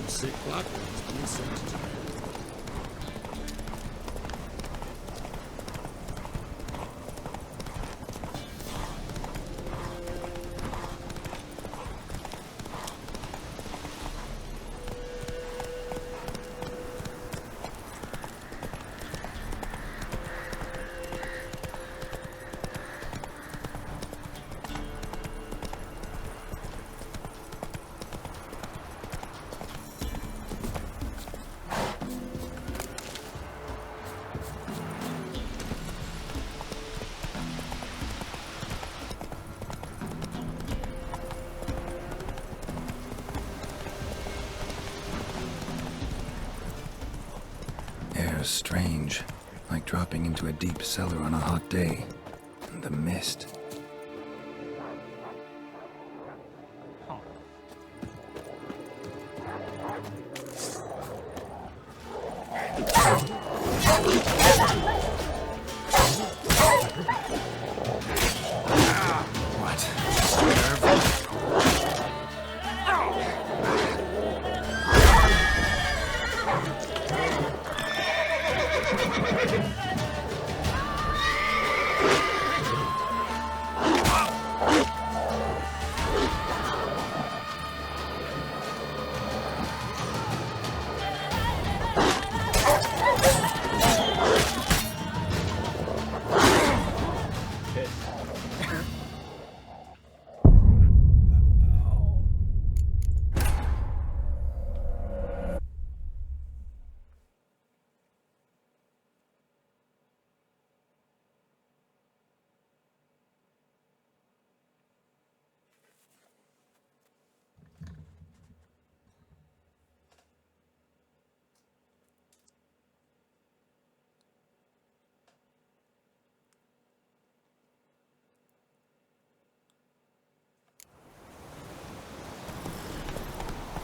Speaker 13: Sick black ones being sent to me.
Speaker 2: Air's strange, like dropping into a deep cellar on a hot day. And the mist.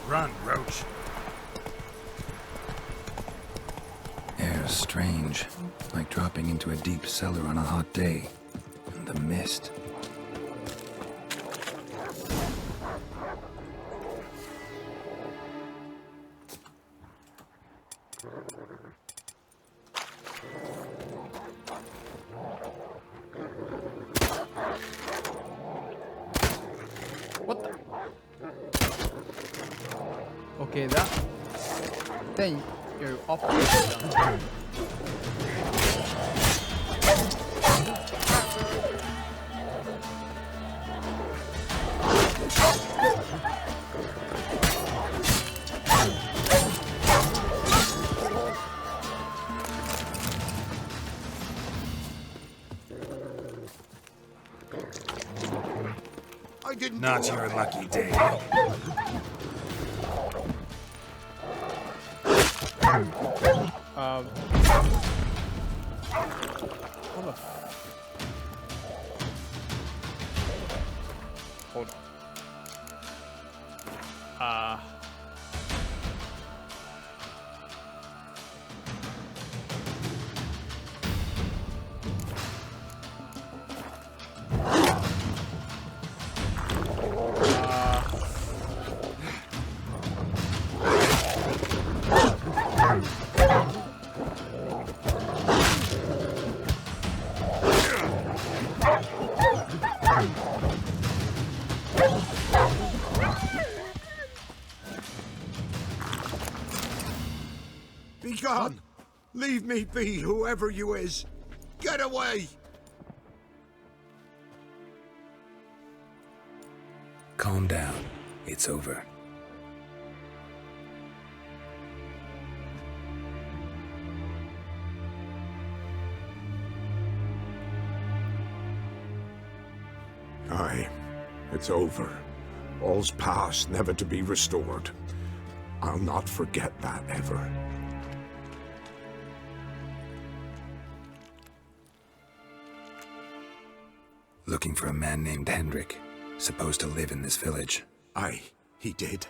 Speaker 4: Run, Roach.
Speaker 2: Air's strange, like dropping into a deep cellar on a hot day. And the mist.
Speaker 8: What the? Okay, that thing go up and down.
Speaker 13: I didn't.
Speaker 4: Not your lucky day.
Speaker 8: Hold on. Hold on.
Speaker 13: Be gone! Leave me be, whoever you is! Get away!
Speaker 2: Calm down. It's over.
Speaker 13: Aye, it's over. All's past, never to be restored. I'll not forget that ever.
Speaker 2: Looking for a man named Hendrik, supposed to live in this village.
Speaker 13: Aye, he did.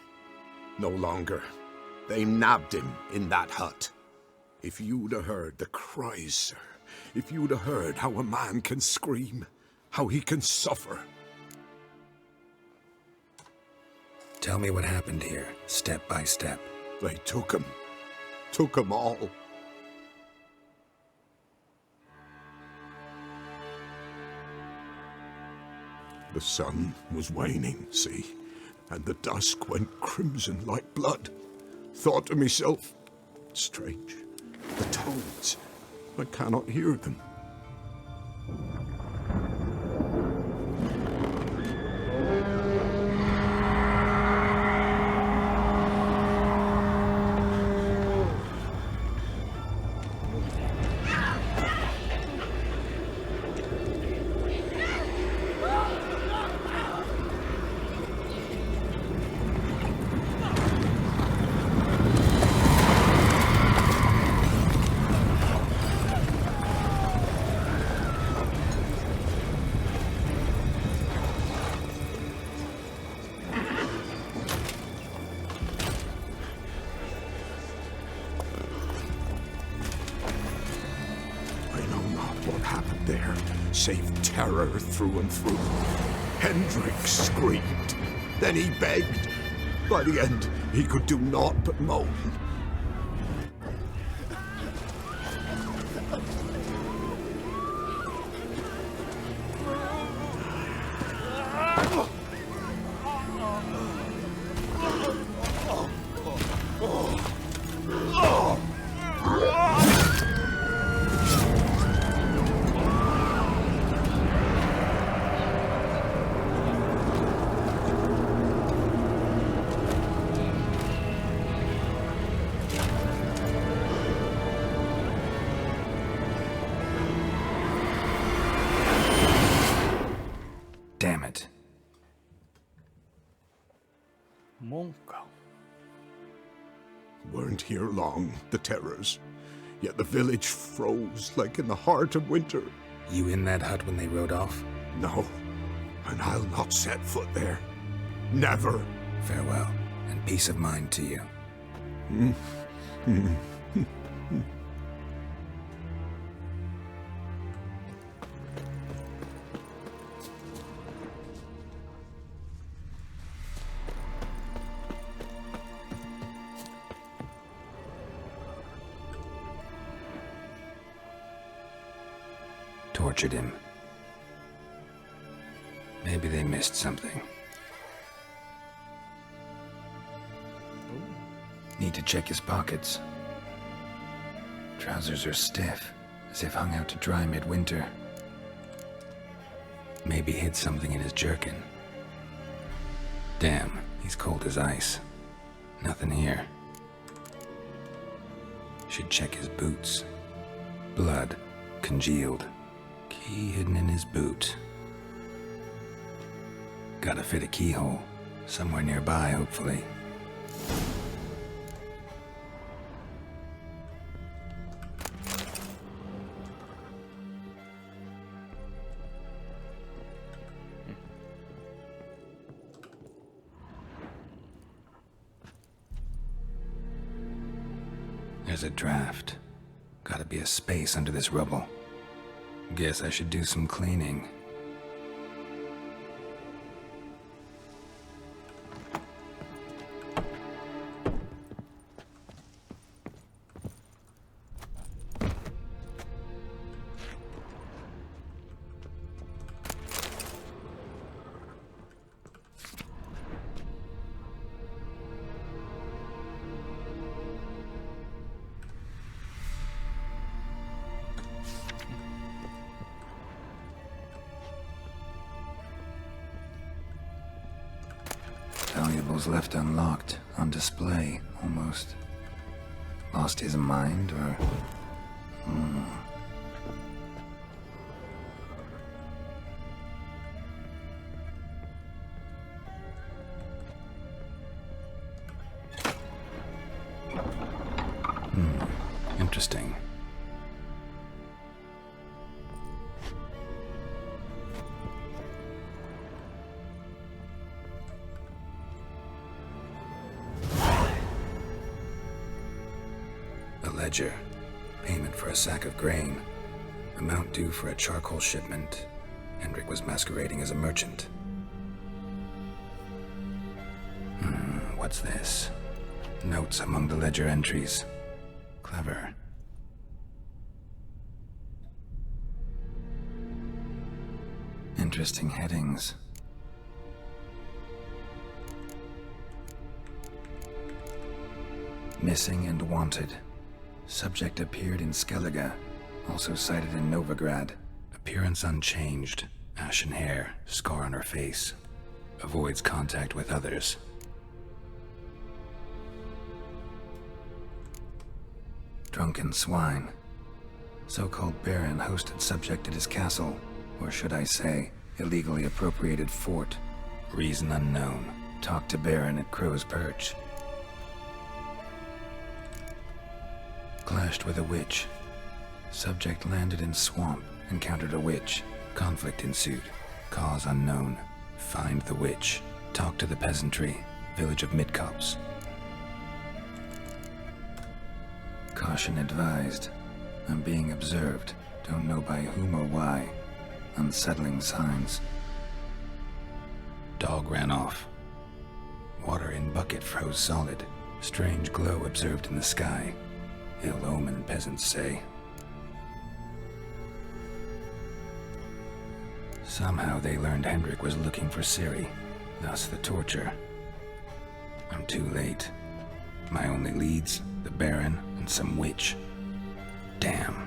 Speaker 13: No longer. They nabbed him in that hut. If you'd have heard the cries, sir. If you'd have heard how a man can scream, how he can suffer.
Speaker 2: Tell me what happened here, step by step.
Speaker 13: They took him. Took him all. The sun was waning, see, and the dusk went crimson like blood. Thought to myself, strange, the toads, I cannot hear them. what happened there, save terror through and through. Hendrik screamed. Then he begged. By the end, he could do naught but moan.
Speaker 2: Damn it.
Speaker 8: Monka.
Speaker 13: Weren't here long, the terrors. Yet the village froze like in the heart of winter.
Speaker 2: You in that hut when they rode off?
Speaker 13: No, and I'll not set foot there. Never.
Speaker 2: Farewell, and peace of mind to you. Tortured him. Maybe they missed something. Need to check his pockets. Trousers are stiff, as if hung out to dry midwinter. Maybe hid something in his jerkin. Damn, he's cold as ice. Nothing here. Should check his boots. Blood, congealed. Key hidden in his boot. Gotta fit a keyhole. Somewhere nearby, hopefully. There's a draft. Gotta be a space under this rubble. Guess I should do some cleaning. Valuables left unlocked, on display, almost. Lost his mind, or... Interesting. Ledger. Payment for a sack of grain. Amount due for a charcoal shipment. Hendrik was masquerading as a merchant. What's this? Notes among the ledger entries. Clever. Interesting headings. Missing and wanted. Subject appeared in Skellige, also cited in Novigrad. Appearance unchanged. Ashen hair, scar on her face. Avoids contact with others. Drunken swine. So-called baron hosted subject at his castle, or should I say, illegally appropriated fort. Reason unknown. Talked to baron at Crow's Perch. Clashed with a witch. Subject landed in swamp, encountered a witch. Conflict ensued. Cause unknown. Find the witch. Talk to the peasantry. Village of Midcopse. Caution advised. I'm being observed. Don't know by whom or why. Unsettling signs. Dog ran off. Water in bucket froze solid. Strange glow observed in the sky. Ill omen, peasants say. Somehow they learned Hendrik was looking for Ciri, thus the torture. I'm too late. My only leads, the Baron and some witch. Damn.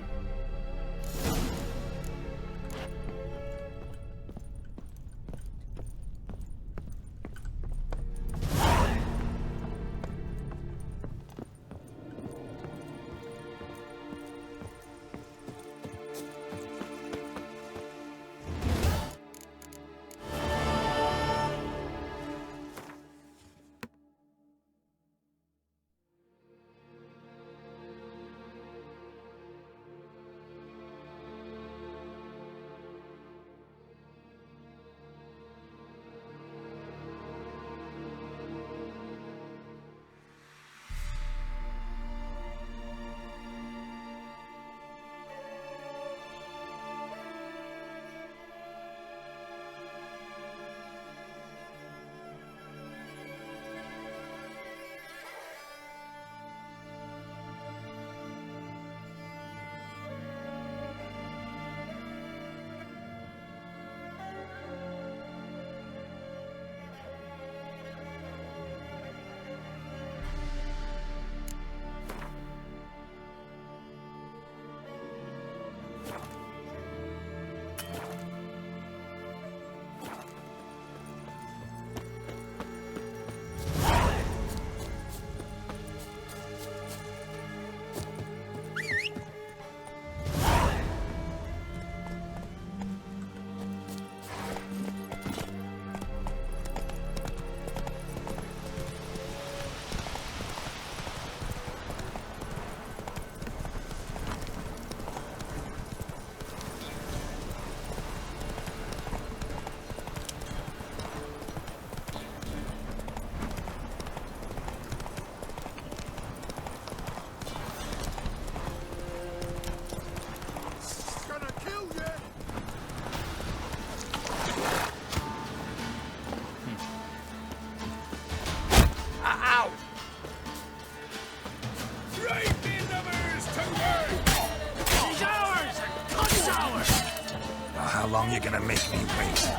Speaker 2: How long you gonna make me wait?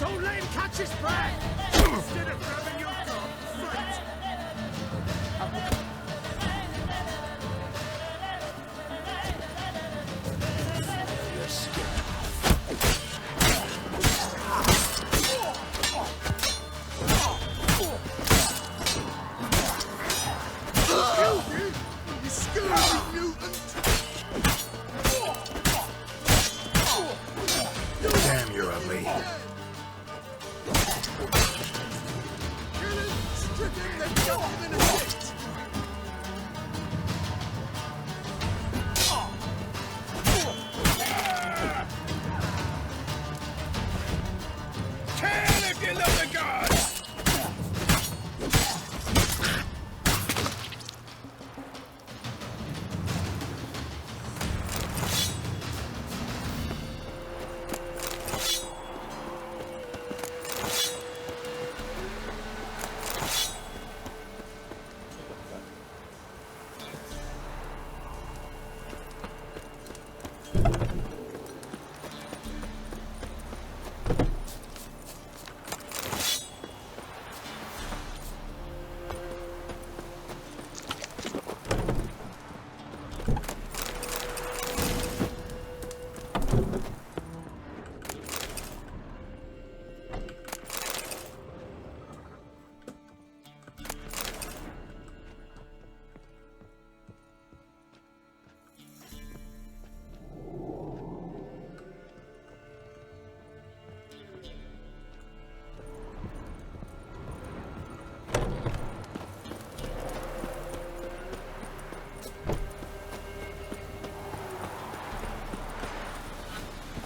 Speaker 9: Don't let him catch his breath! Instead of grabbing your gun, fight!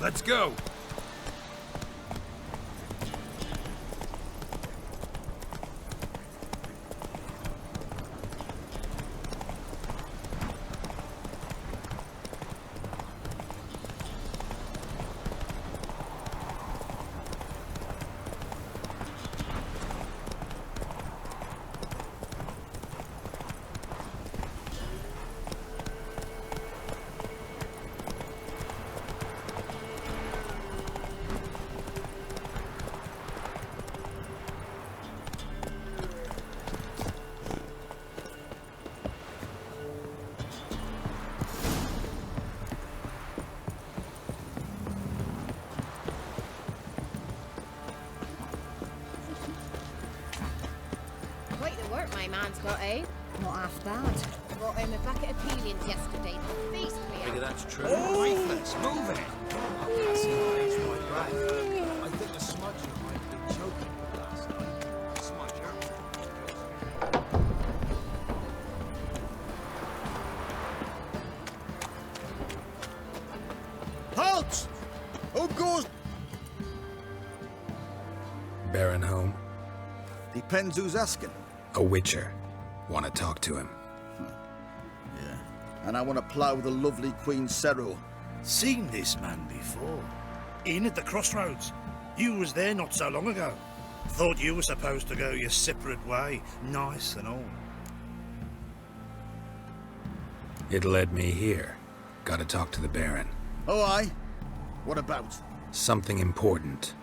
Speaker 15: Let's go!
Speaker 10: Quite the work my man's got, eh? Not half bad. Brought him a bucket of peelings yesterday. Feast me.
Speaker 15: Maybe that's true. Lifeless, move it! That's nice, my breath. I think the smudger might have been choking last night. Smudger?
Speaker 21: Halt! Who goes?
Speaker 2: Baron home?
Speaker 21: Depends who's asking.
Speaker 2: A witcher. Want to talk to him.
Speaker 21: Yeah. And I want to plough the lovely Queen Seru.
Speaker 9: Seen this man before. In at the crossroads. You was there not so long ago. Thought you were supposed to go your separate way, nice and all.
Speaker 2: It led me here. Gotta talk to the Baron.
Speaker 21: Oh, aye? What about?
Speaker 2: Something important.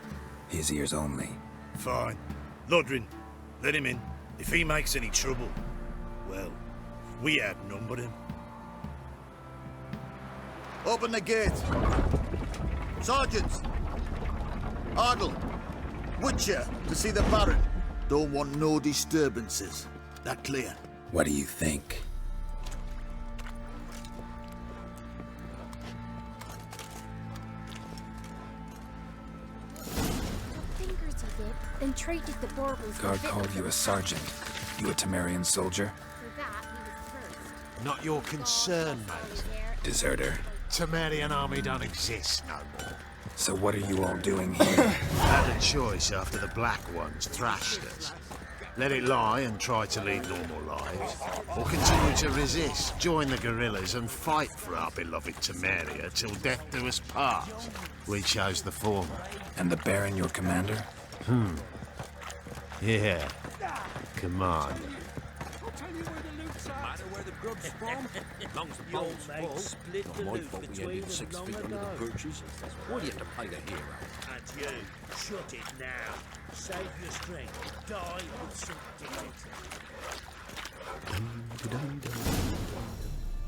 Speaker 2: His ears only.
Speaker 9: Fine. Lodrin, let him in. If he makes any trouble, well, we outnumbered him.
Speaker 21: Open the gate. Sergeants! Ardle! Witcher, to see the Baron. Don't want no disturbances. That clear?
Speaker 2: What do you think?
Speaker 17: Fingers you did, then traded the baubles.
Speaker 2: Guard called you a sergeant. You a Temerian soldier?
Speaker 17: For that, he was cursed.
Speaker 5: Not your concern, mate.
Speaker 2: Deserter?
Speaker 5: Temerian army don't exist no more.
Speaker 2: So what are you all doing here?
Speaker 5: Had a choice after the Black Ones thrashed us. Let it lie and try to lead normal lives, or continue to resist, join the guerrillas and fight for our beloved Temeria till death do us part. We chose the former.
Speaker 2: And the Baron your commander?
Speaker 5: Yeah. Commander.
Speaker 15: Matter where the grub's from, long as the bowl's full. Not my fault we ended 6 feet under the birches. Why do you have to play the hero?
Speaker 9: And you, shut it now. Save your strength. Die with some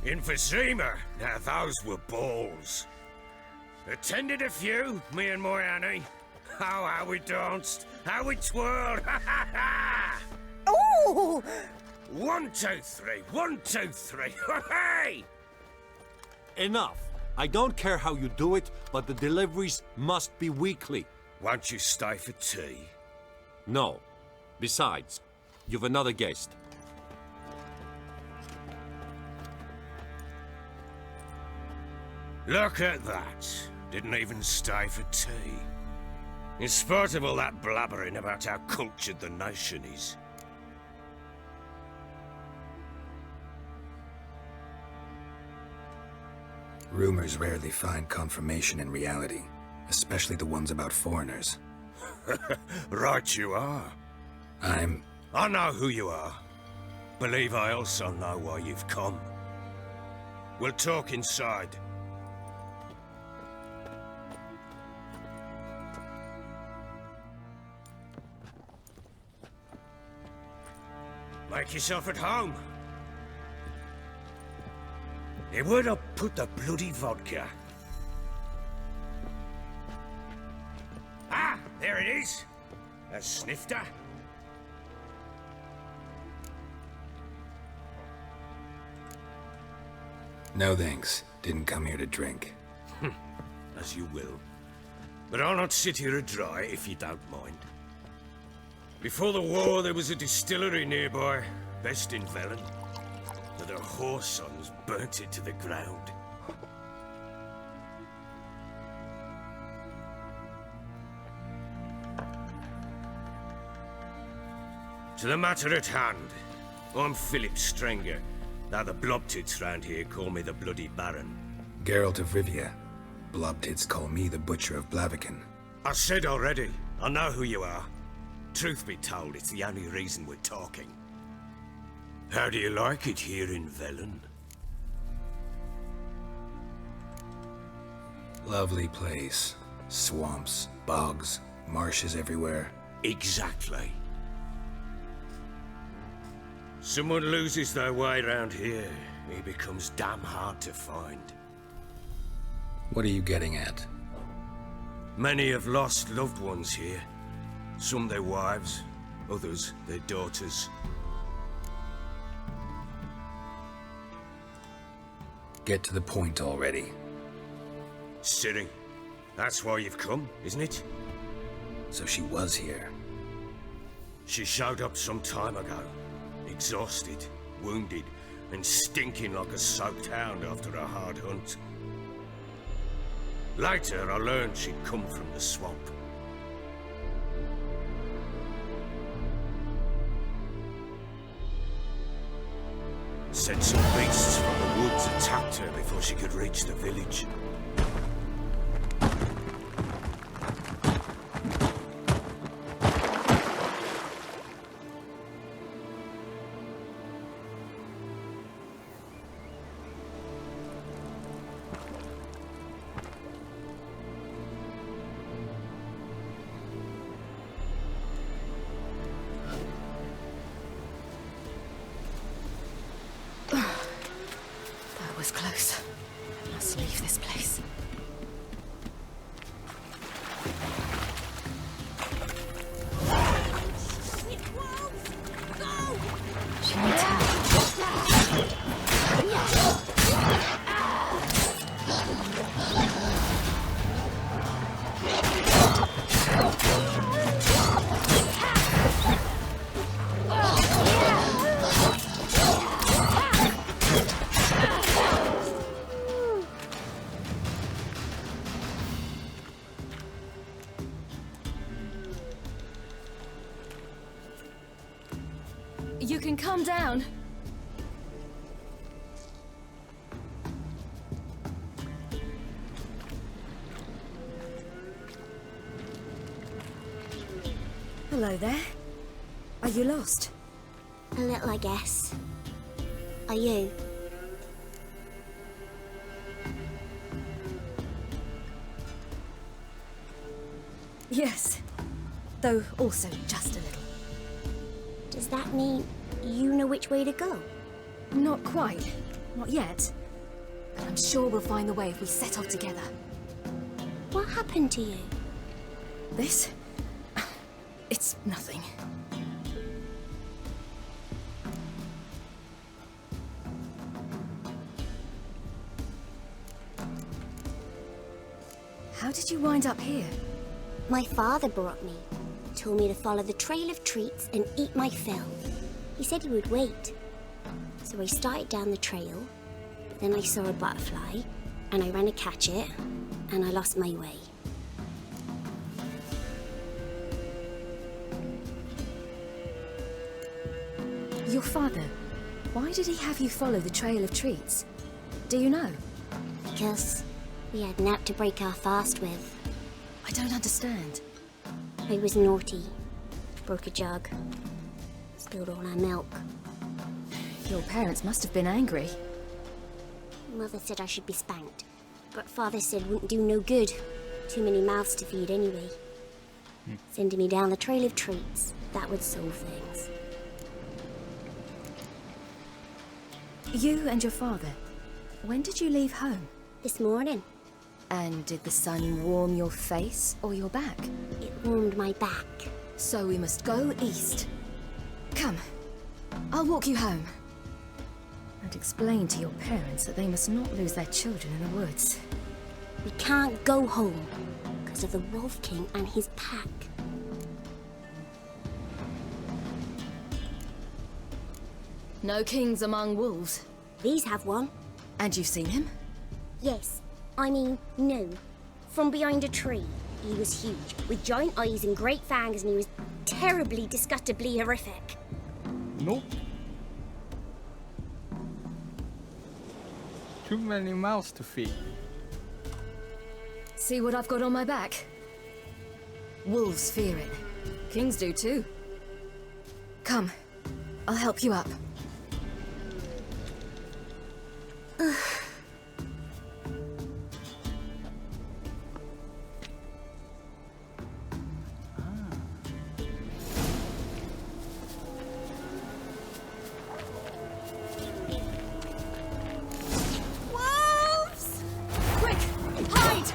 Speaker 9: dignity.
Speaker 15: Emphysema! Now those were balls. Attended a few, me and my Annie. Oh, how we danced, how we twirled, ha ha ha!
Speaker 20: Oh!
Speaker 15: 1, 2, 3, 1, 2, 3, hey!
Speaker 22: Enough. I don't care how you do it, but the deliveries must be weekly.
Speaker 15: Won't you stay for tea?
Speaker 22: No. Besides, you've another guest.
Speaker 15: Look at that. Didn't even stay for tea. In spite of all that blabbering about how cultured the nation is.
Speaker 2: Rumors rarely find confirmation in reality, especially the ones about foreigners.
Speaker 15: Right you are. I know who you are. Believe I also know why you've come. We'll talk inside. Make yourself at home. Hey, where'd I put the bloody vodka? Ah, there it is. A snifter.
Speaker 2: No thanks. Didn't come here to drink.
Speaker 15: As you will. But I'll not sit here dry if you don't mind. Before the war, there was a distillery nearby, best in Velen. But their whore sons burnt it to the ground. To the matter at hand. I'm Philip Strenger. Now the Blobtits round here call me the Bloody Baron.
Speaker 2: Geralt of Rivia. Blobtits call me the Butcher of Blaviken.
Speaker 15: I said already, I know who you are. Truth be told, it's the only reason we're talking. How do you like it here in Velen?
Speaker 2: Lovely place. Swamps, bogs, marshes everywhere.
Speaker 15: Exactly. Someone loses their way around here, he becomes damn hard to find.
Speaker 2: What are you getting at?
Speaker 15: Many have lost loved ones here. Some their wives, others their daughters.
Speaker 2: Get to the point already.
Speaker 15: Ciri, that's why you've come, isn't it?
Speaker 2: So she was here.
Speaker 15: She showed up some time ago. Exhausted, wounded, and stinking like a soaked hound after a hard hunt. Later, I learned she'd come from the swamp. Said some beasts from the woods attacked her before she could reach the village.
Speaker 17: That was close. I must leave this place. She needs help. You can come down.
Speaker 16: Hello there. Are you lost?
Speaker 19: A little, I guess. Are you?
Speaker 16: Yes. Though also just a little.
Speaker 19: Does that mean you know which way to go?
Speaker 16: Not quite. Not yet. But I'm sure we'll find the way if we set off together.
Speaker 19: What happened to you?
Speaker 16: This? It's nothing. How did you wind up here?
Speaker 19: My father brought me. Told me to follow the trail of treats and eat my fill. He said he would wait. So I started down the trail, but then I saw a butterfly, and I ran to catch it, and I lost my way.
Speaker 16: Your father, why did he have you follow the trail of treats? Do you know?
Speaker 19: Because we had naught to break our fast with.
Speaker 16: I don't understand.
Speaker 19: I was naughty. Broke a jug. Spilled all our milk.
Speaker 16: Your parents must have been angry.
Speaker 19: Mother said I should be spanked, but Father said wouldn't do no good. Too many mouths to feed anyway. Sending me down the trail of treats, that would solve things.
Speaker 16: You and your father, when did you leave home?
Speaker 19: This morning.
Speaker 16: And did the sun warm your face or your back?
Speaker 19: It warmed my back.
Speaker 16: So we must go east. Come, I'll walk you home. And explain to your parents that they must not lose their children in the woods.
Speaker 19: We can't go home because of the Wolf King and his pack.
Speaker 16: No kings among wolves.
Speaker 19: These have one.
Speaker 16: And you've seen him?
Speaker 19: Yes. I mean, no. From behind a tree. He was huge, with giant eyes and great fangs, and he was terribly, disgustingly horrific.
Speaker 8: Nope. Too many mouths to feed.
Speaker 16: See what I've got on my back? Wolves fear it. Kings do too. Come, I'll help you up.
Speaker 19: Wolves!
Speaker 16: Quick, hide!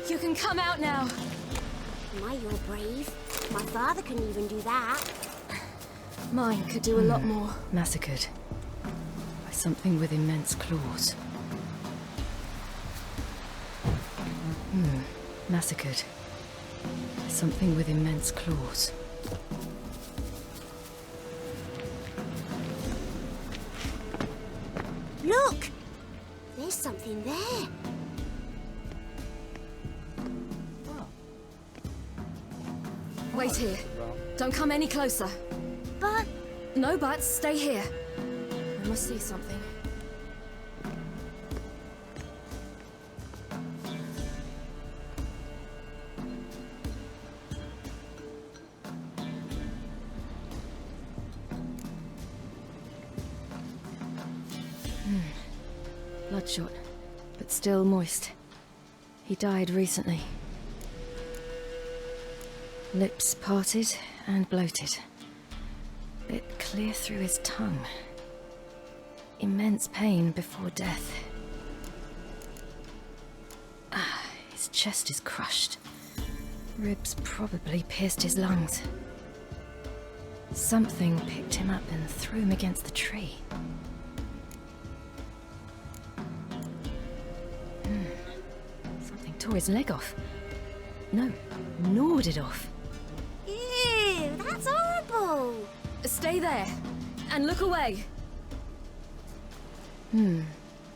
Speaker 16: You can come out now.
Speaker 19: My, you're brave. My father couldn't even do that.
Speaker 16: Mine could do a lot more. Massacred by something with immense claws. Massacred by something with immense claws.
Speaker 19: Look! There's something there.
Speaker 16: Wait here. Don't come any closer.
Speaker 19: But...
Speaker 16: No buts. Stay here. I must see something. Bloodshot, but still moist. He died recently. Lips parted and bloated. Bit clear through his tongue. Immense pain before death. His chest is crushed. Ribs probably pierced his lungs. Something picked him up and threw him against the tree. Something tore his leg off. No, gnawed it off.
Speaker 19: Ew, that's horrible!
Speaker 16: Stay there, and look away.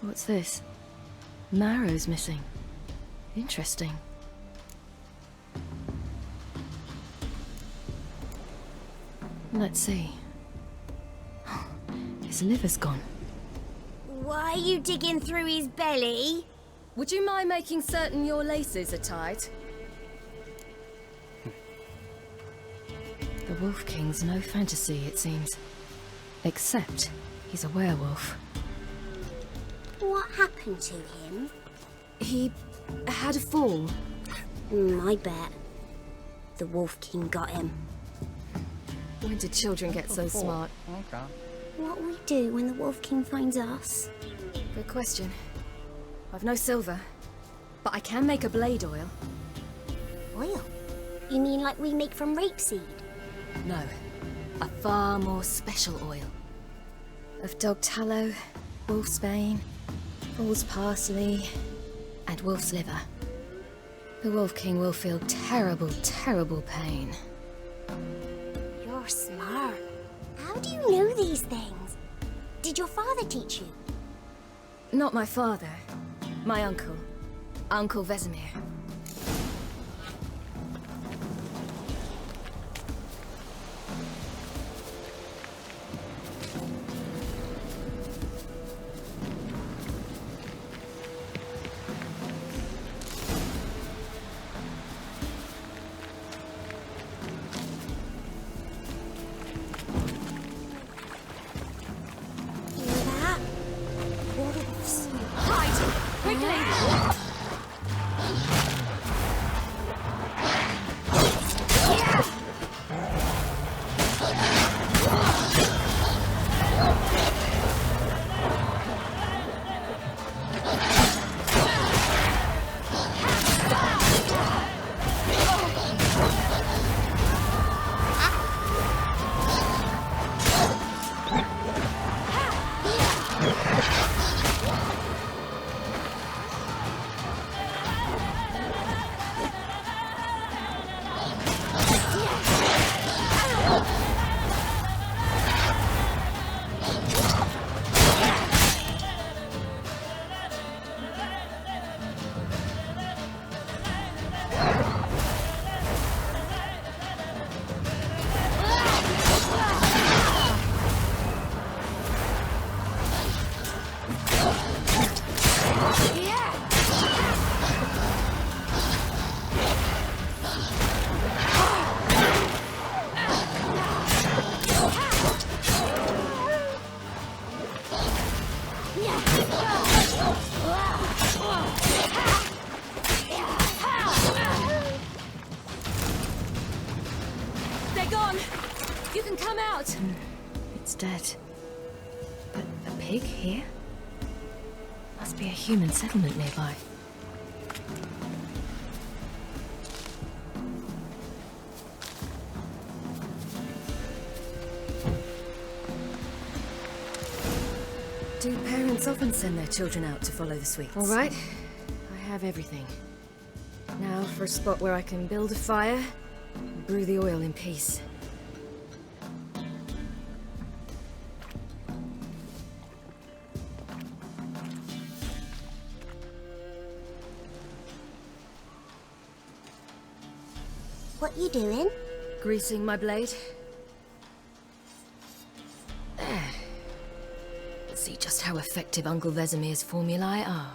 Speaker 16: What's this? Marrow's missing. Interesting. Let's see. His liver's gone.
Speaker 19: Why are you digging through his belly?
Speaker 16: Would you mind making certain your laces are tied? The Wolf King's no fantasy, it seems. Except he's a werewolf.
Speaker 19: What happened to him?
Speaker 16: He had a fall.
Speaker 19: I bet. The Wolf King got him.
Speaker 16: When did children get so smart?
Speaker 8: Okay.
Speaker 19: What will we do when the Wolf King finds us?
Speaker 16: Good question. I've no silver, but I can make a blade oil.
Speaker 19: Oil? You mean like we make from rapeseed?
Speaker 16: No, a far more special oil. Of dog tallow, wolf's bane, bull's parsley, and wolf's liver. The Wolf King will feel terrible, terrible pain.
Speaker 19: You're smart. How do you know these things? Did your father teach you?
Speaker 16: Not my father. My uncle. Uncle Vesemir. gone! You can come out! It's dead. But a pig here? Must be a human settlement nearby. Do parents often send their children out to follow the sweets? All right. I have everything. Now for a spot where I can build a fire and brew the oil in peace.
Speaker 19: What you doing?
Speaker 16: Greasing my blade. There. Let's see just how effective Uncle Vesemir's formulae are.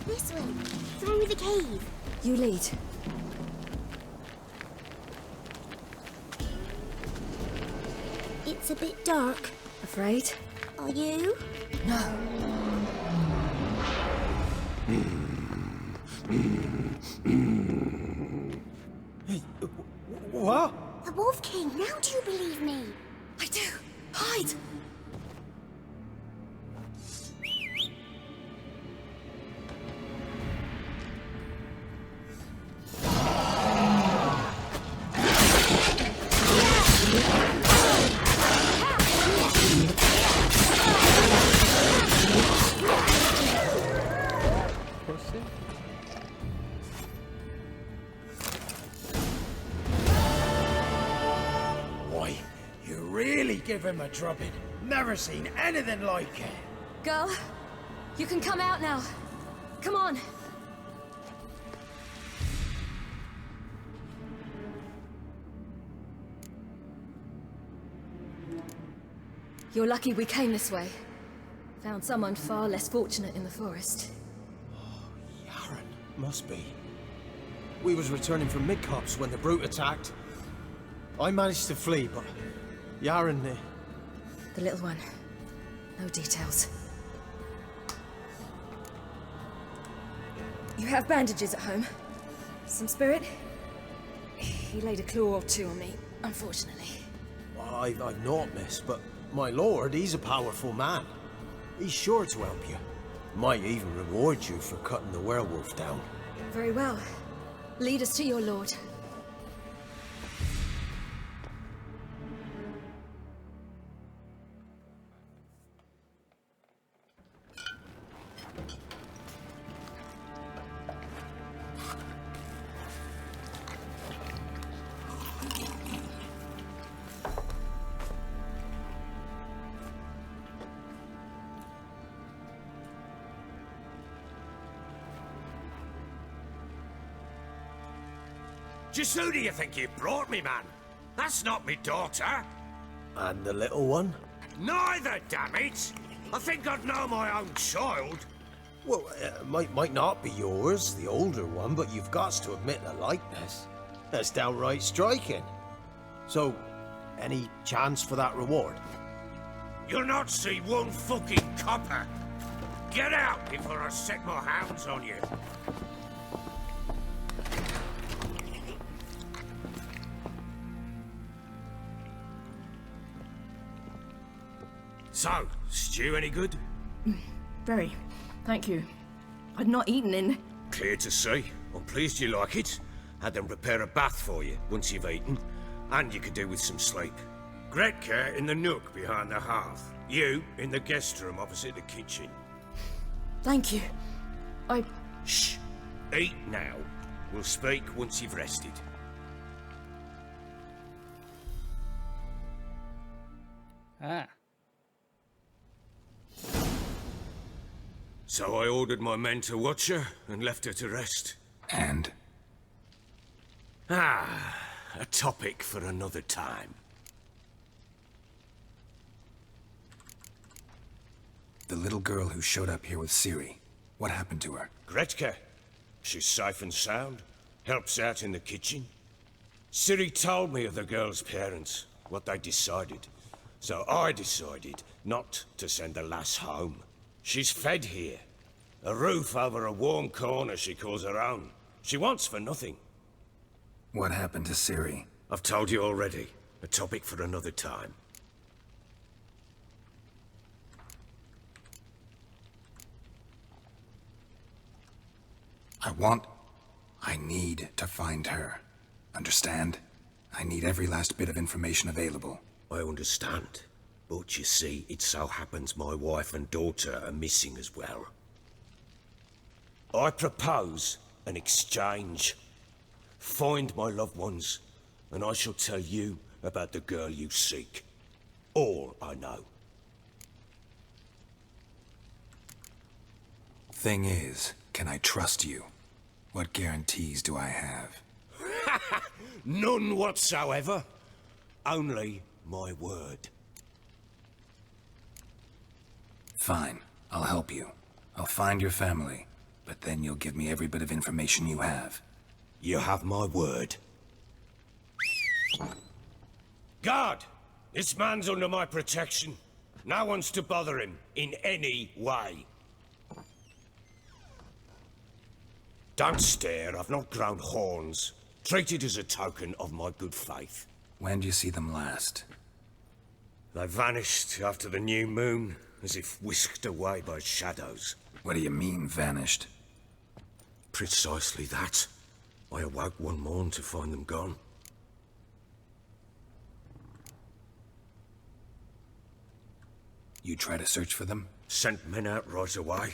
Speaker 19: This way, through the cave.
Speaker 16: You lead.
Speaker 19: It's a bit dark.
Speaker 16: Afraid?
Speaker 19: Are you?
Speaker 16: No.
Speaker 9: What?
Speaker 19: The Wolf King, now do you believe me?
Speaker 16: I do. Hide!
Speaker 11: Boy, you really give him a drubbing. Never seen anything like it.
Speaker 16: Girl, you can come out now. Come on. You're lucky we came this way. Found someone far less fortunate in the forest.
Speaker 9: Must be. We was returning from Midcops when the brute attacked. I managed to flee, but Yaren...
Speaker 16: The little one. No details. You have bandages at home? Some spirit? He laid a claw or two on me, unfortunately.
Speaker 9: I've naught, miss, but my lord, he's a powerful man. He's sure to help you. Might even reward you for cutting the werewolf down.
Speaker 16: Very well. Lead us to your lord.
Speaker 15: Just who do you think you brought me, man? That's not me daughter.
Speaker 9: And the little one?
Speaker 15: Neither, damn it! I think I'd know my own child.
Speaker 9: Well, might not be yours, the older one, but you've got to admit the likeness. That's downright striking. So, any chance for that reward?
Speaker 15: You'll not see one fucking copper. Get out before I set my hounds on you. So, stew any good?
Speaker 16: Very. Thank you. I'd not eaten in...
Speaker 15: Clear to see. I'm pleased you like it. Had them prepare a bath for you once you've eaten. And you could do with some sleep. Gretka in the nook behind the hearth. You in the guest room opposite the kitchen.
Speaker 16: Thank you.
Speaker 15: Shh. Eat now. We'll speak once you've rested. So I ordered my men to watch her and left her to rest.
Speaker 2: And?
Speaker 15: A topic for another time.
Speaker 2: The little girl who showed up here with Ciri, what happened to her?
Speaker 15: Gretka. She's safe and sound. Helps out in the kitchen. Ciri told me of the girl's parents, what they decided. So I decided not to send the lass home. She's fed here. A roof over a warm corner she calls her own. She wants for nothing.
Speaker 2: What happened to Ciri?
Speaker 15: I've told you already. A topic for another time.
Speaker 2: I need to find her. Understand? I need every last bit of information available.
Speaker 15: I understand. But you see, it so happens my wife and daughter are missing as well. I propose an exchange. Find my loved ones, and I shall tell you about the girl you seek. All I know.
Speaker 2: Thing is, can I trust you? What guarantees do I have?
Speaker 15: None whatsoever. Only my word.
Speaker 2: Fine, I'll help you. I'll find your family, but then you'll give me every bit of information you have.
Speaker 15: You have my word. Guard! This man's under my protection. No one's to bother him in any way. Don't stare, I've not grown horns. Treat it as a token of my good faith.
Speaker 2: When did you see them last?
Speaker 15: They vanished after the new moon, as if whisked away by shadows.
Speaker 2: What do you mean, vanished?
Speaker 15: Precisely that. I awoke one morn to find them gone.
Speaker 2: You try to search for them?
Speaker 15: Sent men out right away,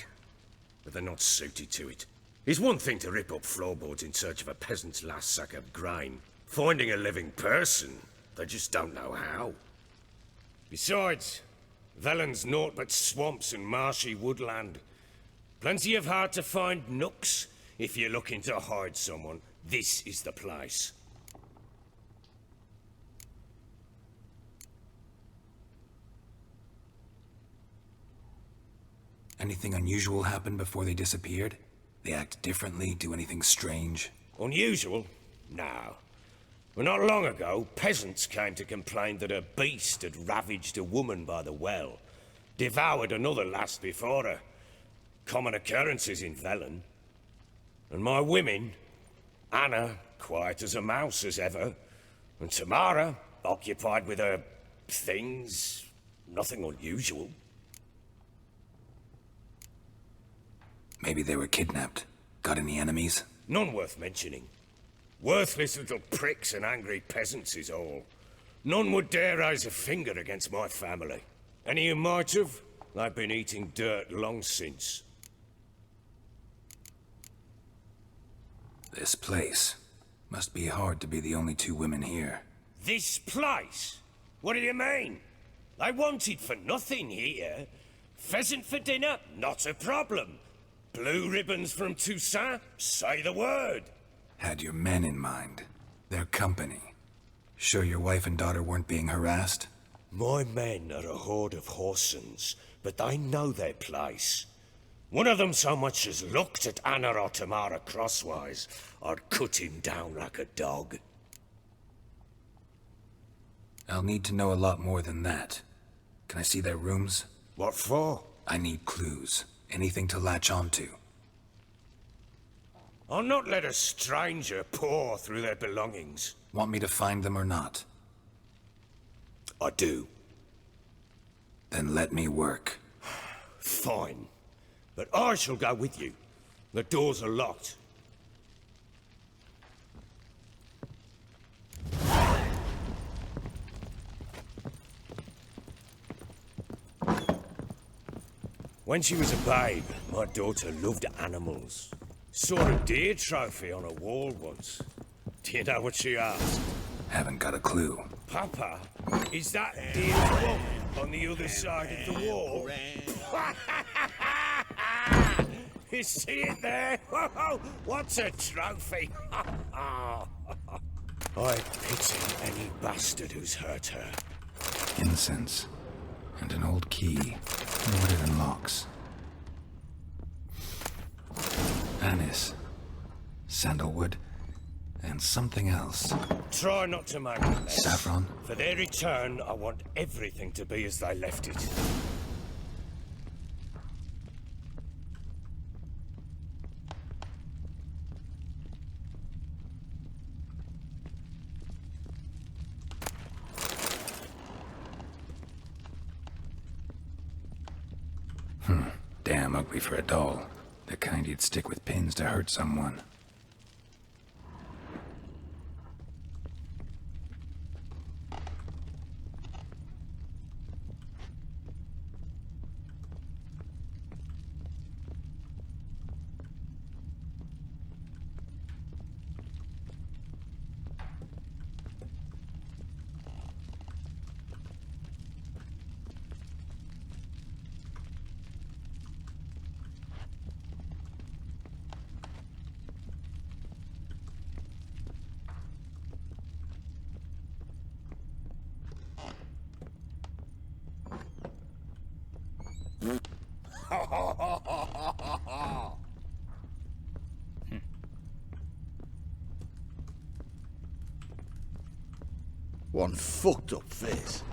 Speaker 15: but they're not suited to it. It's one thing to rip up floorboards in search of a peasant's last sack of grain. Finding a living person, they just don't know how. Besides, Velen's naught but swamps and marshy woodland. Plenty of hard-to-find nooks. If you're looking to hide someone, this is the place.
Speaker 2: Anything unusual happen before they disappeared? They act differently, do anything strange?
Speaker 15: Unusual? No. Well, not long ago, peasants came to complain that a beast had ravaged a woman by the well. Devoured another lass before her. Common occurrences in Velen. And my women, Anna, quiet as a mouse as ever, and Tamara, occupied with her things, nothing unusual.
Speaker 2: Maybe they were kidnapped. Got any enemies?
Speaker 15: None worth mentioning. Worthless little pricks and angry peasants is all. None would dare raise a finger against my family. Any who might have, they've been eating dirt long since.
Speaker 2: This place. Must be hard to be the only two women here.
Speaker 15: This place? What do you mean? I wanted for nothing here. Pheasant for dinner? Not a problem. Blue ribbons from Toussaint? Say the word.
Speaker 2: Had your men in mind. Their company. Sure your wife and daughter weren't being harassed?
Speaker 15: My men are a horde of whoresons, but they know their place. One of them so much as looked at Anna or Tamara crosswise, I'd cut him down like a dog.
Speaker 2: I'll need to know a lot more than that. Can I see their rooms?
Speaker 15: What for?
Speaker 2: I need clues. Anything to latch onto.
Speaker 15: I'll not let a stranger pore through their belongings.
Speaker 2: Want me to find them or not?
Speaker 15: I do.
Speaker 2: Then let me work.
Speaker 15: Fine. But I shall go with you. The doors are locked. When she was a babe, my daughter loved animals. Saw a deer trophy on a wall once. Do you know what she asked?
Speaker 2: Haven't got a clue.
Speaker 15: Papa, is that deer's woman on the other side of the wall? You see it there? Whoa, what's a trophy? I pity any bastard who's hurt her.
Speaker 2: Incense. And an old key. What it unlocks. Anise. Sandalwood. And something else.
Speaker 15: Try not to make it less.
Speaker 2: Saffron?
Speaker 15: For their return, I want everything to be as they left it.
Speaker 2: Damn ugly for a doll. The kind you'd stick with pins to hurt someone.
Speaker 21: One fucked up face.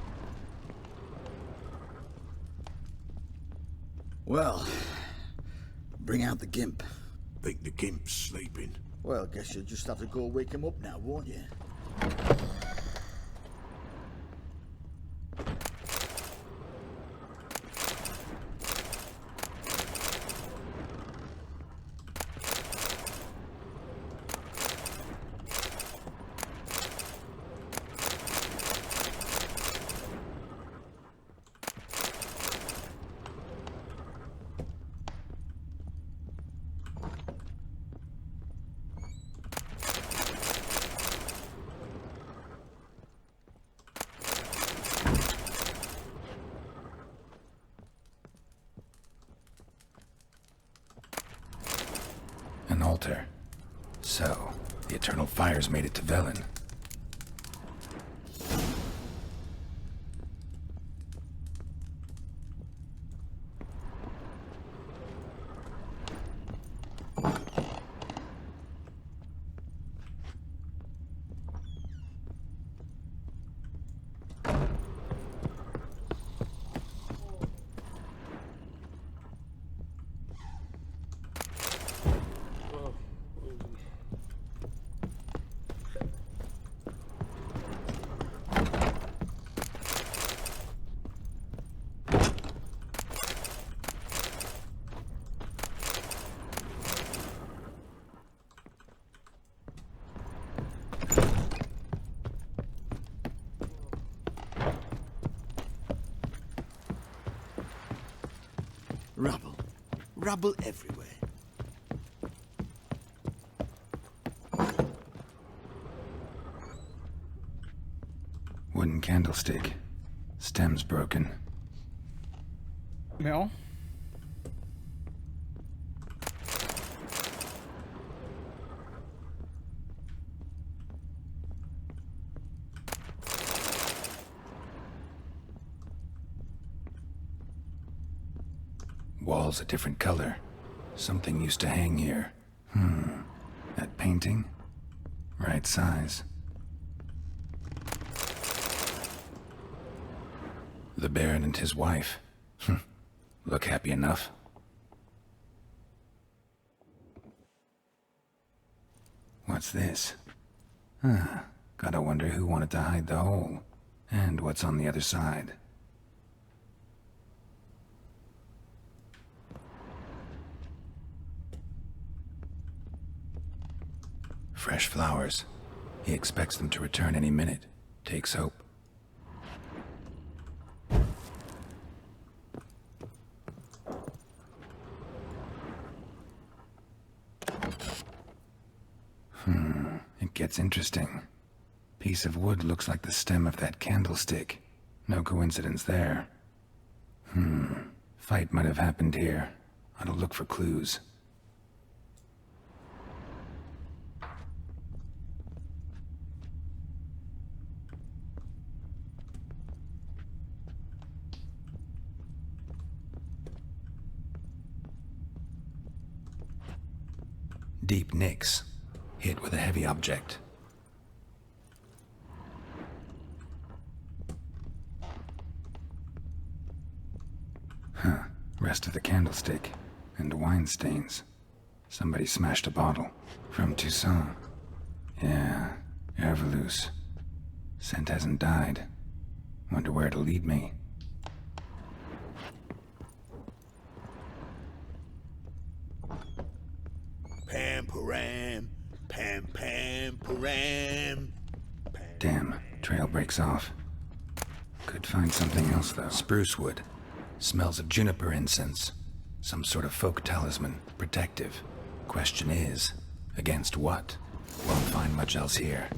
Speaker 21: Well, bring out the gimp.
Speaker 13: Think the gimp's sleeping?
Speaker 21: Well, guess you'll just have to go wake him up now, won't you?
Speaker 2: An altar. So, the eternal fires made it to Velen.
Speaker 21: Rubble. Rubble everywhere.
Speaker 2: Wooden candlestick. Stem's broken.
Speaker 8: Ja.
Speaker 2: Walls a different color. Something used to hang here. That painting? Right size. The Baron and his wife. Look happy enough. What's this? Gotta wonder who wanted to hide the hole. And what's on the other side. Fresh flowers. He expects them to return any minute. Takes hope. It gets interesting. Piece of wood looks like the stem of that candlestick. No coincidence there. Fight might have happened here. I'll look for clues. Deep nicks, hit with a heavy object. Huh, rest of the candlestick, and wine stains. Somebody smashed a bottle. From Toussaint. Yeah, Herveloos. Scent hasn't died. Wonder where it'll lead me.
Speaker 21: Pam-param, pam-pam-param.
Speaker 2: Damn, trail breaks off. Could find something else, though. Spruce wood. Smells of juniper incense. Some sort of folk talisman. Protective. Question is, against what? Won't find much else here.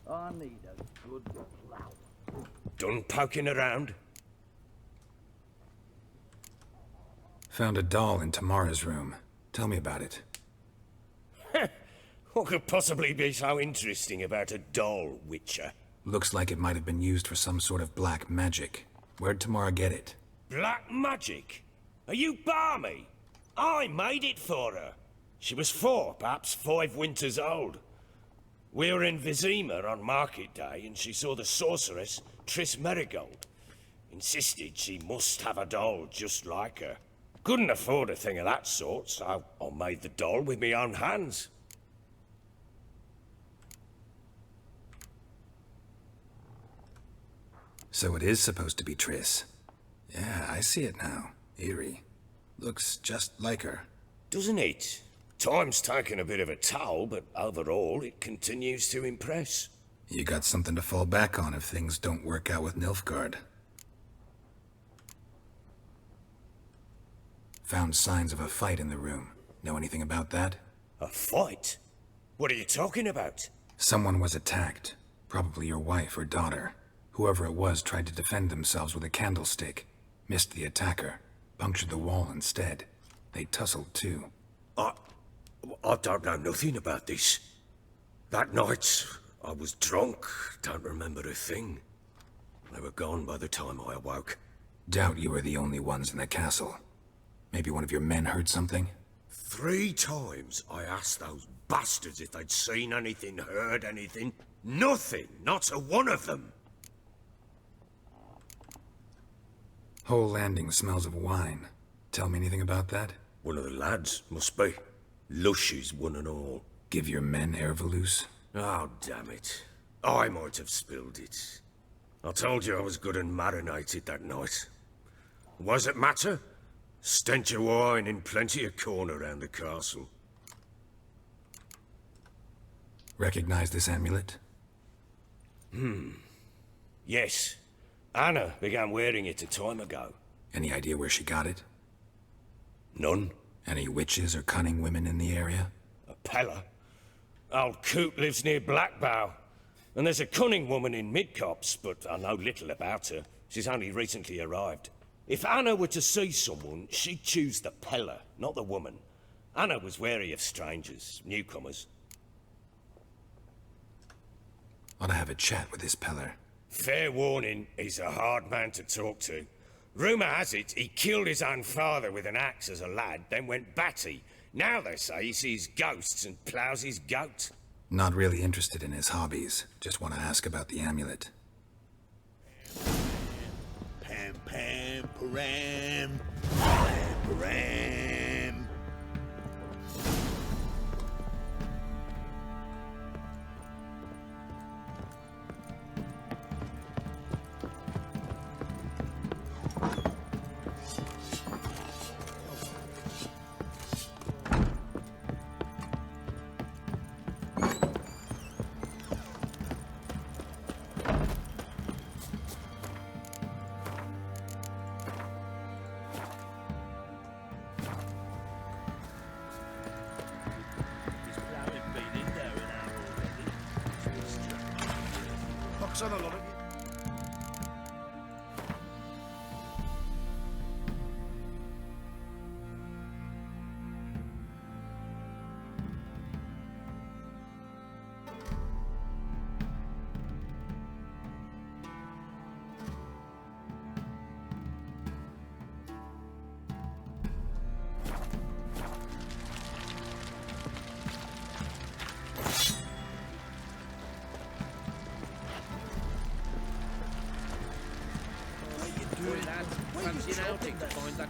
Speaker 21: I need a good plow.
Speaker 15: Done poking around?
Speaker 2: Found a doll in Tamara's room. Tell me about it.
Speaker 15: What could possibly be so interesting about a doll, Witcher?
Speaker 2: Looks like it might have been used for some sort of black magic. Where'd Tamara get it?
Speaker 15: Black magic? Are you balmy? I made it for her. She was 4, perhaps 5 winters old. We were in Vizima on market day, and she saw the sorceress, Triss Merigold. Insisted she must have a doll just like her. Couldn't afford a thing of that sort, so I made the doll with my own hands.
Speaker 2: So it is supposed to be Triss. Yeah, I see it now. Eerie. Looks just like her.
Speaker 15: Doesn't it? Time's taken a bit of a toll, but overall it continues to impress.
Speaker 2: You got something to fall back on if things don't work out with Nilfgaard. Found signs of a fight in the room. Know anything about that?
Speaker 15: A fight? What are you talking about?
Speaker 2: Someone was attacked. Probably your wife or daughter. Whoever it was tried to defend themselves with a candlestick. Missed the attacker. Punctured the wall instead. They tussled too.
Speaker 15: I don't know nothing about this. That night, I was drunk. Don't remember a thing. They were gone by the time I awoke.
Speaker 2: Doubt you were the only ones in the castle. Maybe one of your men heard something?
Speaker 15: 3 times I asked those bastards if they'd seen anything, heard anything. Nothing! Not a one of them!
Speaker 2: Whole landing smells of wine. Tell me anything about that?
Speaker 15: One of the lads, must be. Lushes, one and all.
Speaker 2: Give your men Herveloos?
Speaker 15: Oh, damn it. I might have spilled it. I told you I was good and marinated that night. What does it matter? Stench of wine in plenty of corn around the castle.
Speaker 2: Recognize this amulet?
Speaker 15: Yes. Anna began wearing it a time ago.
Speaker 2: Any idea where she got it?
Speaker 15: None.
Speaker 2: Any witches or cunning women in the area?
Speaker 15: A Pella. Old Coot lives near Blackbow. And there's a cunning woman in Midcopse, but I know little about her. She's only recently arrived. If Anna were to see someone, she'd choose the Pella, not the woman. Anna was wary of strangers, newcomers.
Speaker 2: Ought to have a chat with this Peller.
Speaker 15: Fair warning, he's a hard man to talk to. Rumour has it he killed his own father with an axe as a lad, then went batty. Now they say he sees ghosts and ploughs his goat.
Speaker 2: Not really interested in his hobbies. Just want to ask about the amulet.
Speaker 21: Pam, pam, param. Pam, param.
Speaker 6: On a lot of you.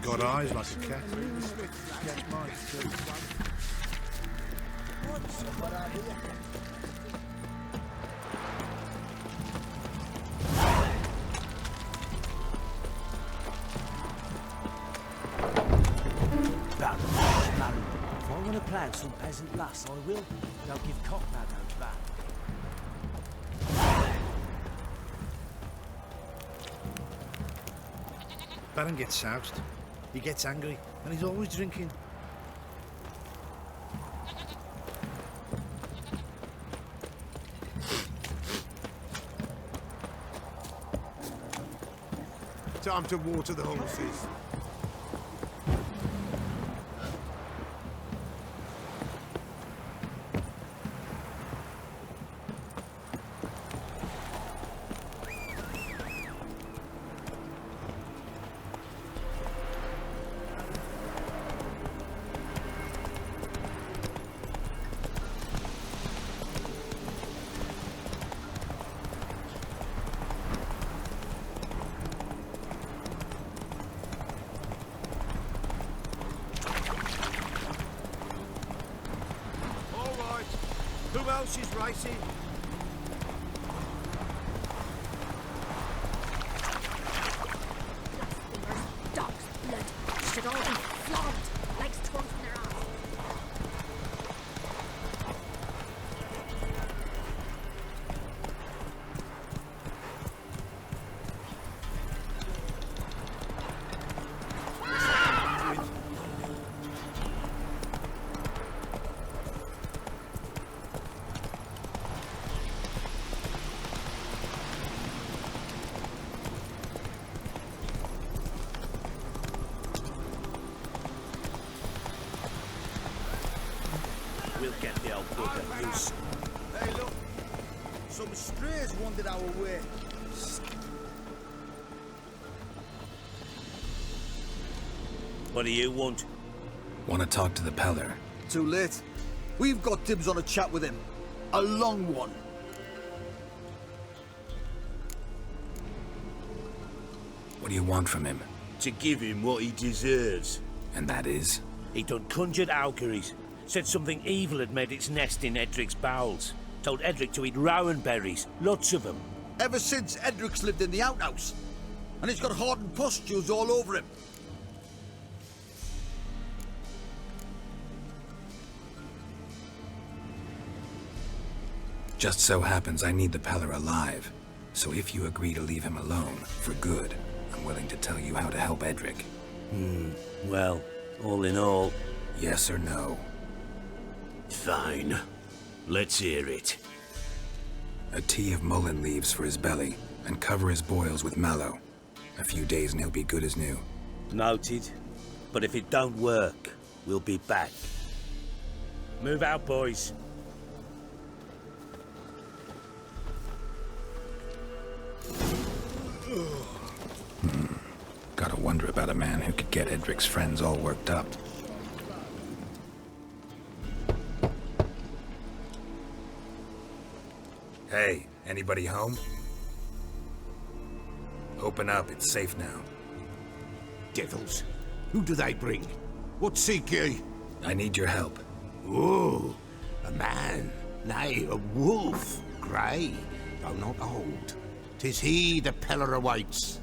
Speaker 5: Got eyes like a cat.
Speaker 11: If I want to plant some peasant lass, I will. Don't give cock that out back.
Speaker 5: Baron gets soused. He gets angry, and he's always drinking. Time to water the horses. Who else is racing?
Speaker 20: Blasphemers, dogs, blood, should all be flogged like swans in their arms.
Speaker 6: We'll get the old bugger loose.
Speaker 21: Hey, look. Some strays wandered our way.
Speaker 6: What do you want?
Speaker 2: Want to talk to the Peller?
Speaker 21: Too late. We've got dibs on a chat with him. A long one.
Speaker 2: What do you want from him?
Speaker 6: To give him what he deserves.
Speaker 2: And that is?
Speaker 6: He done conjured Alkeries. Said something evil had made its nest in Edric's bowels. Told Edric to eat rowan berries. Lots of them.
Speaker 21: Ever since Edric's lived in the outhouse. And he's got hardened pustules all over him.
Speaker 2: Just so happens I need the Peller alive. So if you agree to leave him alone, for good, I'm willing to tell you how to help Edric.
Speaker 6: Well, all in all...
Speaker 2: Yes or no?
Speaker 6: Fine. Let's hear it.
Speaker 2: A tea of mullein leaves for his belly, and cover his boils with mallow. A few days and he'll be good as new.
Speaker 6: Noted. But if it don't work, we'll be back. Move out, boys.
Speaker 2: Gotta wonder about a man who could get Edric's friends all worked up. Hey, anybody home? Open up, it's safe now.
Speaker 13: Devils. Who do they bring? What seek ye?
Speaker 2: I need your help.
Speaker 13: Oh, a man. Nay, a wolf. Grey, though not old. 'Tis he the Peller awaits.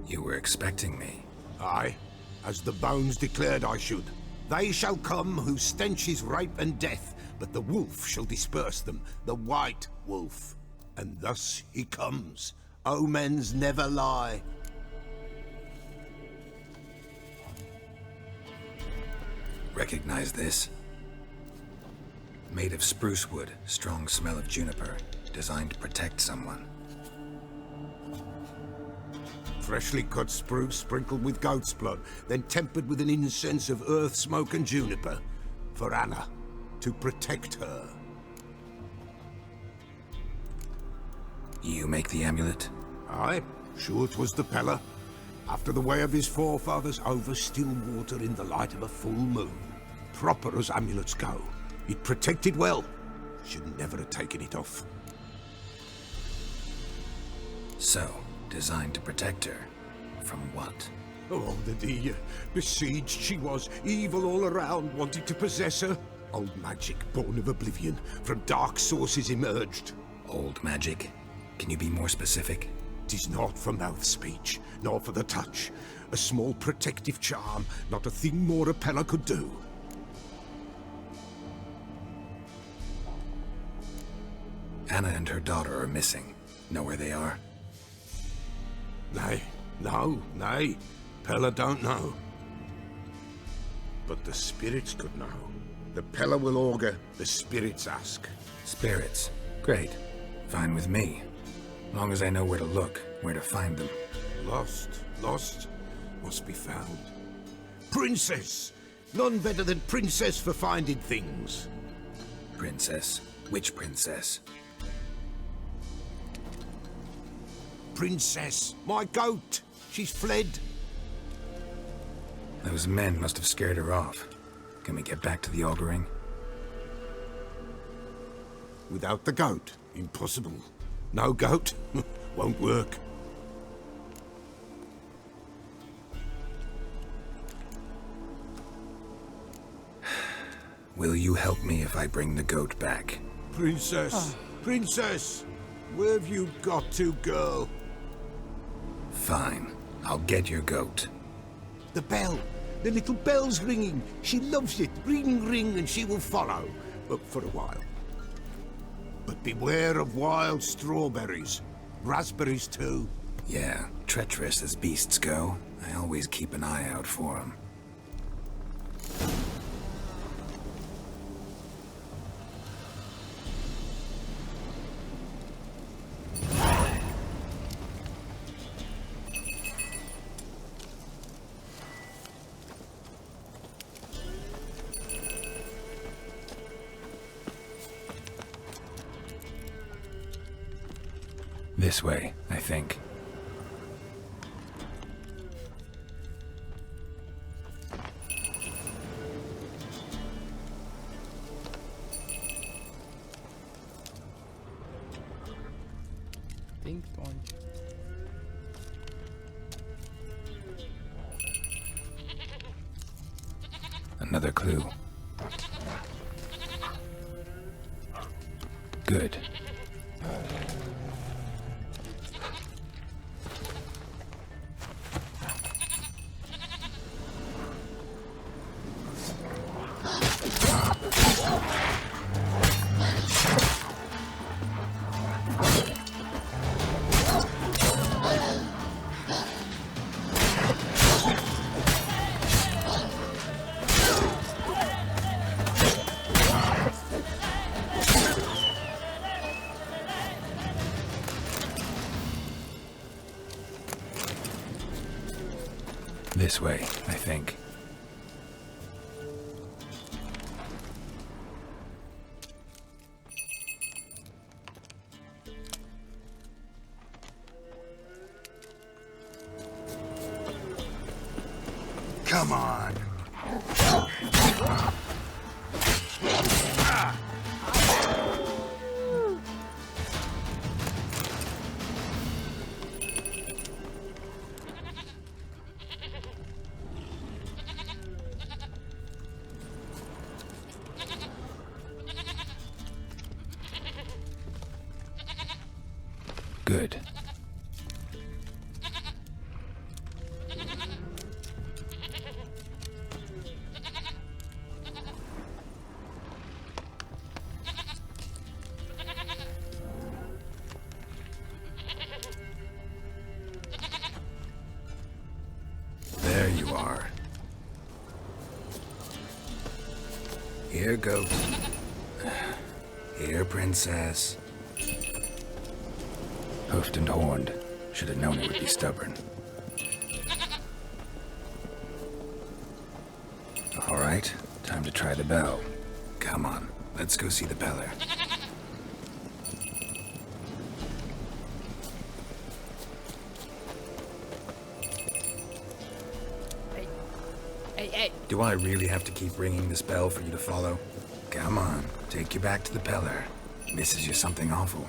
Speaker 2: You were expecting me.
Speaker 13: Aye, as the bones declared I should. They shall come whose stench is rape and death, but the wolf shall disperse them, the white wolf. And thus he comes. Omens never lie.
Speaker 2: Recognize this? Made of spruce wood, strong smell of juniper, designed to protect someone.
Speaker 13: Freshly cut spruce sprinkled with goat's blood, then tempered with an incense of earth, smoke and juniper. For Anna, to protect her.
Speaker 2: You make the amulet?
Speaker 13: Aye, sure 'twas the Peller. After the way of his forefathers, over still water in the light of a full moon. Proper as amulets go. It protected well. Should never have taken it off.
Speaker 2: So, designed to protect her. From what?
Speaker 13: Oh, the besieged she was. Evil all around, wanted to possess her. Old magic, born of oblivion. From dark sources emerged.
Speaker 2: Old magic? Can you be more specific?
Speaker 13: 'Tis not for mouth speech, nor for the touch. A small protective charm, not a thing more a Pella could do.
Speaker 2: Anna and her daughter are missing. Know where they are?
Speaker 13: Nay, nay. Pella don't know. But the spirits could know. The Pella will augur, the spirits ask.
Speaker 2: Spirits? Great. Fine with me. Long as I know where to look, where to find them.
Speaker 13: Lost, must be found. Princess! None better than Princess for finding things.
Speaker 2: Princess? Which princess?
Speaker 13: Princess, my goat! She's fled.
Speaker 2: Those men must have scared her off. Can we get back to the auguring?
Speaker 13: Without the goat? Impossible. No goat? Won't work.
Speaker 2: Will you help me if I bring the goat back?
Speaker 13: Princess! Princess! Where have you got to, girl?
Speaker 2: Fine. I'll get your goat.
Speaker 13: The bell! The little bell's ringing. She loves it. Ring, ring, and she will follow. But for a while. But beware of wild strawberries. Raspberries, too.
Speaker 2: Yeah, treacherous as beasts go. I always keep an eye out for them. This way, I think.
Speaker 8: Ding dong.
Speaker 2: Another clue. Good. This way, I think.
Speaker 21: Come on.
Speaker 2: Good. There you are. Here, goat. Here, princess. Hoofed and horned. Should have known it would be stubborn. All right, time to try the bell. Come on, let's go see the beller.
Speaker 8: hey.
Speaker 2: Do I really have to keep ringing this bell for you to follow? Come on, take you back to the Peller. Misses you something awful.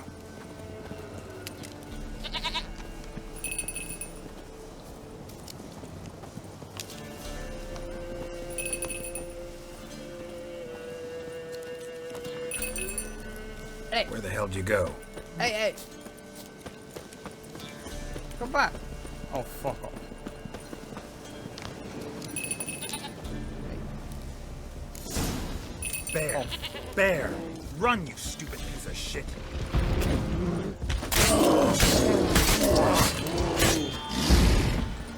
Speaker 8: Hey.
Speaker 2: Where the hell did you go?
Speaker 8: Hey, hey. Come back. Oh, fuck off.
Speaker 2: Bear! Bear! Run, you stupid piece of shit!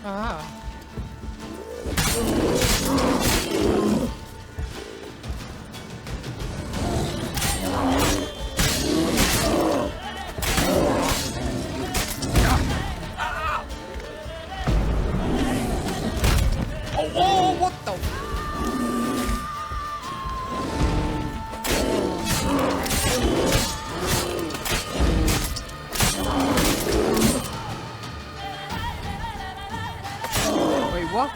Speaker 8: Ah. Oh, what the? Wait, what?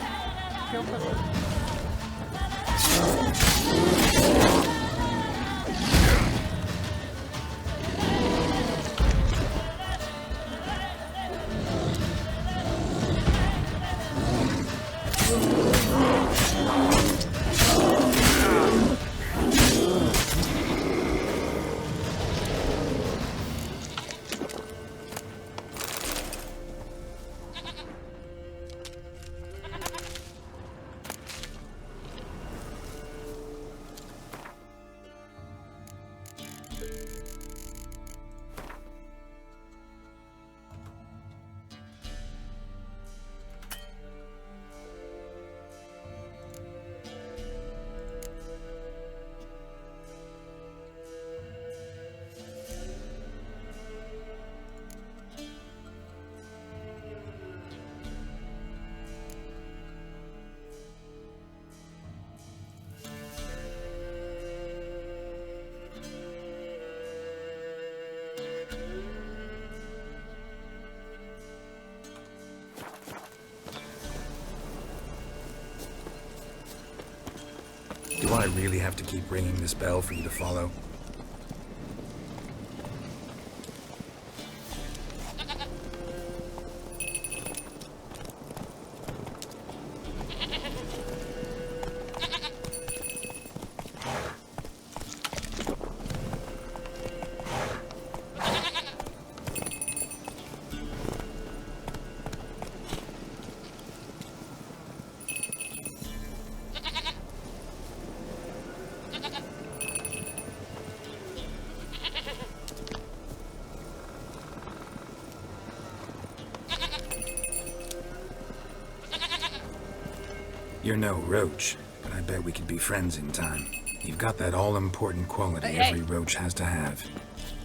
Speaker 2: Do I really have to keep ringing this bell for you to follow? You're no roach, but I bet we could be friends in time. You've got that all-important quality every roach has to have.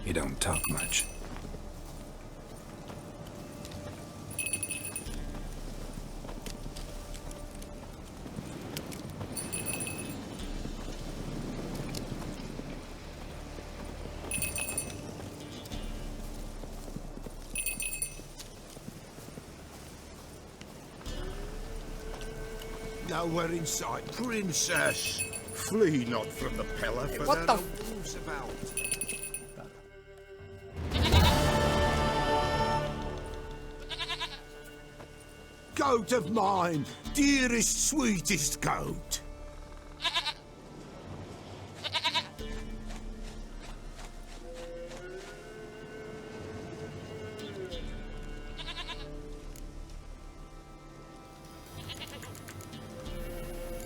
Speaker 2: You don't talk much.
Speaker 13: Nowhere in sight, princess. Flee not from the Peller, for
Speaker 8: What
Speaker 13: there
Speaker 8: the
Speaker 13: are wolves about. Goat of mine, dearest, sweetest goat.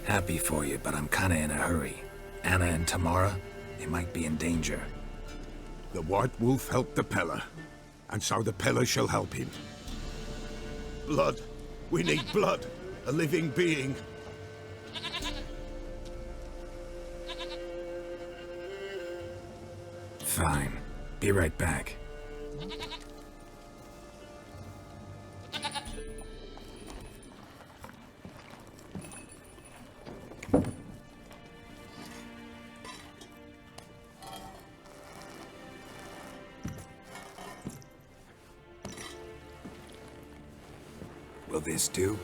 Speaker 2: Happy for you, but I'm kinda in a hurry. Anna and Tamara, they might be in danger.
Speaker 13: The White Wolf helped the Peller, and so the Peller shall help him. Blood. We need blood. A living being.
Speaker 2: Fine. Be right back. Will this do?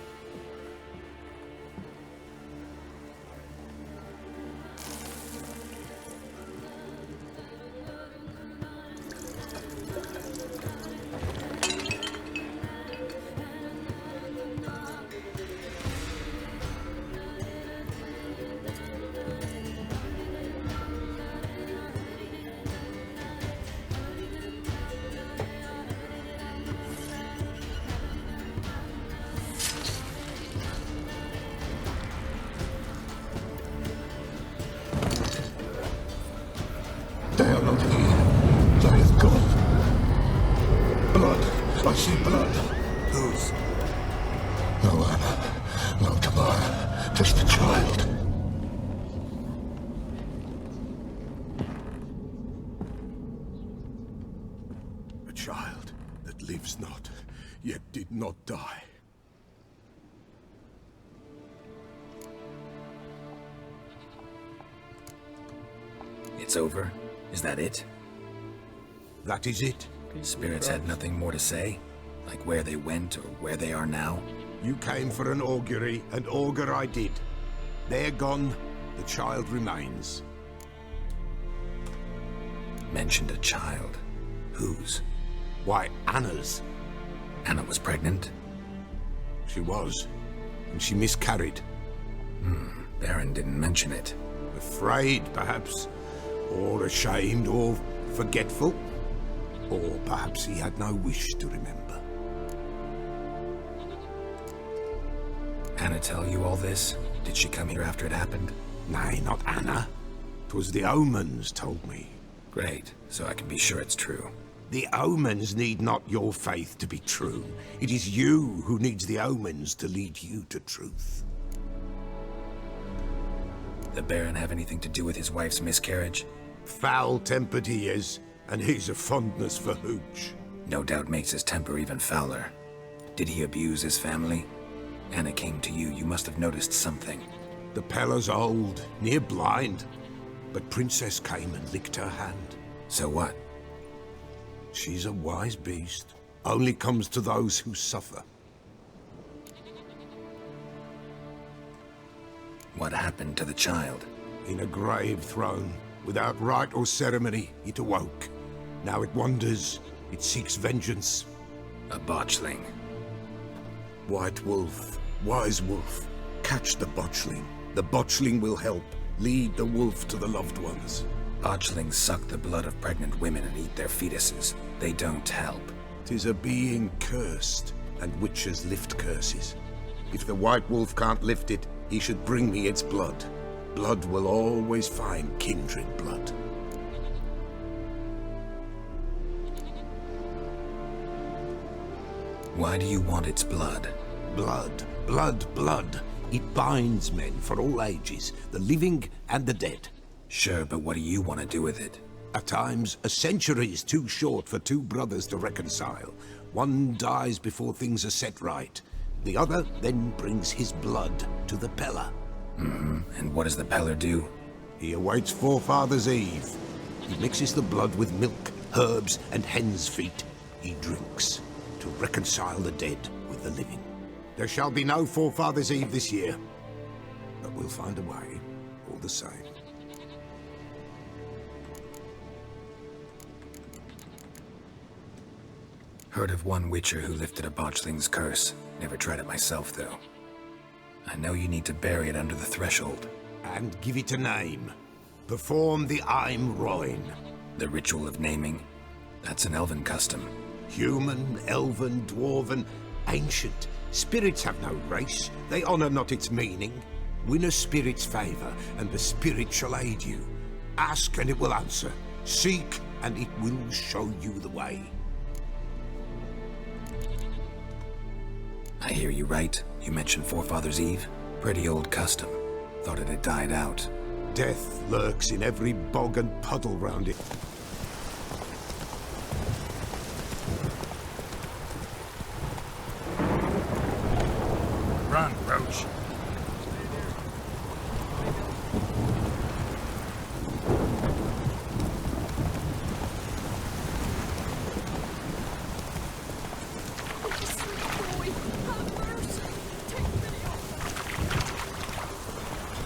Speaker 13: see blood.
Speaker 21: Whose?
Speaker 13: No Anna, no Tamara, just the child. A child that lives not, yet did not die.
Speaker 2: It's over? Is that it?
Speaker 13: That is it.
Speaker 2: Spirits had nothing more to say? Like where they went or where they are now?
Speaker 13: You came for an augury, and augur I did. They're gone, the child remains.
Speaker 2: Mentioned a child. Whose?
Speaker 13: Why, Anna's.
Speaker 2: Anna was pregnant?
Speaker 13: She was, and she miscarried.
Speaker 2: Baron didn't mention it.
Speaker 13: Afraid, perhaps, or ashamed, or forgetful. Or perhaps he had no wish to remember.
Speaker 2: Anna tell you all this? Did she come here after it happened?
Speaker 13: Nay, not Anna. 'Twas the omens told me.
Speaker 2: Great, so I can be sure it's true.
Speaker 13: The omens need not your faith to be true. It is you who needs the omens to lead you to truth.
Speaker 2: The Baron have anything to do with his wife's miscarriage?
Speaker 13: Foul-tempered he is, and he's a fondness for hooch.
Speaker 2: No doubt makes his temper even fouler. Did he abuse his family? Anna came to you, you must have noticed something.
Speaker 13: The Pella's old, near blind, but Princess came and licked her hand.
Speaker 2: So what?
Speaker 13: She's a wise beast. Only comes to those who suffer.
Speaker 2: What happened to the child?
Speaker 13: In a grave thrown. Without rite or ceremony, it awoke. Now it wanders. It seeks vengeance.
Speaker 2: A botchling.
Speaker 13: White wolf, wise wolf, catch the botchling. The botchling will help. Lead the wolf to the loved ones.
Speaker 2: Botchlings suck the blood of pregnant women and eat their fetuses. They don't help.
Speaker 13: 'Tis a being cursed, and witches lift curses. If the white wolf can't lift it, he should bring me its blood. Blood will always find kindred blood.
Speaker 2: Why do you want its blood?
Speaker 13: Blood, blood, blood. It binds men for all ages, the living and the dead.
Speaker 2: Sure, but what do you want to do with it?
Speaker 13: At times, a century is too short for two brothers to reconcile. One dies before things are set right. The other then brings his blood to the Pella.
Speaker 2: And what does the Peller do?
Speaker 13: He awaits Forefathers' Eve. He mixes the blood with milk, herbs, and hen's feet. He drinks to reconcile the dead with the living. There shall be no Forefathers' Eve this year, but we'll find a way, all the same.
Speaker 2: Heard of one witcher who lifted a botchling's curse. Never tried it myself, though. I know you need to bury it under the threshold.
Speaker 13: And give it a name. Perform the Aim Roin.
Speaker 2: The ritual of naming? That's an elven custom.
Speaker 13: Human, elven, dwarven, ancient. Spirits have no race. They honor not its meaning. Win a spirit's favor, and the spirit shall aid you. Ask, and it will answer. Seek, and it will show you the way.
Speaker 2: I hear you right. You mentioned Forefathers' Eve? Pretty old custom. Thought it had died out.
Speaker 13: Death lurks in every bog and puddle round it.
Speaker 15: Run, Roach.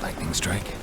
Speaker 2: Lightning strike?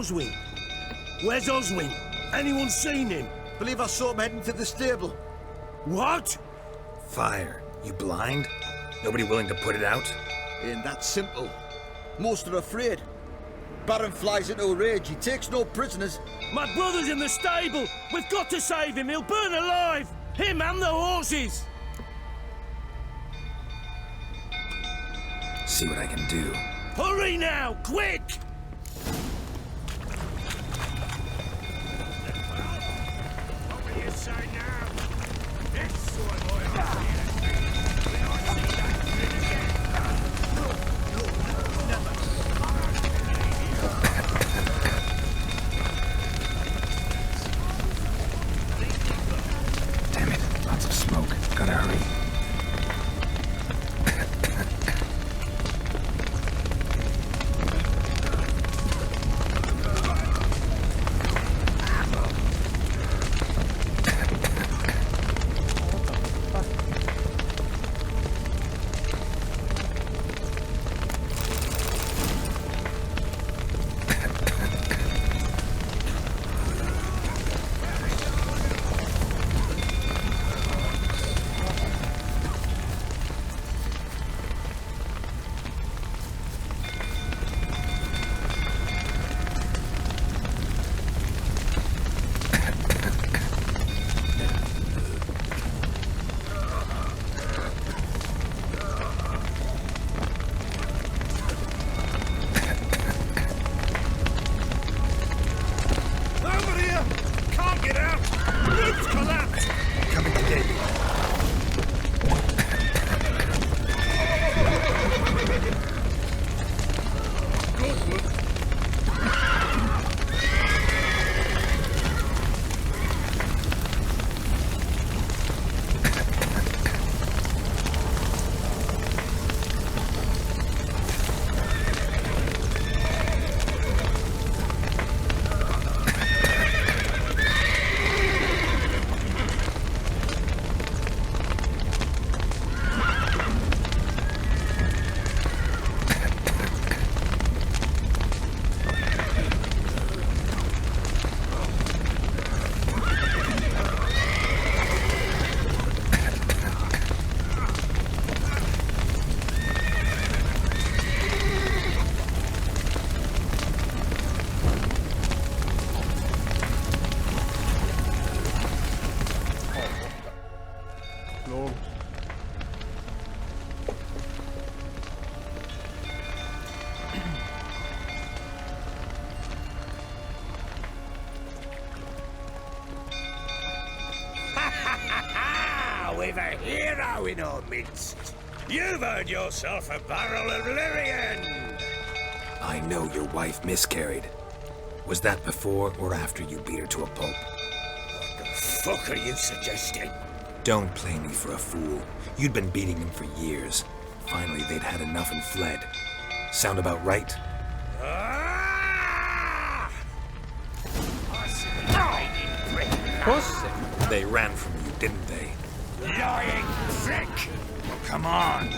Speaker 9: Oswin? Where's Oswin? Anyone seen him?
Speaker 21: Believe I saw him heading to the stable.
Speaker 9: What?
Speaker 2: Fire. You blind? Nobody willing to put it out?
Speaker 21: Ain't that simple. Most are afraid. Baron flies into a rage. He takes no prisoners.
Speaker 9: My brother's in the stable. We've got to save him. He'll burn alive. Him and the horses.
Speaker 2: See what I can do.
Speaker 9: Hurry now, quick!
Speaker 2: Damn it, lots of smoke. Gotta hurry.
Speaker 15: We've a hero in our midst. You've earned yourself a barrel of Lyrian.
Speaker 2: I know your wife miscarried. Was that before or after you beat her to a pulp?
Speaker 15: What the fuck are you suggesting?
Speaker 2: Don't play me for a fool. You'd been beating him for years. Finally, they'd had enough and fled. Sound about right?
Speaker 21: Pussy.
Speaker 2: They ran from you, didn't they?
Speaker 15: Lying prick! Come on!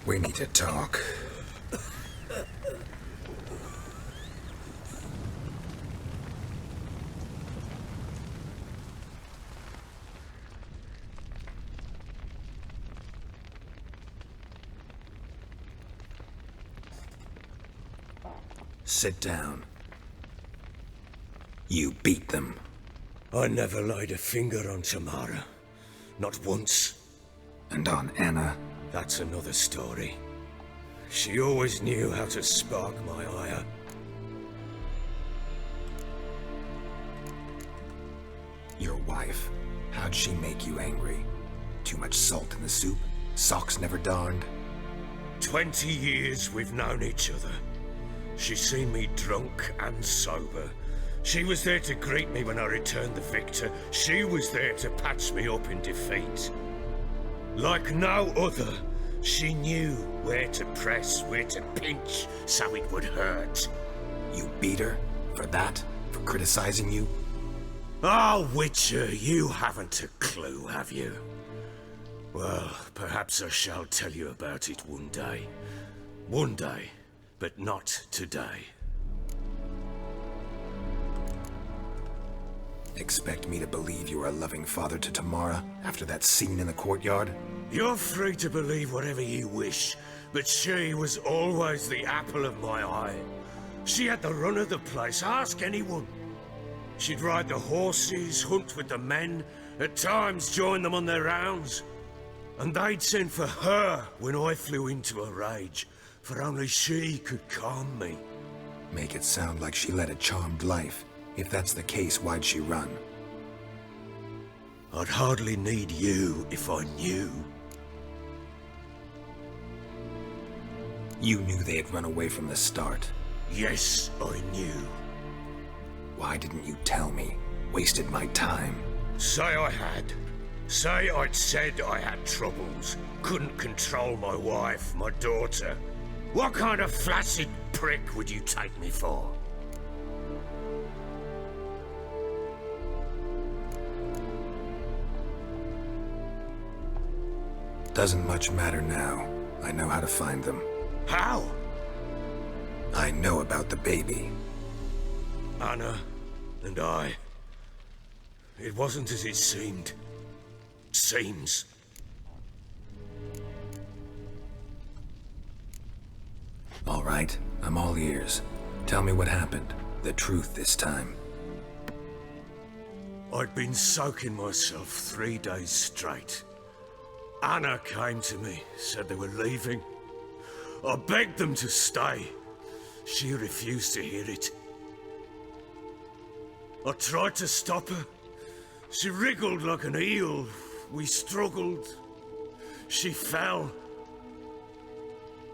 Speaker 2: We need to talk. Sit down. You beat them.
Speaker 15: I never laid a finger on Tamara. Not once.
Speaker 2: And on Anna?
Speaker 15: That's another story. She always knew how to spark my ire.
Speaker 2: Your wife. How'd she make you angry? Too much salt in the soup? Socks never darned?
Speaker 15: 20 years we've known each other. She's seen me drunk and sober. She was there to greet me when I returned the victor. She was there to patch me up in defeat. Like no other, she knew where to press, where to pinch, so it would hurt.
Speaker 2: You beat her? For that? For criticizing you?
Speaker 15: Oh, Witcher, you haven't a clue, have you? Well, perhaps I shall tell you about it one day. One day, but not today.
Speaker 2: Expect me to believe you are a loving father to Tamara after that scene in the courtyard?
Speaker 15: You're free to believe whatever you wish, but she was always the apple of my eye. She had the run of the place, ask anyone. She'd ride the horses, hunt with the men, at times join them on their rounds. And they'd send for her when I flew into a rage, for only she could calm me.
Speaker 2: Make it sound like she led a charmed life. If that's the case, why'd she run?
Speaker 15: I'd hardly need you if I knew.
Speaker 2: You knew they had run away from the start.
Speaker 15: Yes, I knew.
Speaker 2: Why didn't you tell me? Wasted my time.
Speaker 15: Say I had. Say I'd said I had troubles. Couldn't control my wife, my daughter. What kind of flaccid prick would you take me for?
Speaker 2: Doesn't much matter now. I know how to find them.
Speaker 15: How?
Speaker 2: I know about the baby.
Speaker 15: Anna and I. It wasn't as it seemed. Seems.
Speaker 2: All right, I'm all ears. Tell me what happened. The truth this time.
Speaker 15: I'd been soaking myself 3 days straight. Anna came to me, said they were leaving. I begged them to stay. She refused to hear it. I tried to stop her. She wriggled like an eel. We struggled. She fell.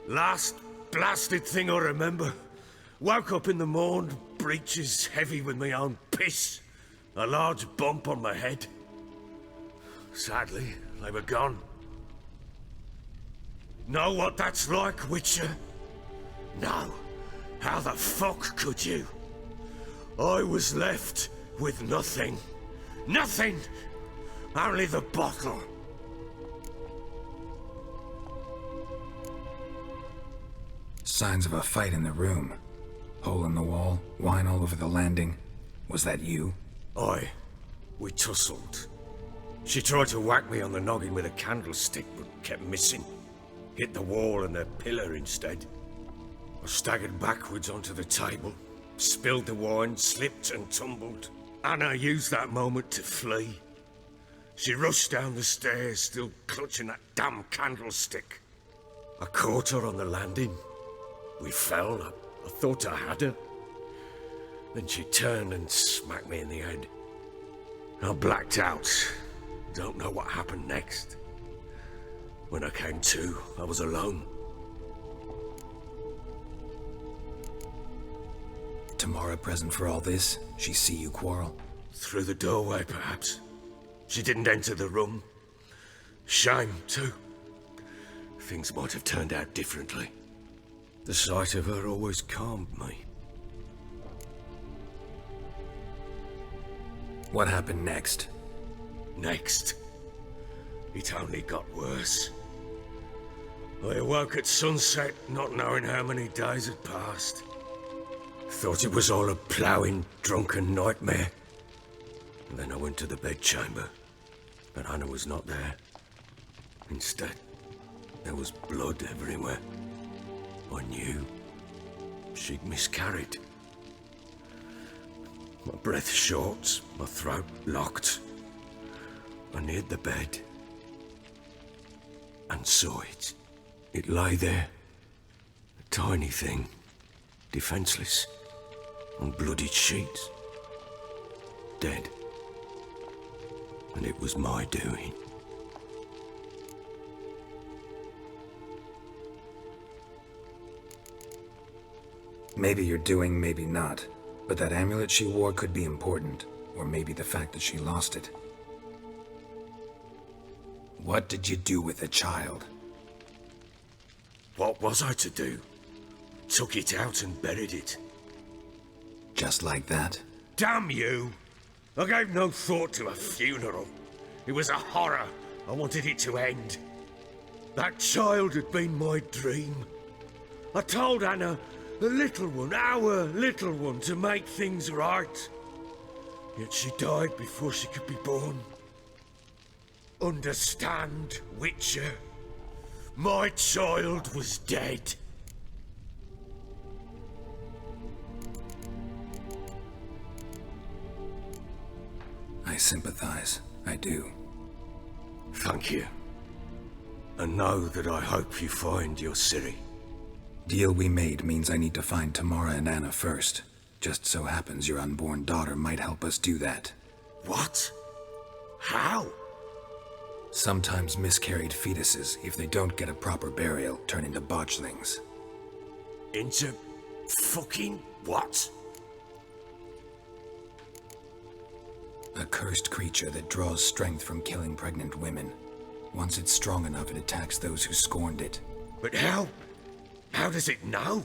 Speaker 15: Last blasted thing I remember. Woke up in the morn, breeches heavy with my own piss. A large bump on my head. Sadly, they were gone. Know what that's like, Witcher? No. How the fuck could you? I was left with nothing. Nothing! Only the bottle.
Speaker 2: Signs of a fight in the room. Hole in the wall, wine all over the landing. Was that you?
Speaker 15: Aye. We tussled. She tried to whack me on the noggin with a candlestick, but kept missing. Hit the wall and a pillar instead. I staggered backwards onto the table, spilled the wine, slipped and tumbled. Anna used that moment to flee. She rushed down the stairs, still clutching that damn candlestick. I caught her on the landing. We fell. I thought I had her. Then she turned and smacked me in the head. I blacked out. Don't know what happened next. When I came to, I was alone.
Speaker 2: Tamara present for all this? She see you quarrel?
Speaker 15: Through the doorway, perhaps. She didn't enter the room. Shame, too. Things might have turned out differently. The sight of her always calmed me.
Speaker 2: What happened next?
Speaker 15: Next? It only got worse. I awoke at sunset, not knowing how many days had passed. Thought it was all a ploughing, drunken nightmare. And then I went to the bedchamber, but Anna was not there. Instead, there was blood everywhere. I knew. she'd miscarried. My breath short, my throat locked. I neared the bed and saw it. It lay there, a tiny thing, defenseless, on bloodied sheets, dead. And it was my doing.
Speaker 2: Maybe you're doing, maybe not. But that amulet she wore could be important. Or maybe the fact that she lost it. What did you do with the child?
Speaker 15: What was I to do? Took it out and buried it.
Speaker 2: Just like that?
Speaker 15: Damn you! I gave no thought to a funeral. It was a horror. I wanted it to end. That child had been my dream. I told Anna, the little one, our little one, to make things right. Yet she died before she could be born. Understand, Witcher? My child was dead.
Speaker 2: I sympathize. I do.
Speaker 15: Thank you. And know that I hope you find your Ciri.
Speaker 2: Deal we made means I need to find Tamara and Anna first. Just so happens your unborn daughter might help us do that.
Speaker 15: What? How?
Speaker 2: Sometimes miscarried fetuses, if they don't get a proper burial, turn into botchlings.
Speaker 15: Into fucking what?
Speaker 2: A cursed creature that draws strength from killing pregnant women. Once it's strong enough, it attacks those who scorned it.
Speaker 15: But how? How does it know?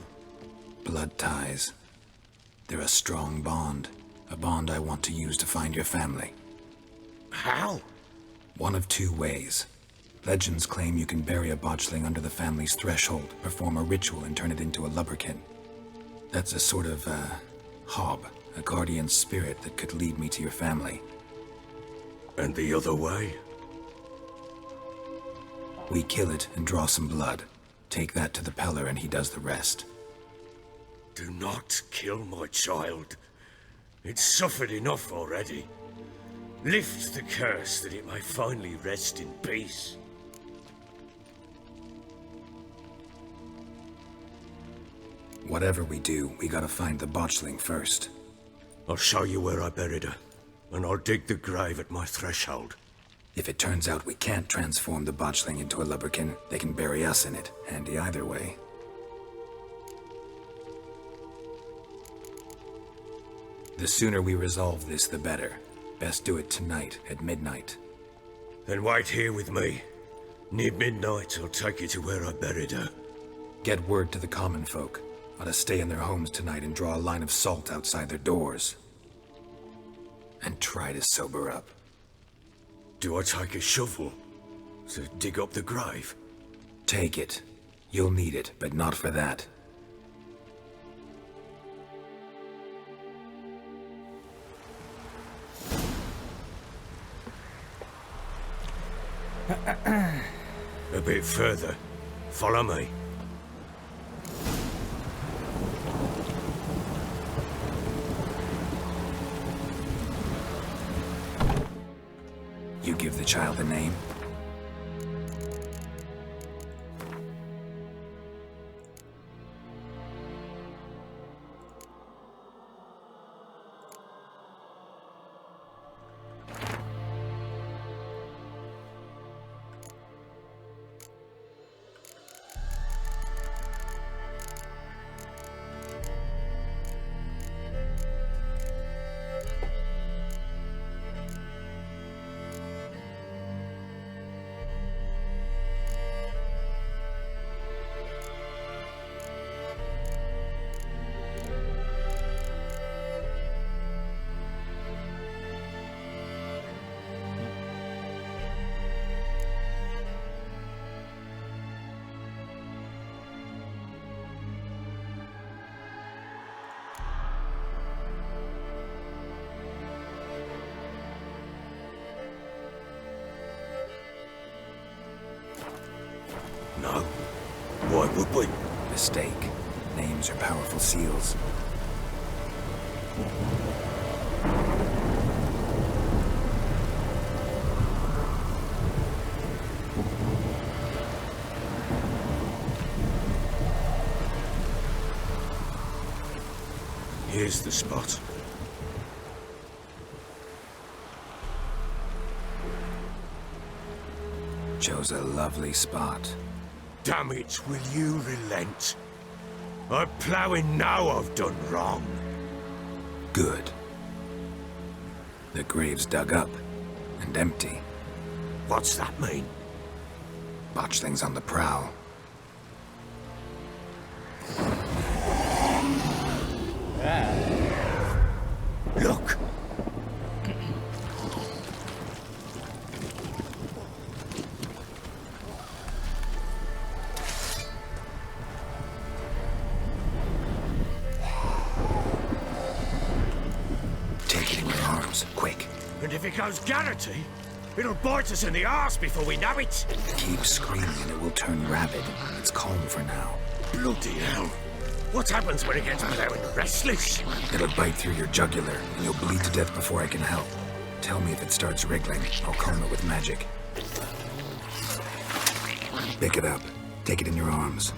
Speaker 2: Blood ties. They're a strong bond. A bond I want to use to find your family.
Speaker 15: How?
Speaker 2: One of two ways. Legends claim you can bury a botchling under the family's threshold, perform a ritual, and turn it into a lubberkin. That's a sort of, hob, a guardian spirit that could lead me to your family.
Speaker 15: And the other way?
Speaker 2: We kill it and draw some blood. Take that to the Peller and he does the rest.
Speaker 15: Do not kill my child. It's suffered enough already. Lift the curse that it may finally rest in peace.
Speaker 2: Whatever we do, we gotta find the botchling first.
Speaker 15: I'll show you where I buried her, and I'll dig the grave at my threshold.
Speaker 2: If it turns out we can't transform the botchling into a lubberkin, they can bury us in it. Handy either way. The sooner we resolve this, the better. Best do it tonight, at midnight.
Speaker 15: Then wait here with me. Near midnight, I'll take you to where I buried her.
Speaker 2: Get word to the common folk. Ought to stay in their homes tonight and draw a line of salt outside their doors. And try to sober up.
Speaker 15: Do I take a shovel to dig up the grave?
Speaker 2: Take it. You'll need it, but not for that.
Speaker 15: A bit further. Follow me.
Speaker 2: You give the child a name?
Speaker 15: No. Why would we?
Speaker 2: Mistake. names or powerful seals.
Speaker 15: Here's the spot.
Speaker 2: Chose a lovely spot.
Speaker 15: Damn it, will you relent? I'm ploughing now I've done wrong.
Speaker 2: Good. The grave's dug up and empty.
Speaker 15: What's that mean?
Speaker 2: Botchling's on the prowl.
Speaker 15: Look!
Speaker 2: Take it in your arms, quick.
Speaker 15: And if it goes Garrity, it'll bite us in the arse before we know it.
Speaker 2: Keep screaming and it will turn rabid. It's calm for now.
Speaker 15: Bloody hell. What happens when it gets plowing restless?
Speaker 2: It'll bite through your jugular, and you'll bleed to death before I can help. Tell me if it starts wriggling. I'll calm it with magic. Pick it up. Take it in your arms.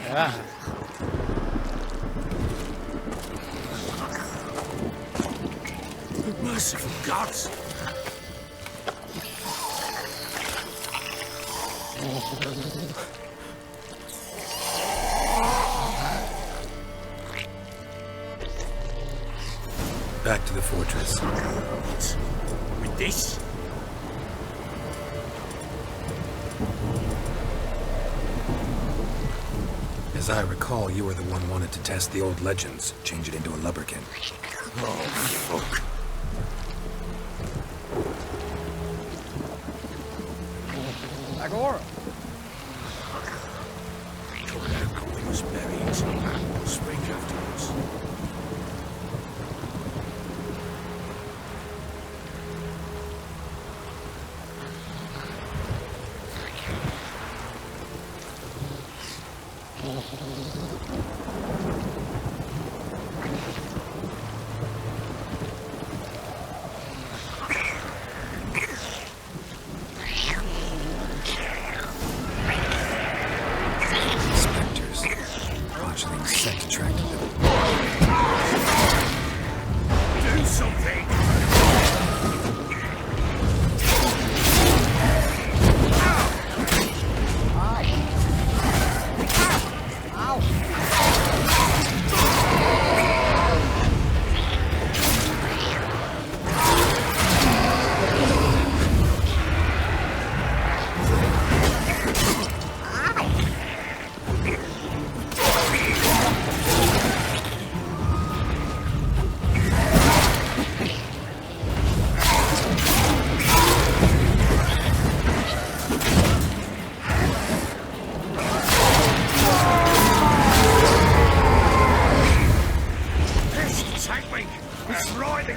Speaker 8: Yeah.
Speaker 15: Merciful gods!
Speaker 2: Back to the fortress.
Speaker 15: What? With this?
Speaker 2: As I recall, you were the one wanted to test the old legends, change it into a lubberkin.
Speaker 15: Oh, fuck.
Speaker 8: Agora.
Speaker 15: We must bury it. Spring afterwards.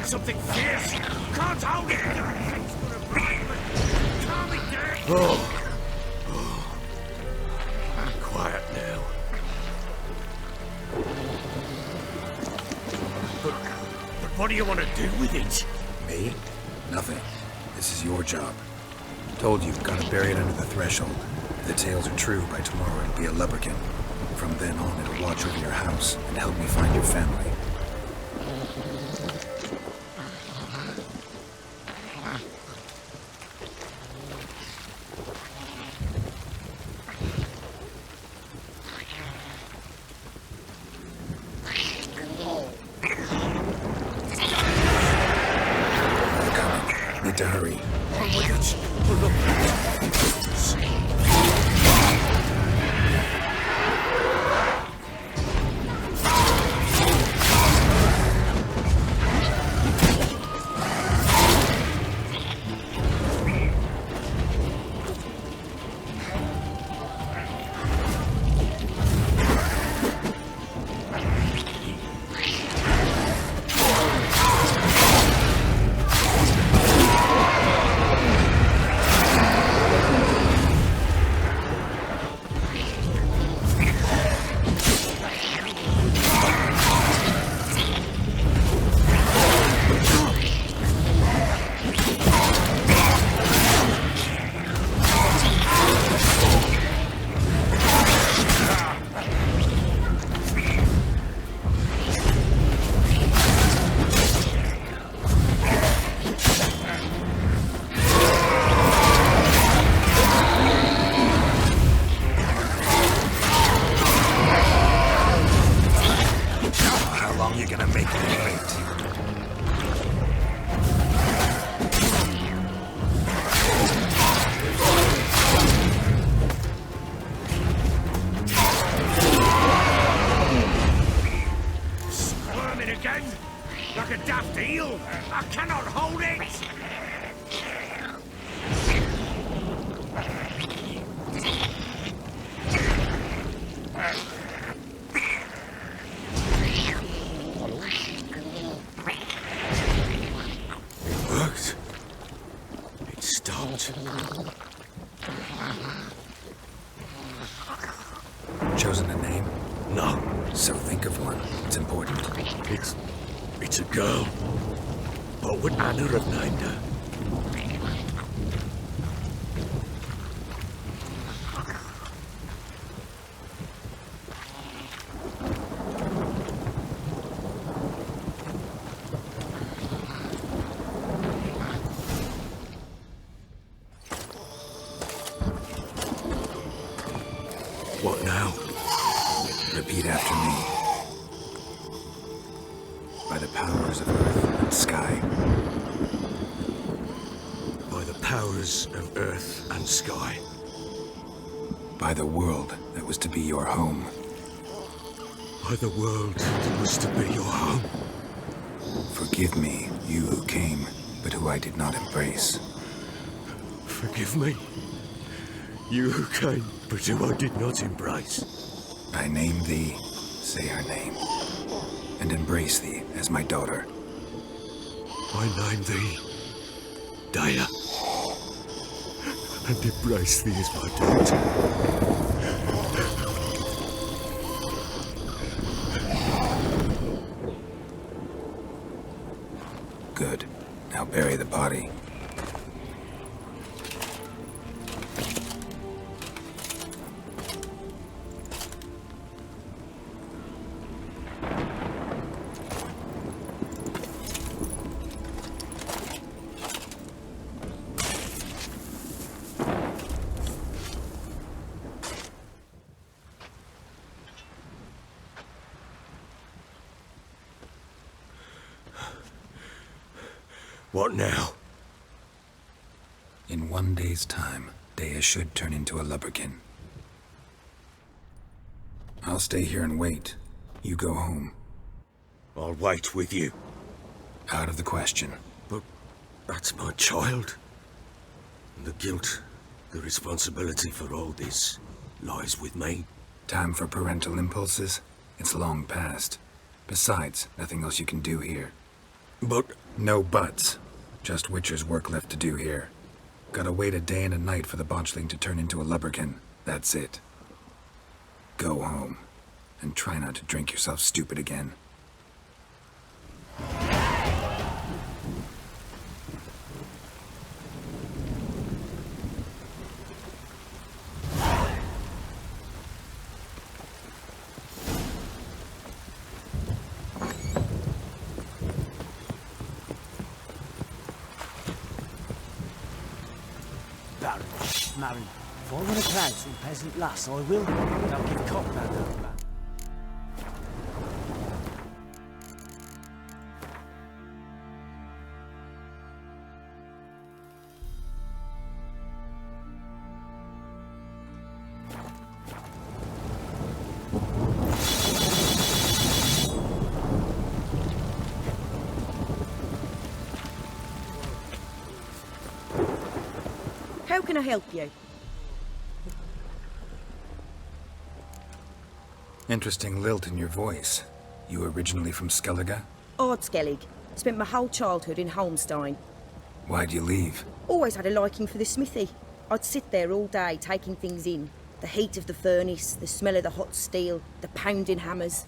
Speaker 15: Something fierce! Can't hold it! Quiet now. But what do you want to do with it?
Speaker 2: Me? Nothing. This is your job. Told you, gotta bury it under the threshold. If the tales are true, by tomorrow it'll be a lubberkin. From then on, it'll watch over your house and help me find your family. Need to hurry.
Speaker 15: Oh my God! Oh look! daft eel! I cannot hold it! It worked. It stopped.
Speaker 2: Chosen a name?
Speaker 15: No.
Speaker 2: So think of one. It's important.
Speaker 15: It's a girl. What would Anna have named her? What now?
Speaker 2: Repeat after me. By the powers of earth and sky.
Speaker 15: By the powers of earth and sky.
Speaker 2: By the world that was to be your home.
Speaker 15: By the world that was to be your home.
Speaker 2: Forgive me, you who came, but who I did not embrace.
Speaker 15: Forgive me. You who came, but who I did not embrace.
Speaker 2: I name thee, say her name, and embrace thee as my daughter.
Speaker 15: I name thee, Daya, and embrace thee as my daughter.
Speaker 2: Good. Now bury the body.
Speaker 15: What now?
Speaker 2: In 1 day's time, Daya should turn into a lubberkin. I'll stay here and wait. You go home.
Speaker 15: I'll wait with you.
Speaker 2: Out of the question.
Speaker 15: But that's my child. And the guilt, the responsibility for all this lies with me.
Speaker 2: Time for parental impulses? It's long past. Besides, nothing else you can do here.
Speaker 15: But...
Speaker 2: No buts. Just Witcher's work left to do here. Gotta wait a day and a night for the botchling to turn into a lubberkin. That's it. Go home. And try not to drink yourself stupid again.
Speaker 11: Marin, if I want to crowd some peasant lass, I will. Don't give cock that old man.
Speaker 14: How can I help you?
Speaker 2: Interesting lilt in your voice. You originally from Skellige?
Speaker 14: Ardskellig. Spent my whole childhood in Holmstein.
Speaker 2: Why'd you leave?
Speaker 14: Always had a liking for the smithy. I'd sit there all day taking things in. The heat of the furnace, the smell of the hot steel, the pounding hammers.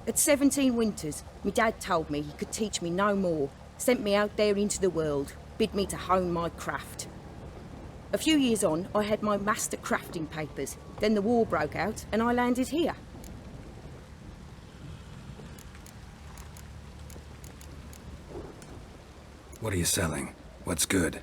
Speaker 14: At 17 winters, my dad told me he could teach me no more. Sent me out there into the world, bid me to hone my craft. A few years on, I had my master crafting papers. Then the war broke out, and I landed here.
Speaker 2: What are you selling? What's good?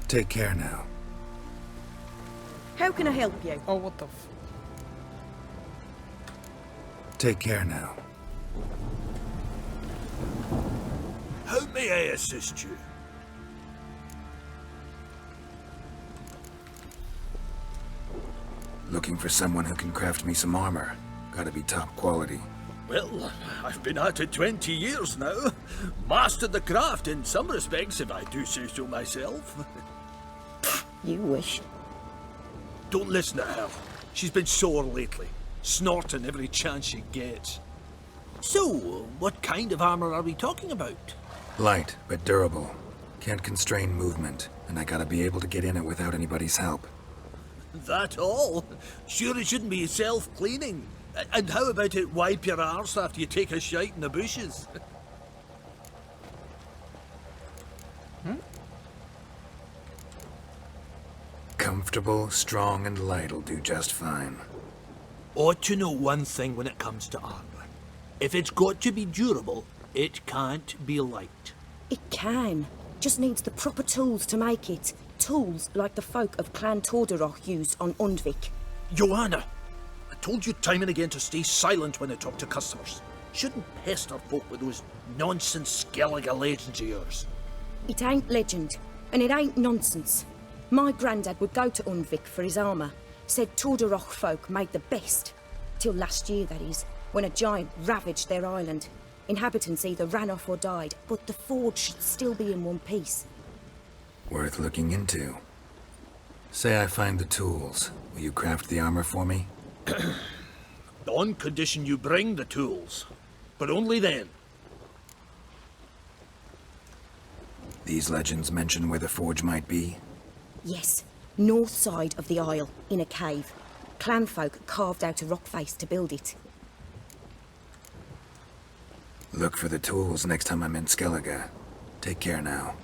Speaker 2: Take care now.
Speaker 14: How can I help you?
Speaker 8: Oh, what the
Speaker 2: Take care now.
Speaker 15: How may I assist you?
Speaker 2: Looking for someone who can craft me some armor. Gotta be top quality.
Speaker 12: Well, I've been at it 20 years now. Mastered the craft in some respects, if I do say so myself.
Speaker 14: You wish.
Speaker 12: Don't listen to her. She's been sore lately, snorting every chance she gets. So, what kind of armor are we talking about?
Speaker 2: Light, but durable. Can't constrain movement, and I gotta be able to get in it without anybody's help.
Speaker 12: That all? Sure it shouldn't be self-cleaning. And how about it wipe your arse after you take a shite in the bushes?
Speaker 2: Comfortable, strong, and light'll do just fine.
Speaker 12: Ought to know one thing when it comes to armor. If it's got to be durable, it can't be light.
Speaker 14: It can. Just needs the proper tools to make it. Tools like the folk of Clan Torderoch used on Undvik.
Speaker 12: Joanna, I told you time and again to stay silent when I talk to customers. Shouldn't pester folk with those nonsense Skellige legends of yours.
Speaker 14: It ain't legend, and it ain't nonsense. My granddad would go to Undvik for his armour. Said Torderoch folk made the best. Till last year, that is, when a giant ravaged their island. Inhabitants either ran off or died, but the forge should still be in one piece.
Speaker 2: Worth looking into. Say I find the tools. Will you craft the armor for me?
Speaker 12: On condition you bring the tools. But only then.
Speaker 2: These legends mention where the forge might be?
Speaker 14: Yes, north side of the isle, in a cave. Clanfolk carved out a rock face to build it.
Speaker 2: Look for the tools next time I'm in Skellige. Take care now.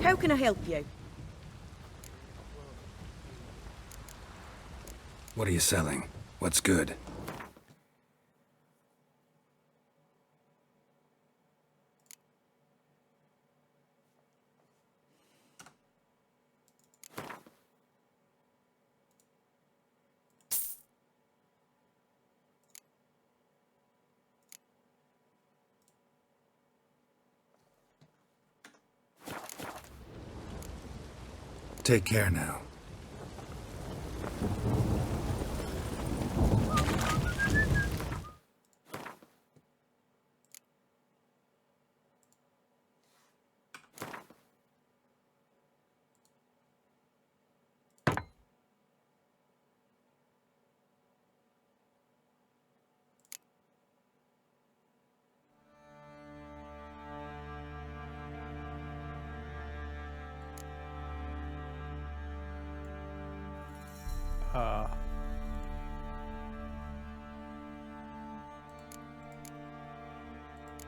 Speaker 14: How can I help you?
Speaker 2: What are you selling? What's good? Take care now.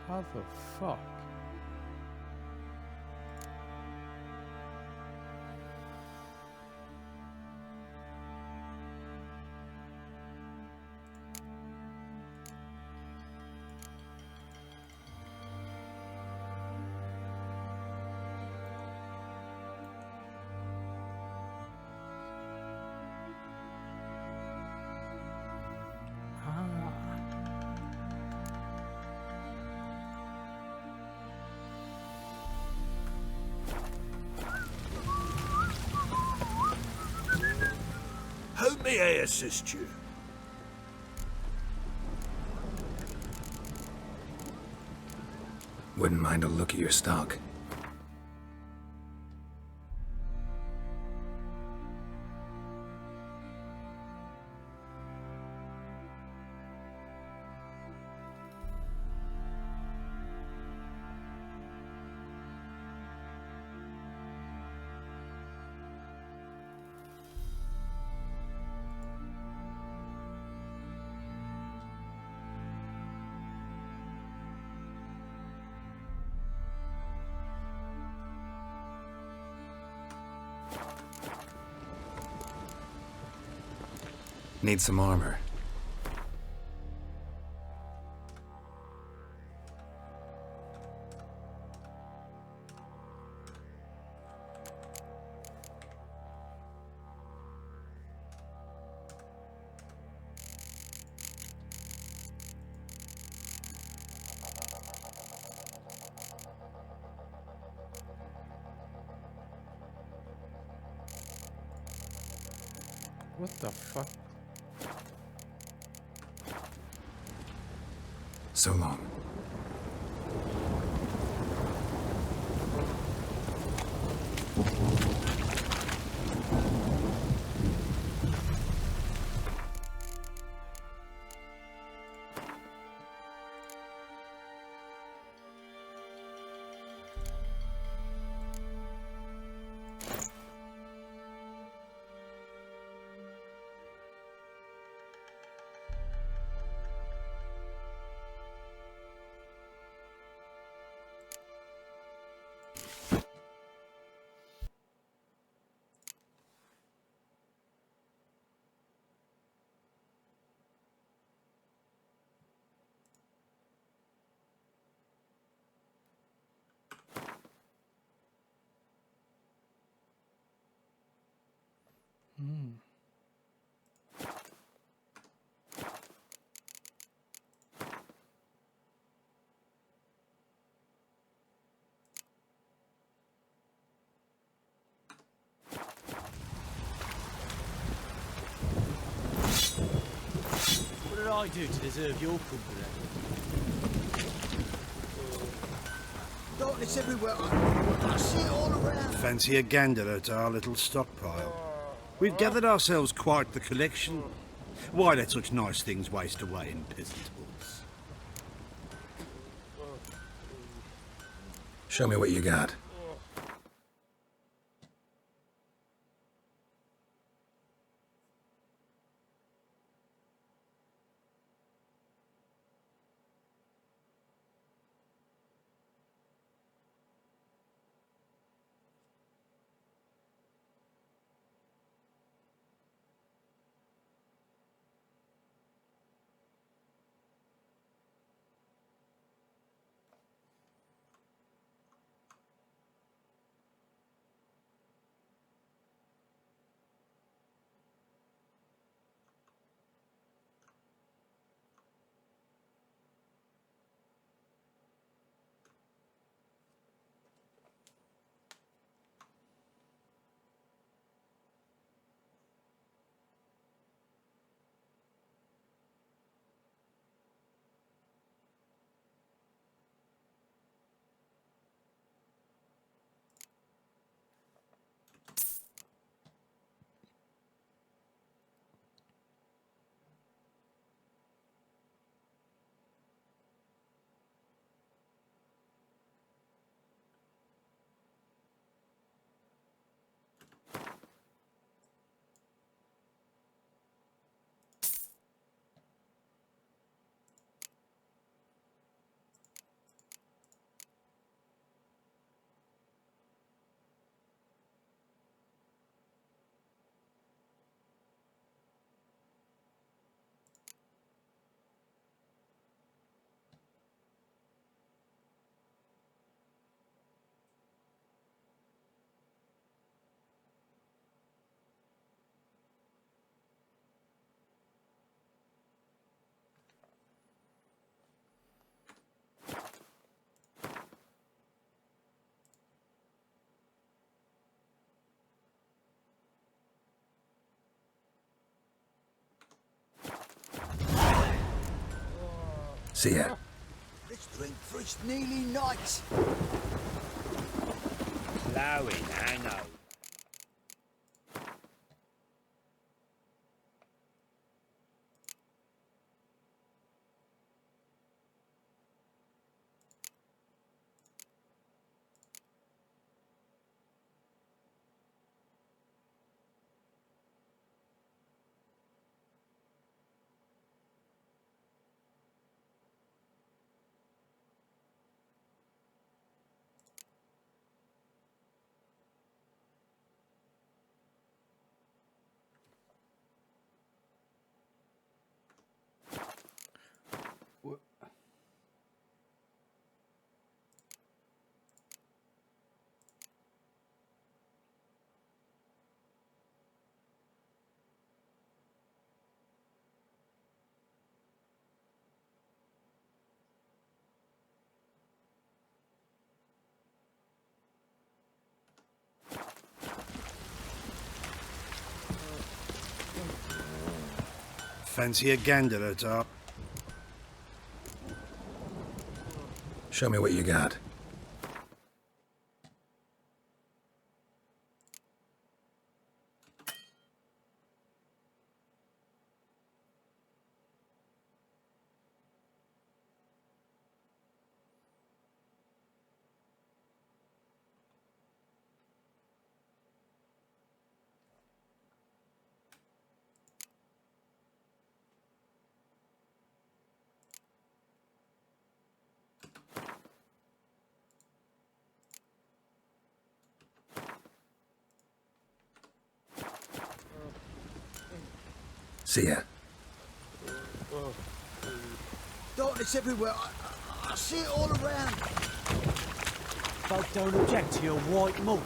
Speaker 8: How the fuck?
Speaker 12: How may I assist you?
Speaker 2: Wouldn't mind a look at your stock. Need some armor.
Speaker 8: What the fuck?
Speaker 2: So long.
Speaker 11: What did I do to deserve your company?
Speaker 21: Darkness everywhere. I see it all around.
Speaker 5: Fancy a gander at our little stockpile. We've gathered ourselves quite the collection. Why let such nice things waste away in peasant halls?
Speaker 2: Show me what you got. See ya.
Speaker 21: Let's drink for it's nearly night.
Speaker 15: Blowing, I know.
Speaker 9: Fancy a gander at top.
Speaker 2: Show me what you got. See ya.
Speaker 11: Darkness everywhere. I see it all around. Folk don't object to your white mug.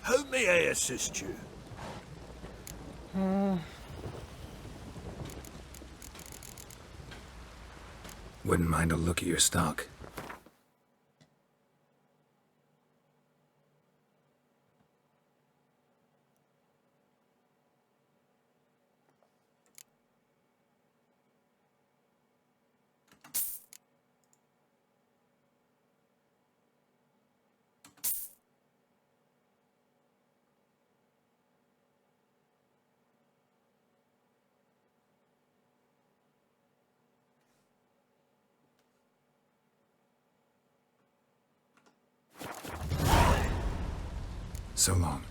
Speaker 12: How may I assist you?
Speaker 2: Wouldn't mind a look at your stock. So long.